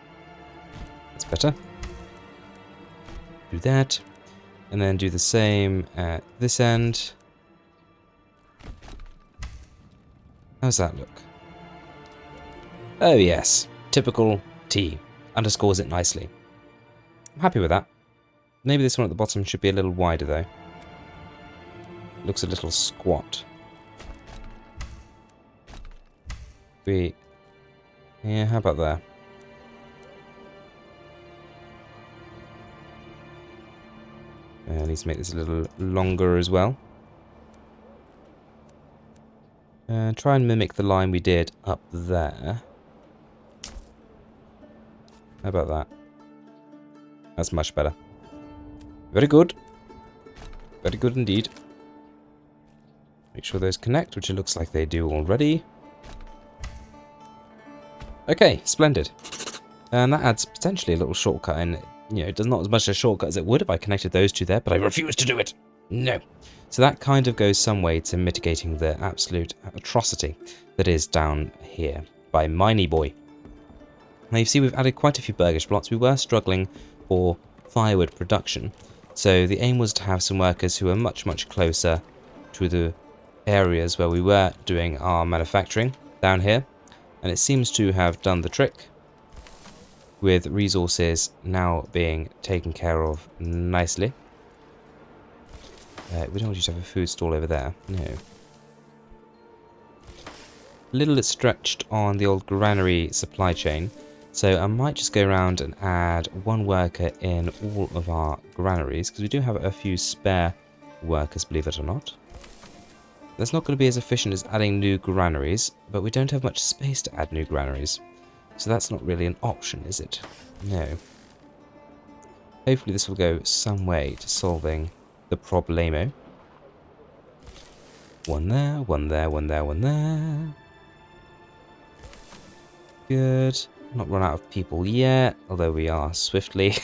That's better. Do that. And then do the same at this end. How's that look? Oh yes, typical T. Underscores it nicely. I'm happy with that. Maybe this one at the bottom should be a little wider though. Looks a little squat. Yeah, how about there? I need to make this a little longer as well. Try and mimic the line we did up there. How about that? That's much better. Very good. Very good indeed. Make sure those connect, which it looks like they do already. Okay, splendid. And that adds potentially a little shortcut in. You know, it does not as much a shortcut as it would if I connected those two there, but I refuse to do it. No. So that kind of goes some way to mitigating the absolute atrocity that is down here by Miney Boy. Now you see we've added quite a few burgage plots. We were struggling for firewood production, so the aim was to have some workers who are much, much closer to the areas where we were doing our manufacturing down here, and it seems to have done the trick, with resources now being taken care of nicely. We don't want you to have a food stall over there, no. A little bit stretched on the old granary supply chain, so I might just go around and add one worker in all of our granaries, because we do have a few spare workers, believe it or not. That's not going to be as efficient as adding new granaries, but we don't have much space to add new granaries. So that's not really an option, is it? No. Hopefully this will go some way to solving the problemo. One there, one there, one there, one there. Good. Not run out of people yet, although we are swiftly.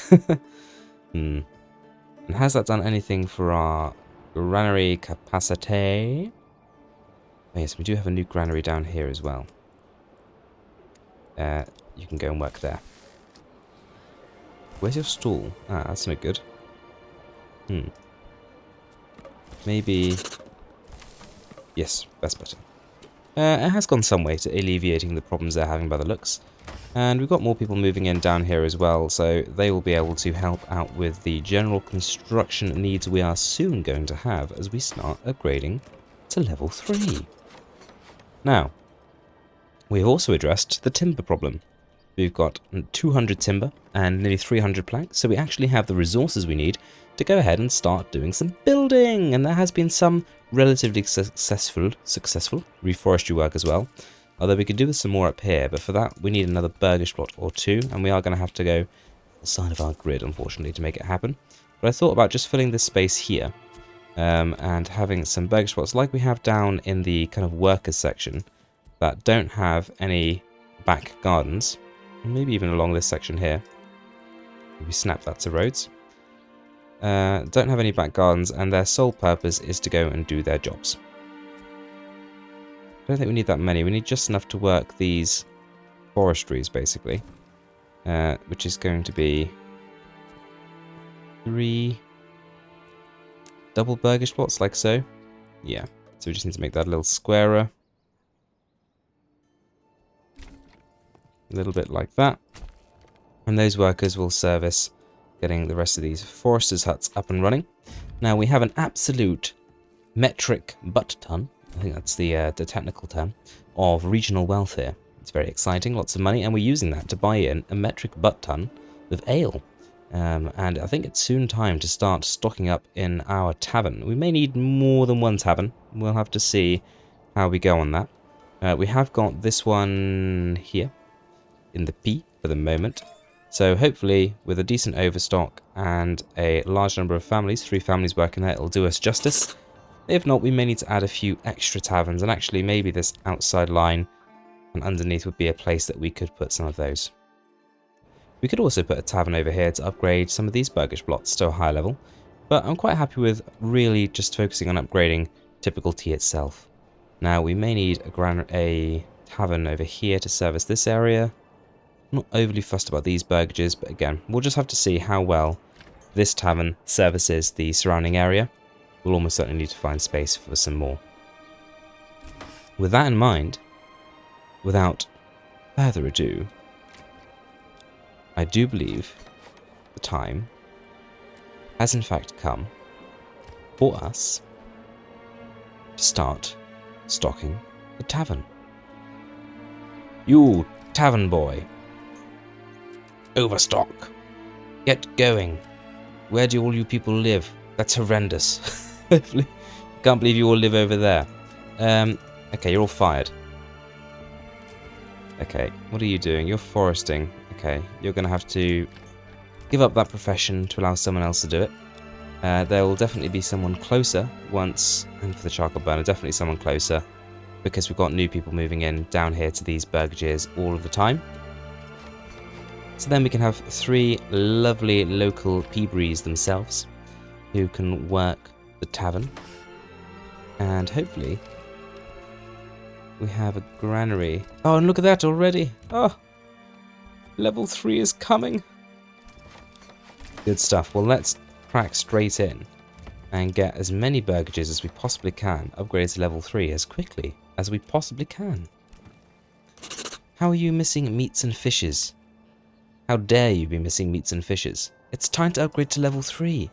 And has that done anything for our granary capacity? Oh, yes, we do have a new granary down here as well. You can go and work there. Where's your stall? Ah, that's no good. Maybe... Yes, that's better. It has gone some way to alleviating the problems they're having by the looks. And we've got more people moving in down here as well, so they will be able to help out with the general construction needs we are soon going to have as we start upgrading to level 3. Now, we've also addressed the timber problem. We've got 200 timber and nearly 300 planks, so we actually have the resources we need to go ahead and start doing some building. And there has been some relatively successful reforestry work as well. Although we could do with some more up here, but for that we need another burgage plot or two, and we are going to have to go outside of our grid, unfortunately, to make it happen. But I thought about just filling this space here, and having some burgage plots like we have down in the kind of workers section that don't have any back gardens, and maybe even along this section here. We snap that to roads. Don't have any back gardens, and their sole purpose is to go and do their jobs. I don't think we need that many. We need just enough to work these forestries, basically. Which is going to be 3 double burgage plots, like so. Yeah, so we just need to make that a little squarer. A little bit like that. And those workers will service getting the rest of these foresters' huts up and running. Now, we have an absolute metric butt ton. I think that's the technical term, of regional wealth here. It's very exciting, lots of money, and we're using that to buy in a metric butt ton of ale. And I think it's soon time to start stocking up in our tavern. We may need more than one tavern. We'll have to see how we go on that. We have got this one here in the P for the moment. So hopefully, with a decent overstock and a large number of families, 3 families working there, it'll do us justice. If not, we may need to add a few extra taverns, and actually maybe this outside line and underneath would be a place that we could put some of those. We could also put a tavern over here to upgrade some of these burgage plots to a higher level, but I'm quite happy with really just focusing on upgrading typical tea itself. Now we may need a tavern over here to service this area. I'm not overly fussed about these burgages, but again, we'll just have to see how well this tavern services the surrounding area. We'll almost certainly need to find space for some more. With that in mind, without further ado, I do believe the time has in fact come for us to start stocking the tavern. You tavern boy, overstock, get going. Where do all you people live? That's horrendous. Hopefully, can't believe you all live over there. Okay, you're all fired. Okay, what are you doing? You're foresting. Okay, you're going to have to give up that profession to allow someone else to do it. There will definitely be someone closer once, and for the charcoal burner, definitely someone closer, because we've got new people moving in down here to these burgages all of the time. So then we can have 3 lovely local peabrees themselves who can work the tavern, and hopefully we have a granary. Oh, and look at that already. Oh, level 3 is coming. Good stuff. Well, let's crack straight in and get as many burgages as we possibly can upgraded to level 3 as quickly as we possibly can. How are you missing meats and fishes? How dare you be missing meats and fishes? It's time to upgrade to level 3.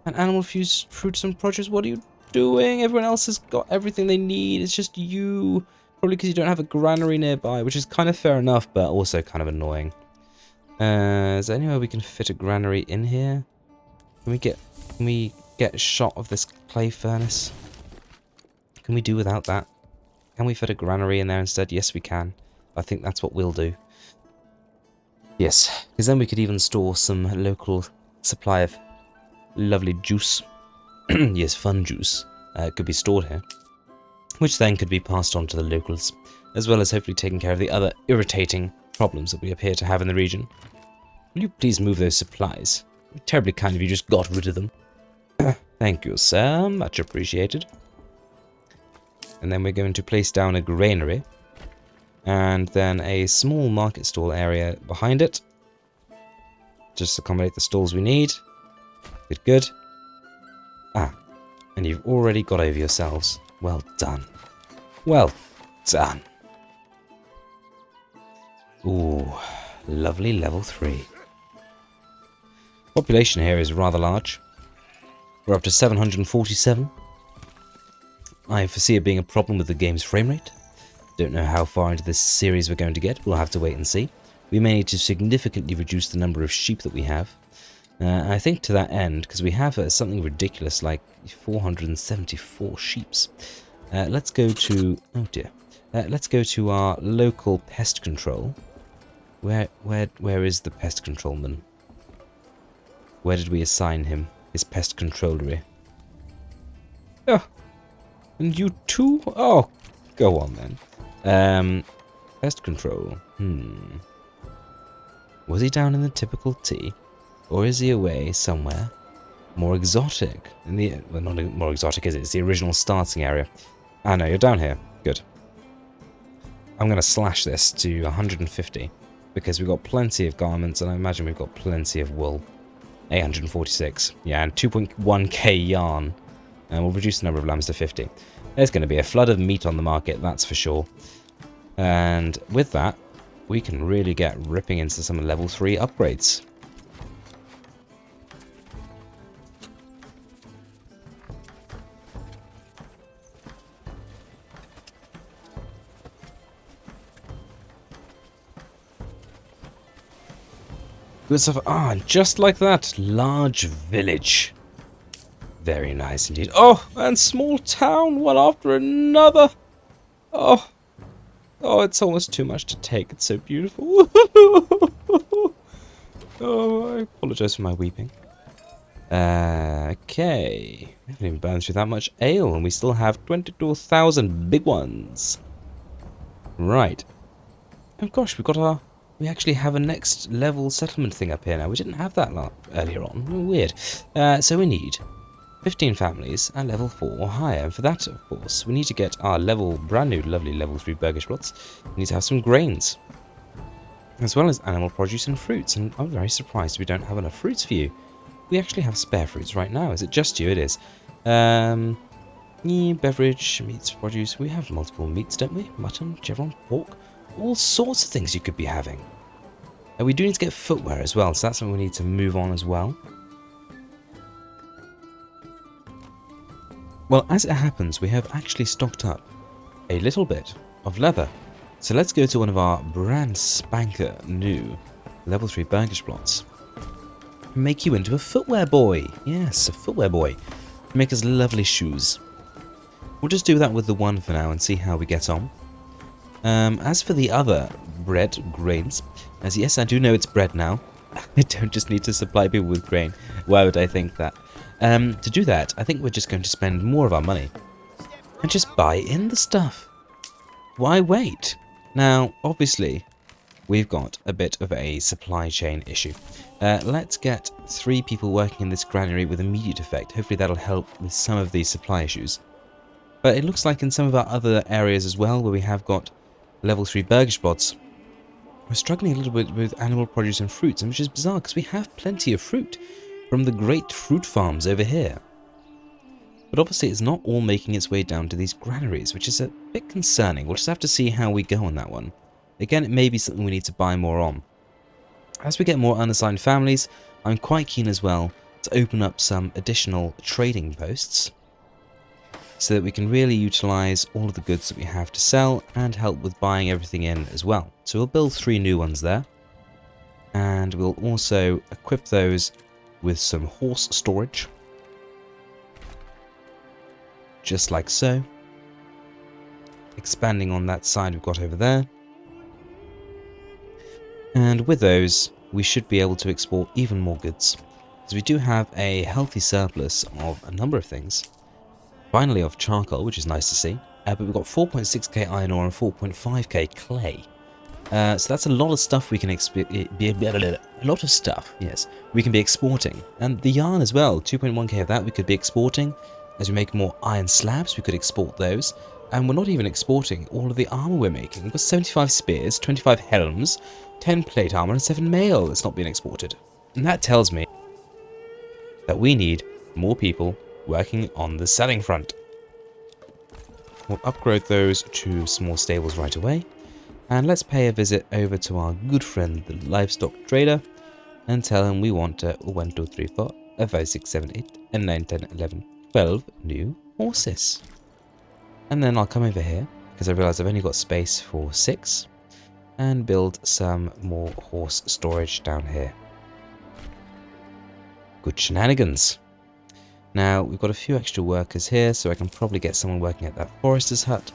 And animal fused fruits and produce, what are you doing? Everyone else has got everything they need. It's just you. Probably because you don't have a granary nearby, which is kind of fair enough, but also kind of annoying. Is there anywhere we can fit a granary in here? Can we get a shot of this clay furnace? Can we do without that? Can we fit a granary in there instead? Yes, we can. I think that's what we'll do. Yes, because then we could even store some local supply of lovely juice. Yes, fun juice. Could be stored here, which then could be passed on to the locals, as well as hopefully taking care of the other irritating problems that we appear to have in the region. Will you please move those supplies? Terribly kind of you, just got rid of them. Thank you, sir. Much appreciated. And then we're going to place down a granary, and then a small market stall area behind it. Just accommodate the stalls we need. Good, good. Ah, and you've already got over yourselves. Well done. Well done. Ooh, lovely level 3. Population here is rather large. We're up to 747. I foresee it being a problem with the game's frame rate. Don't know how far into this series we're going to get. We'll have to wait and see. We may need to significantly reduce the number of sheep that we have. I think to that end, because we have something ridiculous like 474 sheeps. Let's go to... oh dear. Let's go to our local pest control. Where is the pest controlman? Where did we assign him? His pest controllery. Oh, and you too? Oh, go on then. Pest control. Was he down in the typical T? Or is he away somewhere more exotic? Well, not more exotic, is it? It's the original starting area. Ah, no, you're down here. Good. I'm going to slash this to 150 because we've got plenty of garments, and I imagine we've got plenty of wool. 846. Yeah, and 2.1k yarn. And we'll reduce the number of lambs to 50. There's going to be a flood of meat on the market, that's for sure. And with that, we can really get ripping into some level 3 upgrades. Good stuff. Ah, and just like that, large village. Very nice indeed. Oh, and small town, one after another. Oh, it's almost too much to take. It's so beautiful. Oh, I apologize for my weeping. Okay. We haven't even burned through that much ale, and we still have 22,000 big ones. Right. Oh gosh, we've got our we actually have a next level settlement thing up here now. We didn't have that earlier on. Weird. So we need 15 families at level 4 or higher. And for that, of course, we need to get our brand new, lovely level 3 burgage plots. We need to have some grains, as well as animal produce and fruits. And I'm very surprised we don't have enough fruits for you. We actually have spare fruits right now. Is it just you? It is. Beverage, meats, produce. We have multiple meats, don't we? Mutton, chevron, pork. All sorts of things you could be having. And we do need to get footwear as well, so that's something we need to move on as well. Well, as it happens, we have actually stocked up a little bit of leather. So let's go to one of our brand spanker new level 3 burgage plots. Make you into a footwear boy. Yes, a footwear boy. Make us lovely shoes. We'll just do that with the one for now and see how we get on. As for the other grains, as yes, I do know it's bread now. I don't just need to supply people with grain. Why would I think that? To do that, I think we're just going to spend more of our money and just buy in the stuff. Why wait? Now, obviously, we've got a bit of a supply chain issue. Let's get 3 people working in this granary with immediate effect. Hopefully that'll help with some of these supply issues. But it looks like in some of our other areas as well, where we have got level 3 burgage plots, we're struggling a little bit with animal produce and fruits, which is bizarre because we have plenty of fruit from the great fruit farms over here. But obviously it's not all making its way down to these granaries, which is a bit concerning. We'll just have to see how we go on that one. Again, it may be something we need to buy more on. As we get more unassigned families, I'm quite keen as well to open up some additional trading posts so that we can really utilize all of the goods that we have to sell and help with buying everything in as well. So we'll build 3 new ones there, and we'll also equip those with some horse storage, just like so. Expanding on that side we've got over there. And with those, we should be able to export even more goods, because we do have a healthy surplus of a number of things. Finally of charcoal, which is nice to see, but we've got 4.6k iron ore and 4.5k clay. So that's a lot of stuff we can we can be exporting. And the yarn as well, 2.1k of that we could be exporting. As we make more iron slabs, we could export those. And we're not even exporting all of the armour we're making. We've got 75 spears, 25 helms, 10 plate armour and 7 mail that's not been exported. And that tells me that we need more people working on the selling front. We'll upgrade those to small stables right away. And let's pay a visit over to our good friend, the livestock trader, and tell him we want 1, 2, 3, 4, 5, 6, 7, 8, and 9, 10, 11, 12 new horses. And then I'll come over here, because I realise I've only got space for 6, and build some more horse storage down here. Good shenanigans. Now, we've got a few extra workers here, so I can probably get someone working at that forester's hut,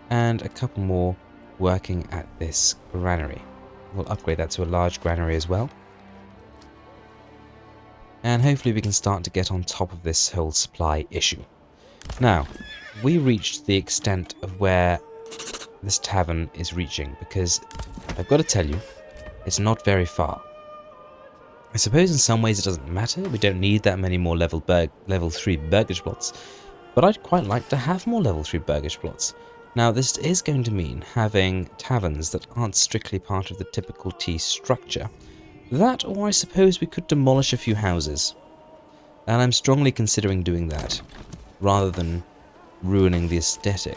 and a couple more working at this granary. We'll upgrade that to a large granary as well. And hopefully we can start to get on top of this whole supply issue. Now, we reached the extent of where this tavern is reaching, because I've got to tell you, it's not very far. I suppose in some ways it doesn't matter, we don't need that many more level 3 burgage plots, but I'd quite like to have more level 3 burgage plots. Now this is going to mean having taverns that aren't strictly part of the typical T structure. That, or I suppose we could demolish a few houses. And I'm strongly considering doing that, rather than ruining the aesthetic.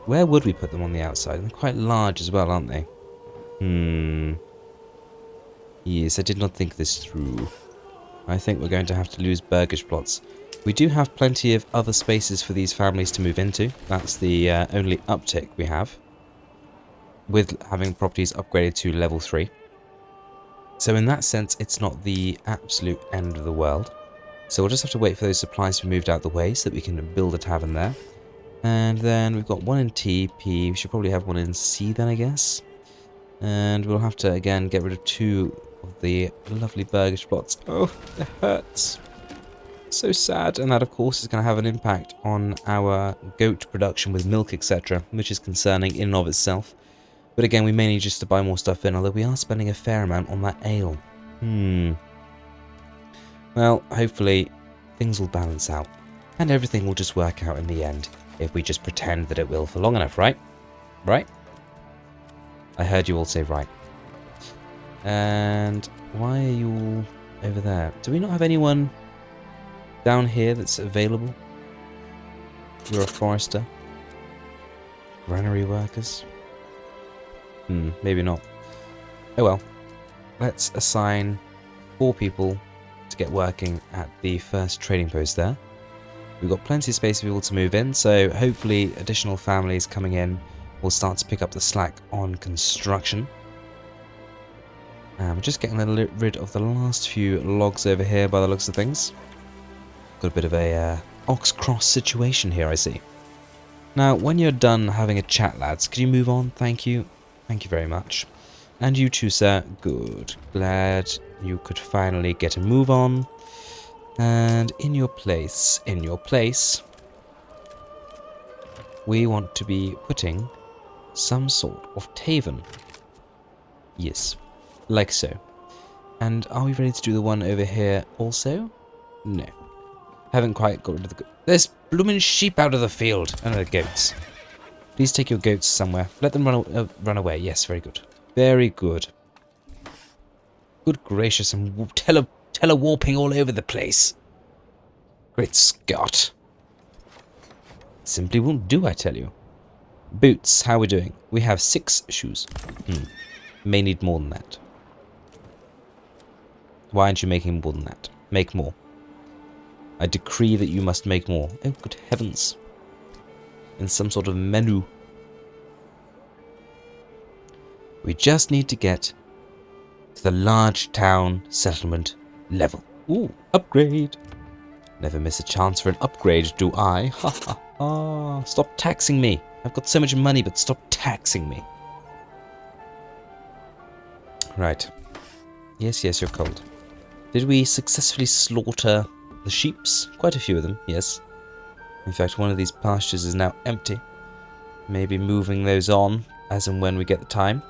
Where would we put them on the outside? They're quite large as well, aren't they? Yes, I did not think this through. I think we're going to have to lose burgage plots. We do have plenty of other spaces for these families to move into. That's the only uptick we have, with having properties upgraded to level 3. So in that sense, it's not the absolute end of the world. So we'll just have to wait for those supplies to be moved out the way so that we can build a tavern there. And then we've got one in T, P, we should probably have one in C then, I guess. And we'll have to, again, get rid of 2 of the lovely burgage plots. Oh, it hurts. So sad. And that, of course, is going to have an impact on our goat production with milk, etc., which is concerning in and of itself. But again, we may need just to buy more stuff in, although we are spending a fair amount on that ale. Well, hopefully things will balance out. And everything will just work out in the end, if we just pretend that it will for long enough, right? Right? I heard you all say right. And why are you all over there? Do we not have anyone down here that's available? You're a forester? Granary workers? Maybe not. Oh well. Let's assign 4 people to get working at the first trading post there. We've got plenty of space for people to move in, so hopefully additional families coming in will start to pick up the slack on construction. We're just getting rid of the last few logs over here by the looks of things. Got a bit of a ox cross situation here, I see. Now, when you're done having a chat, lads, could you move on? Thank you. Thank you very much. And you too, sir. Good. Glad you could finally get a move on. And in your place, we want to be putting some sort of tavern. Yes, like so. And are we ready to do the one over here also? No. Haven't quite got rid of the... There's blooming sheep out of the field. And the goats. Please take your goats somewhere. Let them run away. Yes, very good. Very good. Good gracious, and telewarping all over the place. Great Scott. Simply won't do, I tell you. Boots, how are we doing? We have 6 shoes. May need more than that. Why aren't you making more than that? Make more. I decree that you must make more. Oh, good heavens. In some sort of menu. We just need to get to the large town settlement level. Ooh, upgrade. Never miss a chance for an upgrade, do I? Ha ha ha. Stop taxing me. I've got so much money, but stop taxing me. Right. Yes, you're cold. Did we successfully slaughter the sheeps? Quite a few of them, yes. In fact, one of these pastures is now empty. Maybe moving those on as and when we get the time.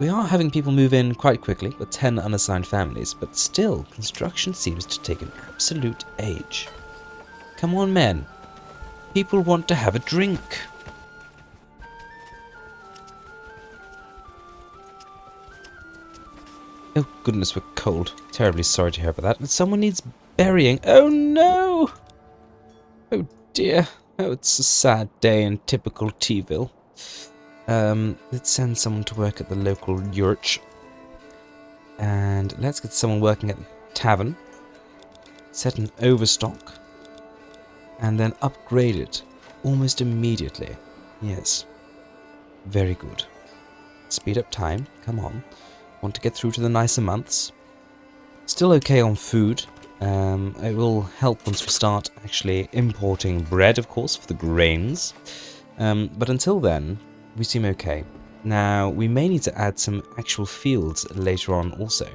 We are having people move in quite quickly, with 10 unassigned families, but still, construction seems to take an absolute age. Come on, men. People want to have a drink. Oh, goodness, we're cold. Terribly sorry to hear about that. And someone needs burying. Oh, no! Oh, dear. Oh, it's a sad day in typical T-ville. Let's send someone to work at the local yurch. And let's get someone working at the tavern. Set an overstock. And then upgrade it almost immediately. Yes. Very good. Speed up time. Come on. Want to get through to the nicer months. Still okay on food. It will help once we start actually importing bread, of course, for the grains. But until then, we seem okay. Now, we may need to add some actual fields later on also.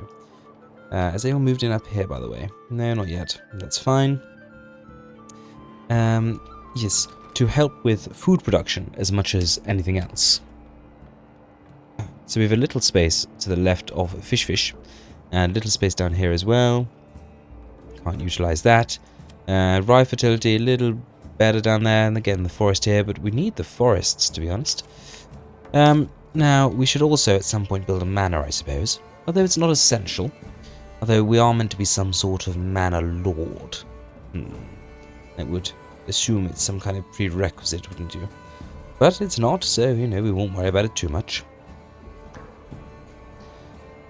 Has anyone moved in up here, by the way? No, not yet. That's fine. Yes, to help with food production as much as anything else. So we have a little space to the left of fish, and a little space down here as well. Can't utilize that. Rye fertility, a little better down there, and again the forest here, but we need the forests, to be honest. Now, we should also at some point build a manor, I suppose. Although it's not essential. Although we are meant to be some sort of Manor Lord. That would assume it's some kind of prerequisite, wouldn't you? But it's not, so, you know, we won't worry about it too much.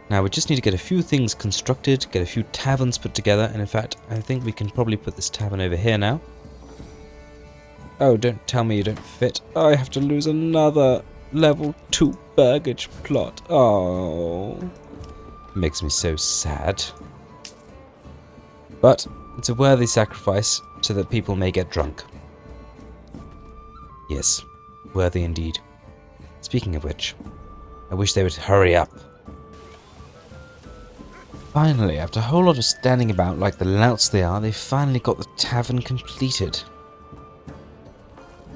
Now, we just need to get a few things constructed, get a few taverns put together, and in fact, I think we can probably put this tavern over here now. Oh, don't tell me you don't fit. I have to lose another level 2 burgage plot. Oh. Makes me so sad. But it's a worthy sacrifice so that people may get drunk. Yes, worthy indeed. Speaking of which, I wish they would hurry up. Finally, after a whole lot of standing about like the louts they are, they finally got the tavern completed.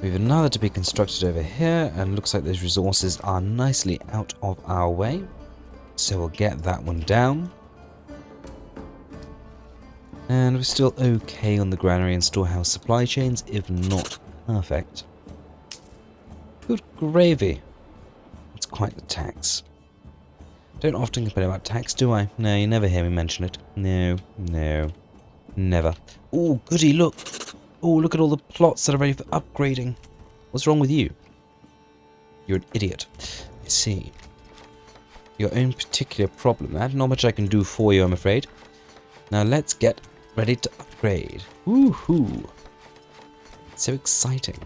We have another to be constructed over here, and looks like those resources are nicely out of our way. So we'll get that one down. And we're still okay on the granary and storehouse supply chains, if not perfect. Good gravy. It's quite the tax. Don't often complain about tax, do I? No, you never hear me mention it. No, no, never. Oh, goody, look. Oh, look at all the plots that are ready for upgrading. What's wrong with you? You're an idiot. I see. Your own particular problem. There's not much I can do for you, I'm afraid. Now let's get ready to upgrade. Woohoo! So exciting.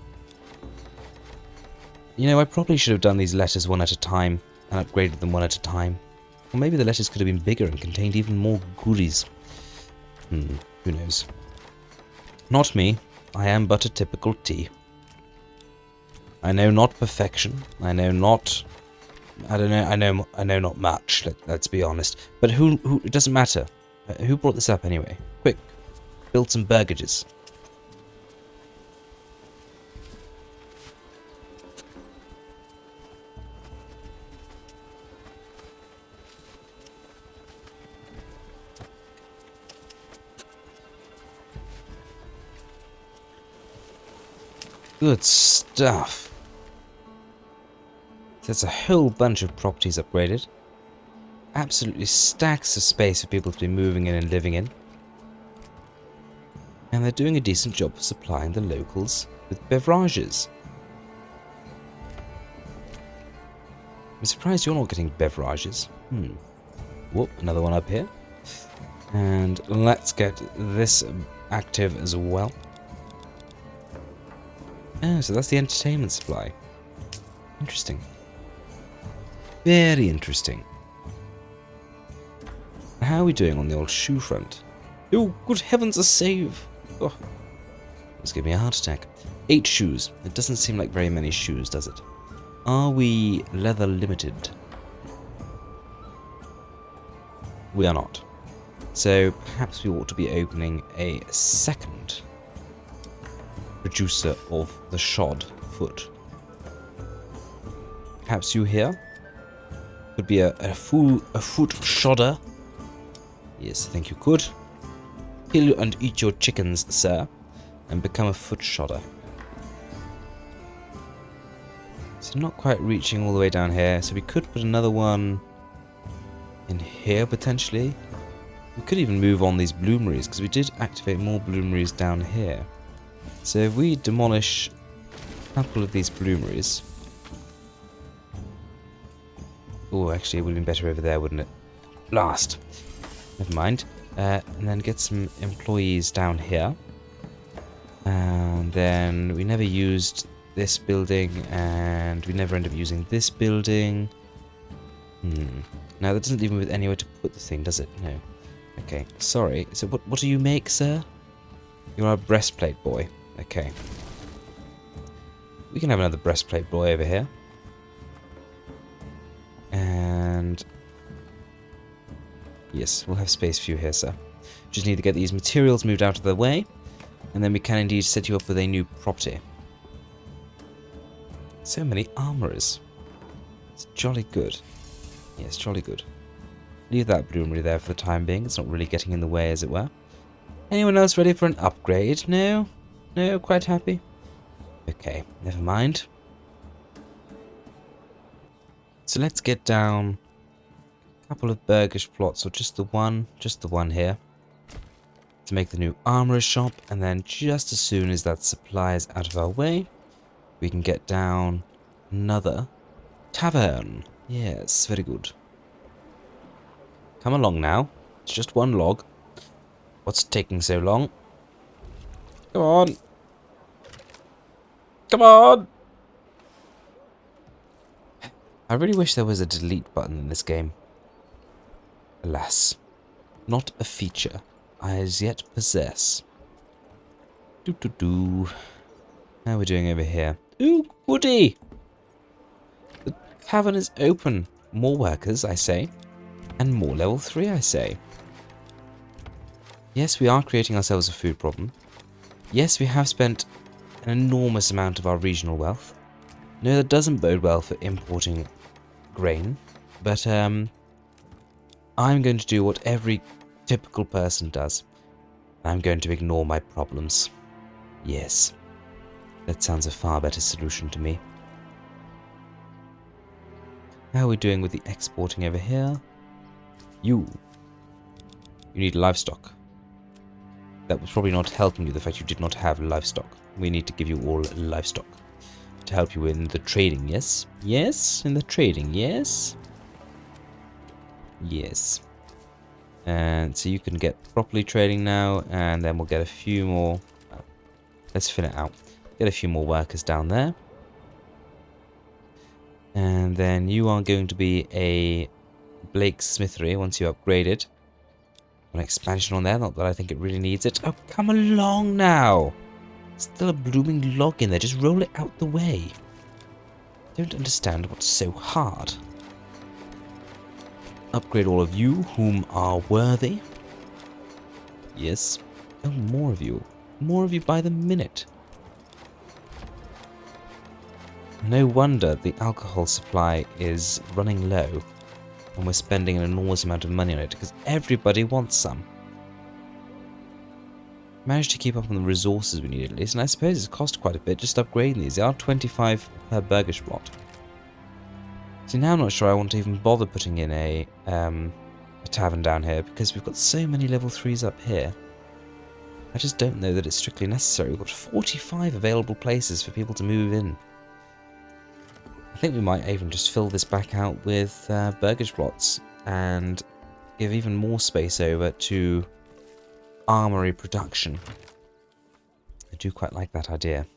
You know, I probably should have done these letters one at a time and upgraded them one at a time. Or maybe the letters could have been bigger and contained even more goodies. Who knows? Not me. I am but a typical T. I know not perfection. I know not... I don't know. I know not much. Let's be honest. But who? It doesn't matter. Who brought this up anyway? Quick, build some burgages. Good stuff. There's a whole bunch of properties upgraded. Absolutely stacks of space for people to be moving in and living in. And they're doing a decent job of supplying the locals with beverages. I'm surprised you're not getting beverages. Whoop, another one up here. And let's get this active as well. Oh, so that's the entertainment supply. Interesting. Very interesting. How are we doing on the old shoe front? Oh, good heavens, a save! Oh, it's giving me a heart attack. 8 shoes. It doesn't seem like very many shoes, does it? Are we leather limited? We are not. So perhaps we ought to be opening a second producer of the shod foot. Perhaps you here could be a foot shodder. Yes, I think you could. Kill and eat your chickens, sir, and become a foot shodder. So not quite reaching all the way down here, so we could put another one in here potentially. We could even move on these bloomeries, because we did activate more bloomeries down here. So if we demolish a couple of these bloomeries... Oh, actually it would have been better over there, wouldn't it? Blast! Never mind. And then get some employees down here. And then we never used this building, and we never end up using this building. Now that doesn't leave me with anywhere to put the thing, does it? No. Okay, sorry. So what do you make, sir? You're a breastplate boy. Okay. We can have another breastplate boy over here. And... yes, we'll have space for you here, sir. Just need to get these materials moved out of the way, and then we can indeed set you up with a new property. So many armourers. It's jolly good. Yes, jolly good. Leave that bloomery there for the time being. It's not really getting in the way, as it were. Anyone else ready for an upgrade? No? No? Quite happy? Okay, never mind. So let's get down a couple of burgage plots, or just the one here, to make the new armourer's shop, and then just as soon as that supply is out of our way, we can get down another tavern. Yes, very good. Come along now. It's just one log. What's taking so long? Come on. Come on! I really wish there was a delete button in this game. Alas, not a feature I as yet possess. How are we doing over here? Ooh, goody! The tavern is open. More workers, I say. And more level 3, I say. Yes, we are creating ourselves a food problem. Yes, we have spent an enormous amount of our regional wealth. No, that doesn't bode well for importing grain, but I'm going to do what every typical person does. I'm going to ignore my problems. Yes, that sounds a far better solution to me. How are we doing with the exporting over here? You need livestock. That was probably not helping you, the fact you did not have livestock. We need to give you all livestock to help you in the trading, yes? Yes, in the trading, yes? Yes. And so you can get properly trading now, and then we'll get a few more. Let's fill it out. Get a few more workers down there. And then you are going to be a Blake Smithery once you upgraded. An expansion on there, not that I think it really needs it. Oh, come along now! Still a blooming log in there, just roll it out the way. Don't understand what's so hard. Upgrade all of you whom are worthy. Yes. Oh, more of you. More of you by the minute. No wonder the alcohol supply is running low and we're spending an enormous amount of money on it because everybody wants some. Managed to keep up on the resources we need at least, and I suppose it's cost quite a bit just upgrading these. They are 25 per burgage plot. See, now I'm not sure I want to even bother putting in a tavern down here because we've got so many level 3s up here. I just don't know that it's strictly necessary. We've got 45 available places for people to move in. I think we might even just fill this back out with burgage plots and give even more space over to armory production. I do quite like that idea.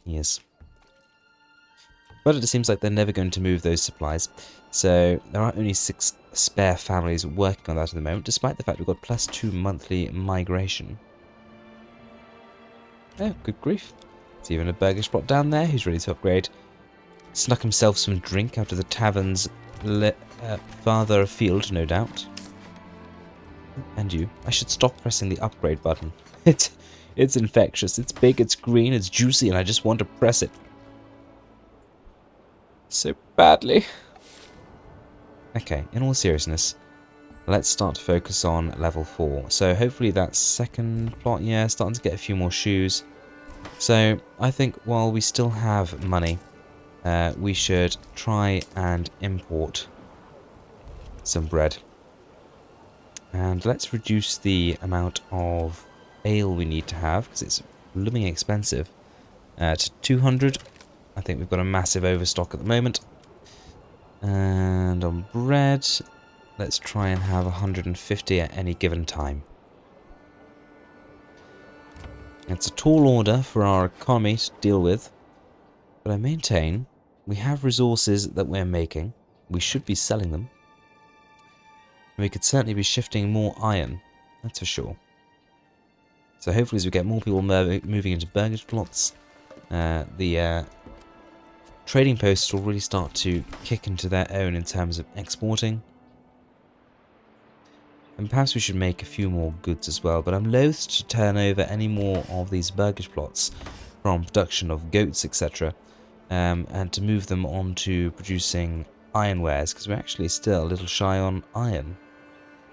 Yes. But it seems like they're never going to move those supplies. So there are only 6 spare families working on that at the moment, despite the fact we've got +2 monthly migration. Oh, good grief. There's even a burgage plot down there who's ready to upgrade. Snuck himself some drink out of the taverns farther afield, no doubt. And you. I should stop pressing the upgrade button. It's infectious. It's big, it's green, it's juicy, and I just want to press it. So badly. Okay, in all seriousness, let's start to focus on level 4. So hopefully that second plot, yeah, starting to get a few more shoes. So I think while we still have money, we should try and import some bread. And let's reduce the amount of ale we need to have, because it's blooming expensive, to 200. I think we've got a massive overstock at the moment. And on bread, let's try and have 150 at any given time. It's a tall order for our economy to deal with, but I maintain we have resources that we're making. We should be selling them. We could certainly be shifting more iron, that's for sure. So hopefully as we get more people moving into burgage plots, the trading posts will really start to kick into their own in terms of exporting. And perhaps we should make a few more goods as well, but I'm loath to turn over any more of these burgage plots from production of goats, etc. And to move them on to producing ironwares, because we're actually still a little shy on iron.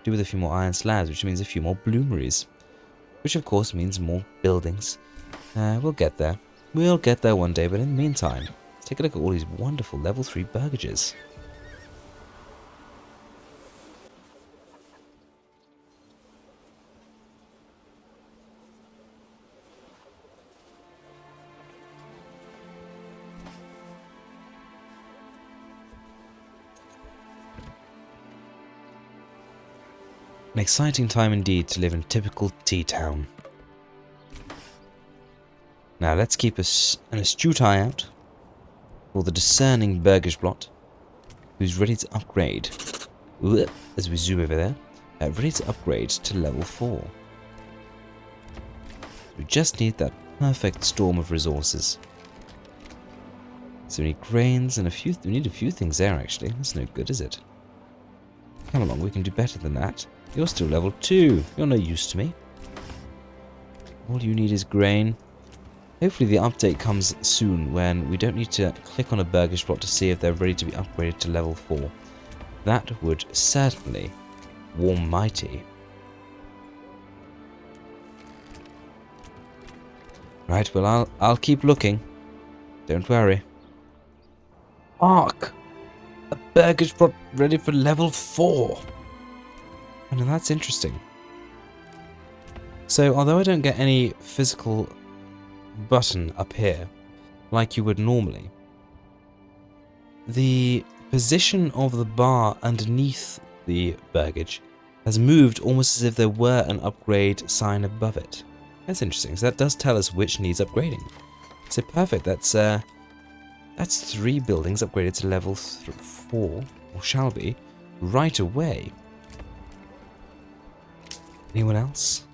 Do with a few more iron slabs, which means a few more bloomeries, which of course means more buildings. We'll get there. We'll get there one day, but in the meantime, take a look at all these wonderful level 3 burgages. An exciting time indeed to live in typical tea town. Now let's keep an astute eye out for the discerning burgage plot who's ready to upgrade. As we zoom over there, ready to upgrade to level 4. We just need that perfect storm of resources. So we need grains and we need a few things there actually. That's no good, is it? Come along, we can do better than that. You're still level 2. You're no use to me. All you need is grain. Hopefully the update comes soon when we don't need to click on a burgage plot to see if they're ready to be upgraded to level 4. That would certainly warm my tea. Right, well I'll keep looking. Don't worry. Ark! A burgage plot ready for level 4! Oh, now that's interesting. So although I don't get any physical button up here, like you would normally, the position of the bar underneath the burgage has moved almost as if there were an upgrade sign above it. That's interesting, so that does tell us which needs upgrading. So perfect, that's 3 buildings upgraded to level 4, or shall be, right away. Anyone else?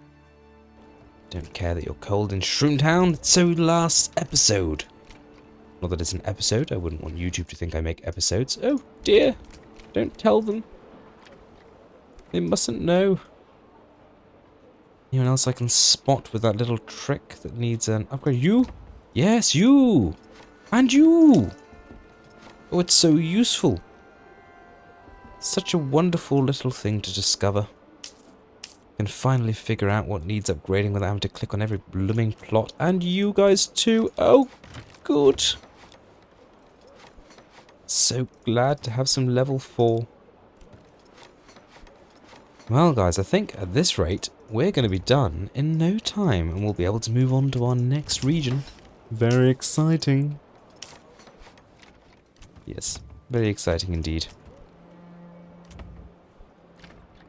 Don't care that you're cold in Shroom Town. So last episode. Not that it's an episode. I wouldn't want YouTube to think I make episodes. Oh dear. Don't tell them. They mustn't know. Anyone else I can spot with that little trick that needs an upgrade? You? Yes, you. And you. Oh, it's so useful. Such a wonderful little thing to discover. Can finally figure out what needs upgrading without having to click on every blooming plot. And you guys too. Oh, good. So glad to have some level 4. Well, guys, I think at this rate, we're going to be done in no time. And we'll be able to move on to our next region. Very exciting. Yes, very exciting indeed.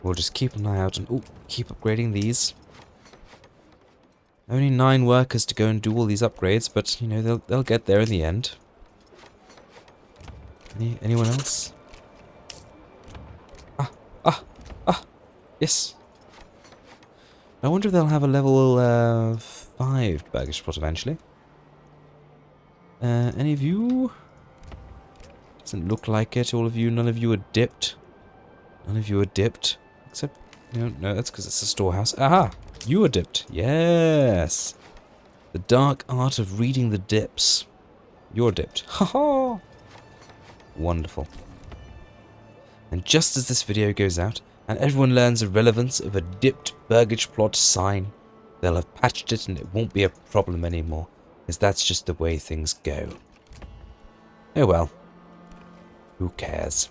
We'll just keep an eye out and keep upgrading these. Only 9 workers to go and do all these upgrades, but you know they'll get there in the end. Anyone else? Yes. I wonder if they'll have a level 5 baggage plot eventually. Any of you? Doesn't look like it. All of you. None of you are dipped. None of you are dipped. Except, no, that's because it's a storehouse. Aha! You are dipped. Yes! The dark art of reading the dips. You're dipped. Haha! Wonderful. And just as this video goes out, and everyone learns the relevance of a dipped burgage plot sign, they'll have patched it and it won't be a problem anymore, because that's just the way things go. Oh well. Who cares?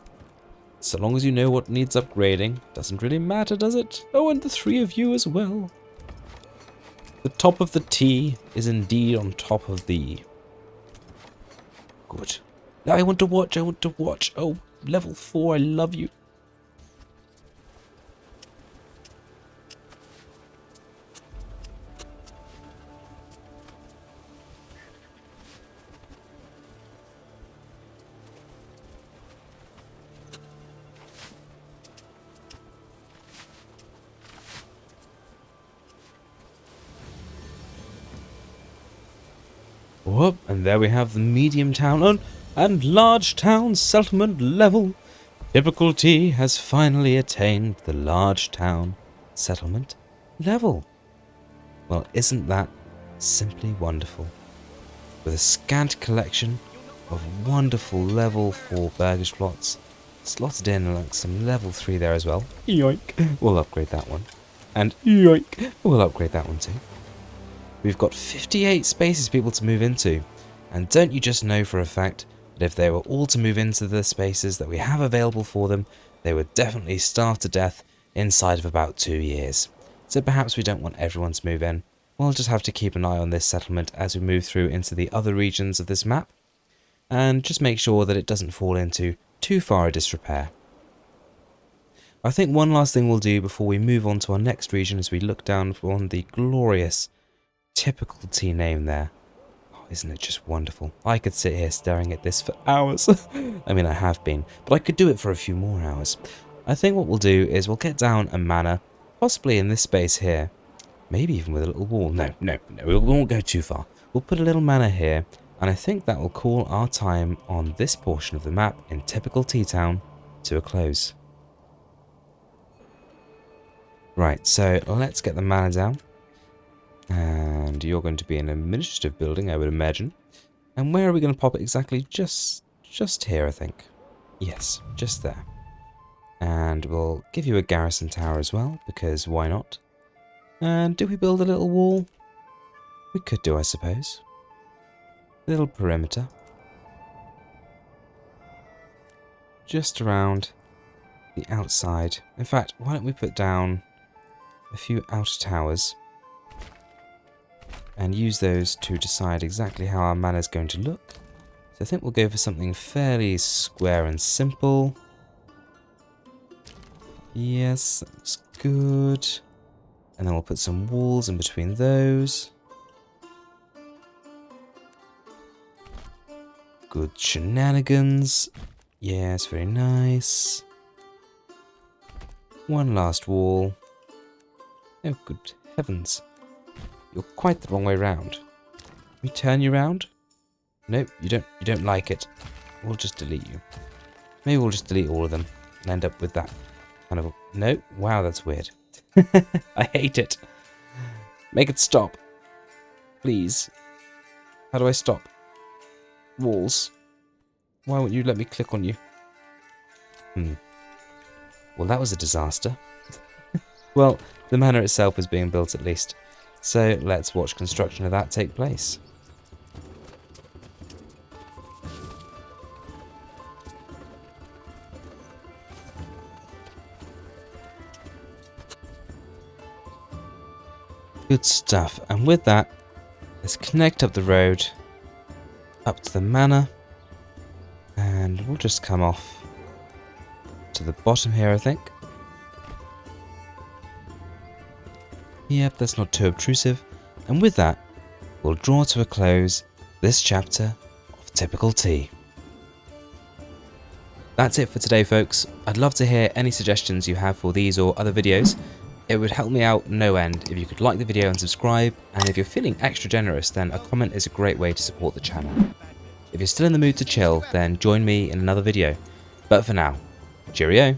So long as you know what needs upgrading, doesn't really matter, does it? Oh, and the 3 of you as well. The top of the T is indeed on top of the... Good. I want to watch, Oh, level 4, I love you. Whoop, and there we have the medium town and large town settlement level. Typical T has finally attained the large town settlement level. Well, isn't that simply wonderful? With a scant collection of wonderful level 4 burgage plots, slotted in like some level 3 there as well. Yoink! We'll upgrade that one. And yoink! We'll upgrade that one too. We've got 58 spaces for people to move into, and don't you just know for a fact that if they were all to move into the spaces that we have available for them, they would definitely starve to death inside of about 2 years. So perhaps we don't want everyone to move in. We'll just have to keep an eye on this settlement as we move through into the other regions of this map, and just make sure that it doesn't fall into too far a disrepair. I think one last thing we'll do before we move on to our next region as we look down on the glorious typical T name there. Oh, isn't it just wonderful? I could sit here staring at this for hours. I mean, I have been, but I could do it for a few more hours. I think what we'll do is we'll get down a manor, possibly in this space here, maybe even with a little wall. No, we won't go too far. We'll put a little manor here, and I think that will call our time on this portion of the map in typical T-Town to a close. Right, so let's get the manor down. And you're going to be an administrative building, I would imagine. And where are we going to pop it exactly? Just here, I think. Yes, just there. And we'll give you a garrison tower as well, because why not? And do we build a little wall? We could do, I suppose. Little perimeter. Just around the outside. In fact, why don't we put down a few outer towers and use those to decide exactly how our manor is going to look. So I think we'll go for something fairly square and simple. Yes, that looks good. And then we'll put some walls in between those. Good shenanigans. Yes, very nice. One last wall. Oh, good heavens. You're quite the wrong way round. Can we turn you round? Nope, you don't like it. We'll just delete you. Maybe we'll just delete all of them and end up with that kind of... No, wow, that's weird. I hate it. Make it stop. Please. How do I stop? Walls. Why won't you let me click on you? Well, that was a disaster. Well, the manor itself is being built at least. So let's watch construction of that take place. Good stuff. And with that, let's connect up the road up to the manor. And we'll just come off to the bottom here, I think. Yep, that's not too obtrusive. And with that, we'll draw to a close this chapter of Typical T. That's it for today, folks. I'd love to hear any suggestions you have for these or other videos. It would help me out no end if you could like the video and subscribe, and if you're feeling extra generous, then a comment is a great way to support the channel. If you're still in the mood to chill, then join me in another video. But for now, cheerio!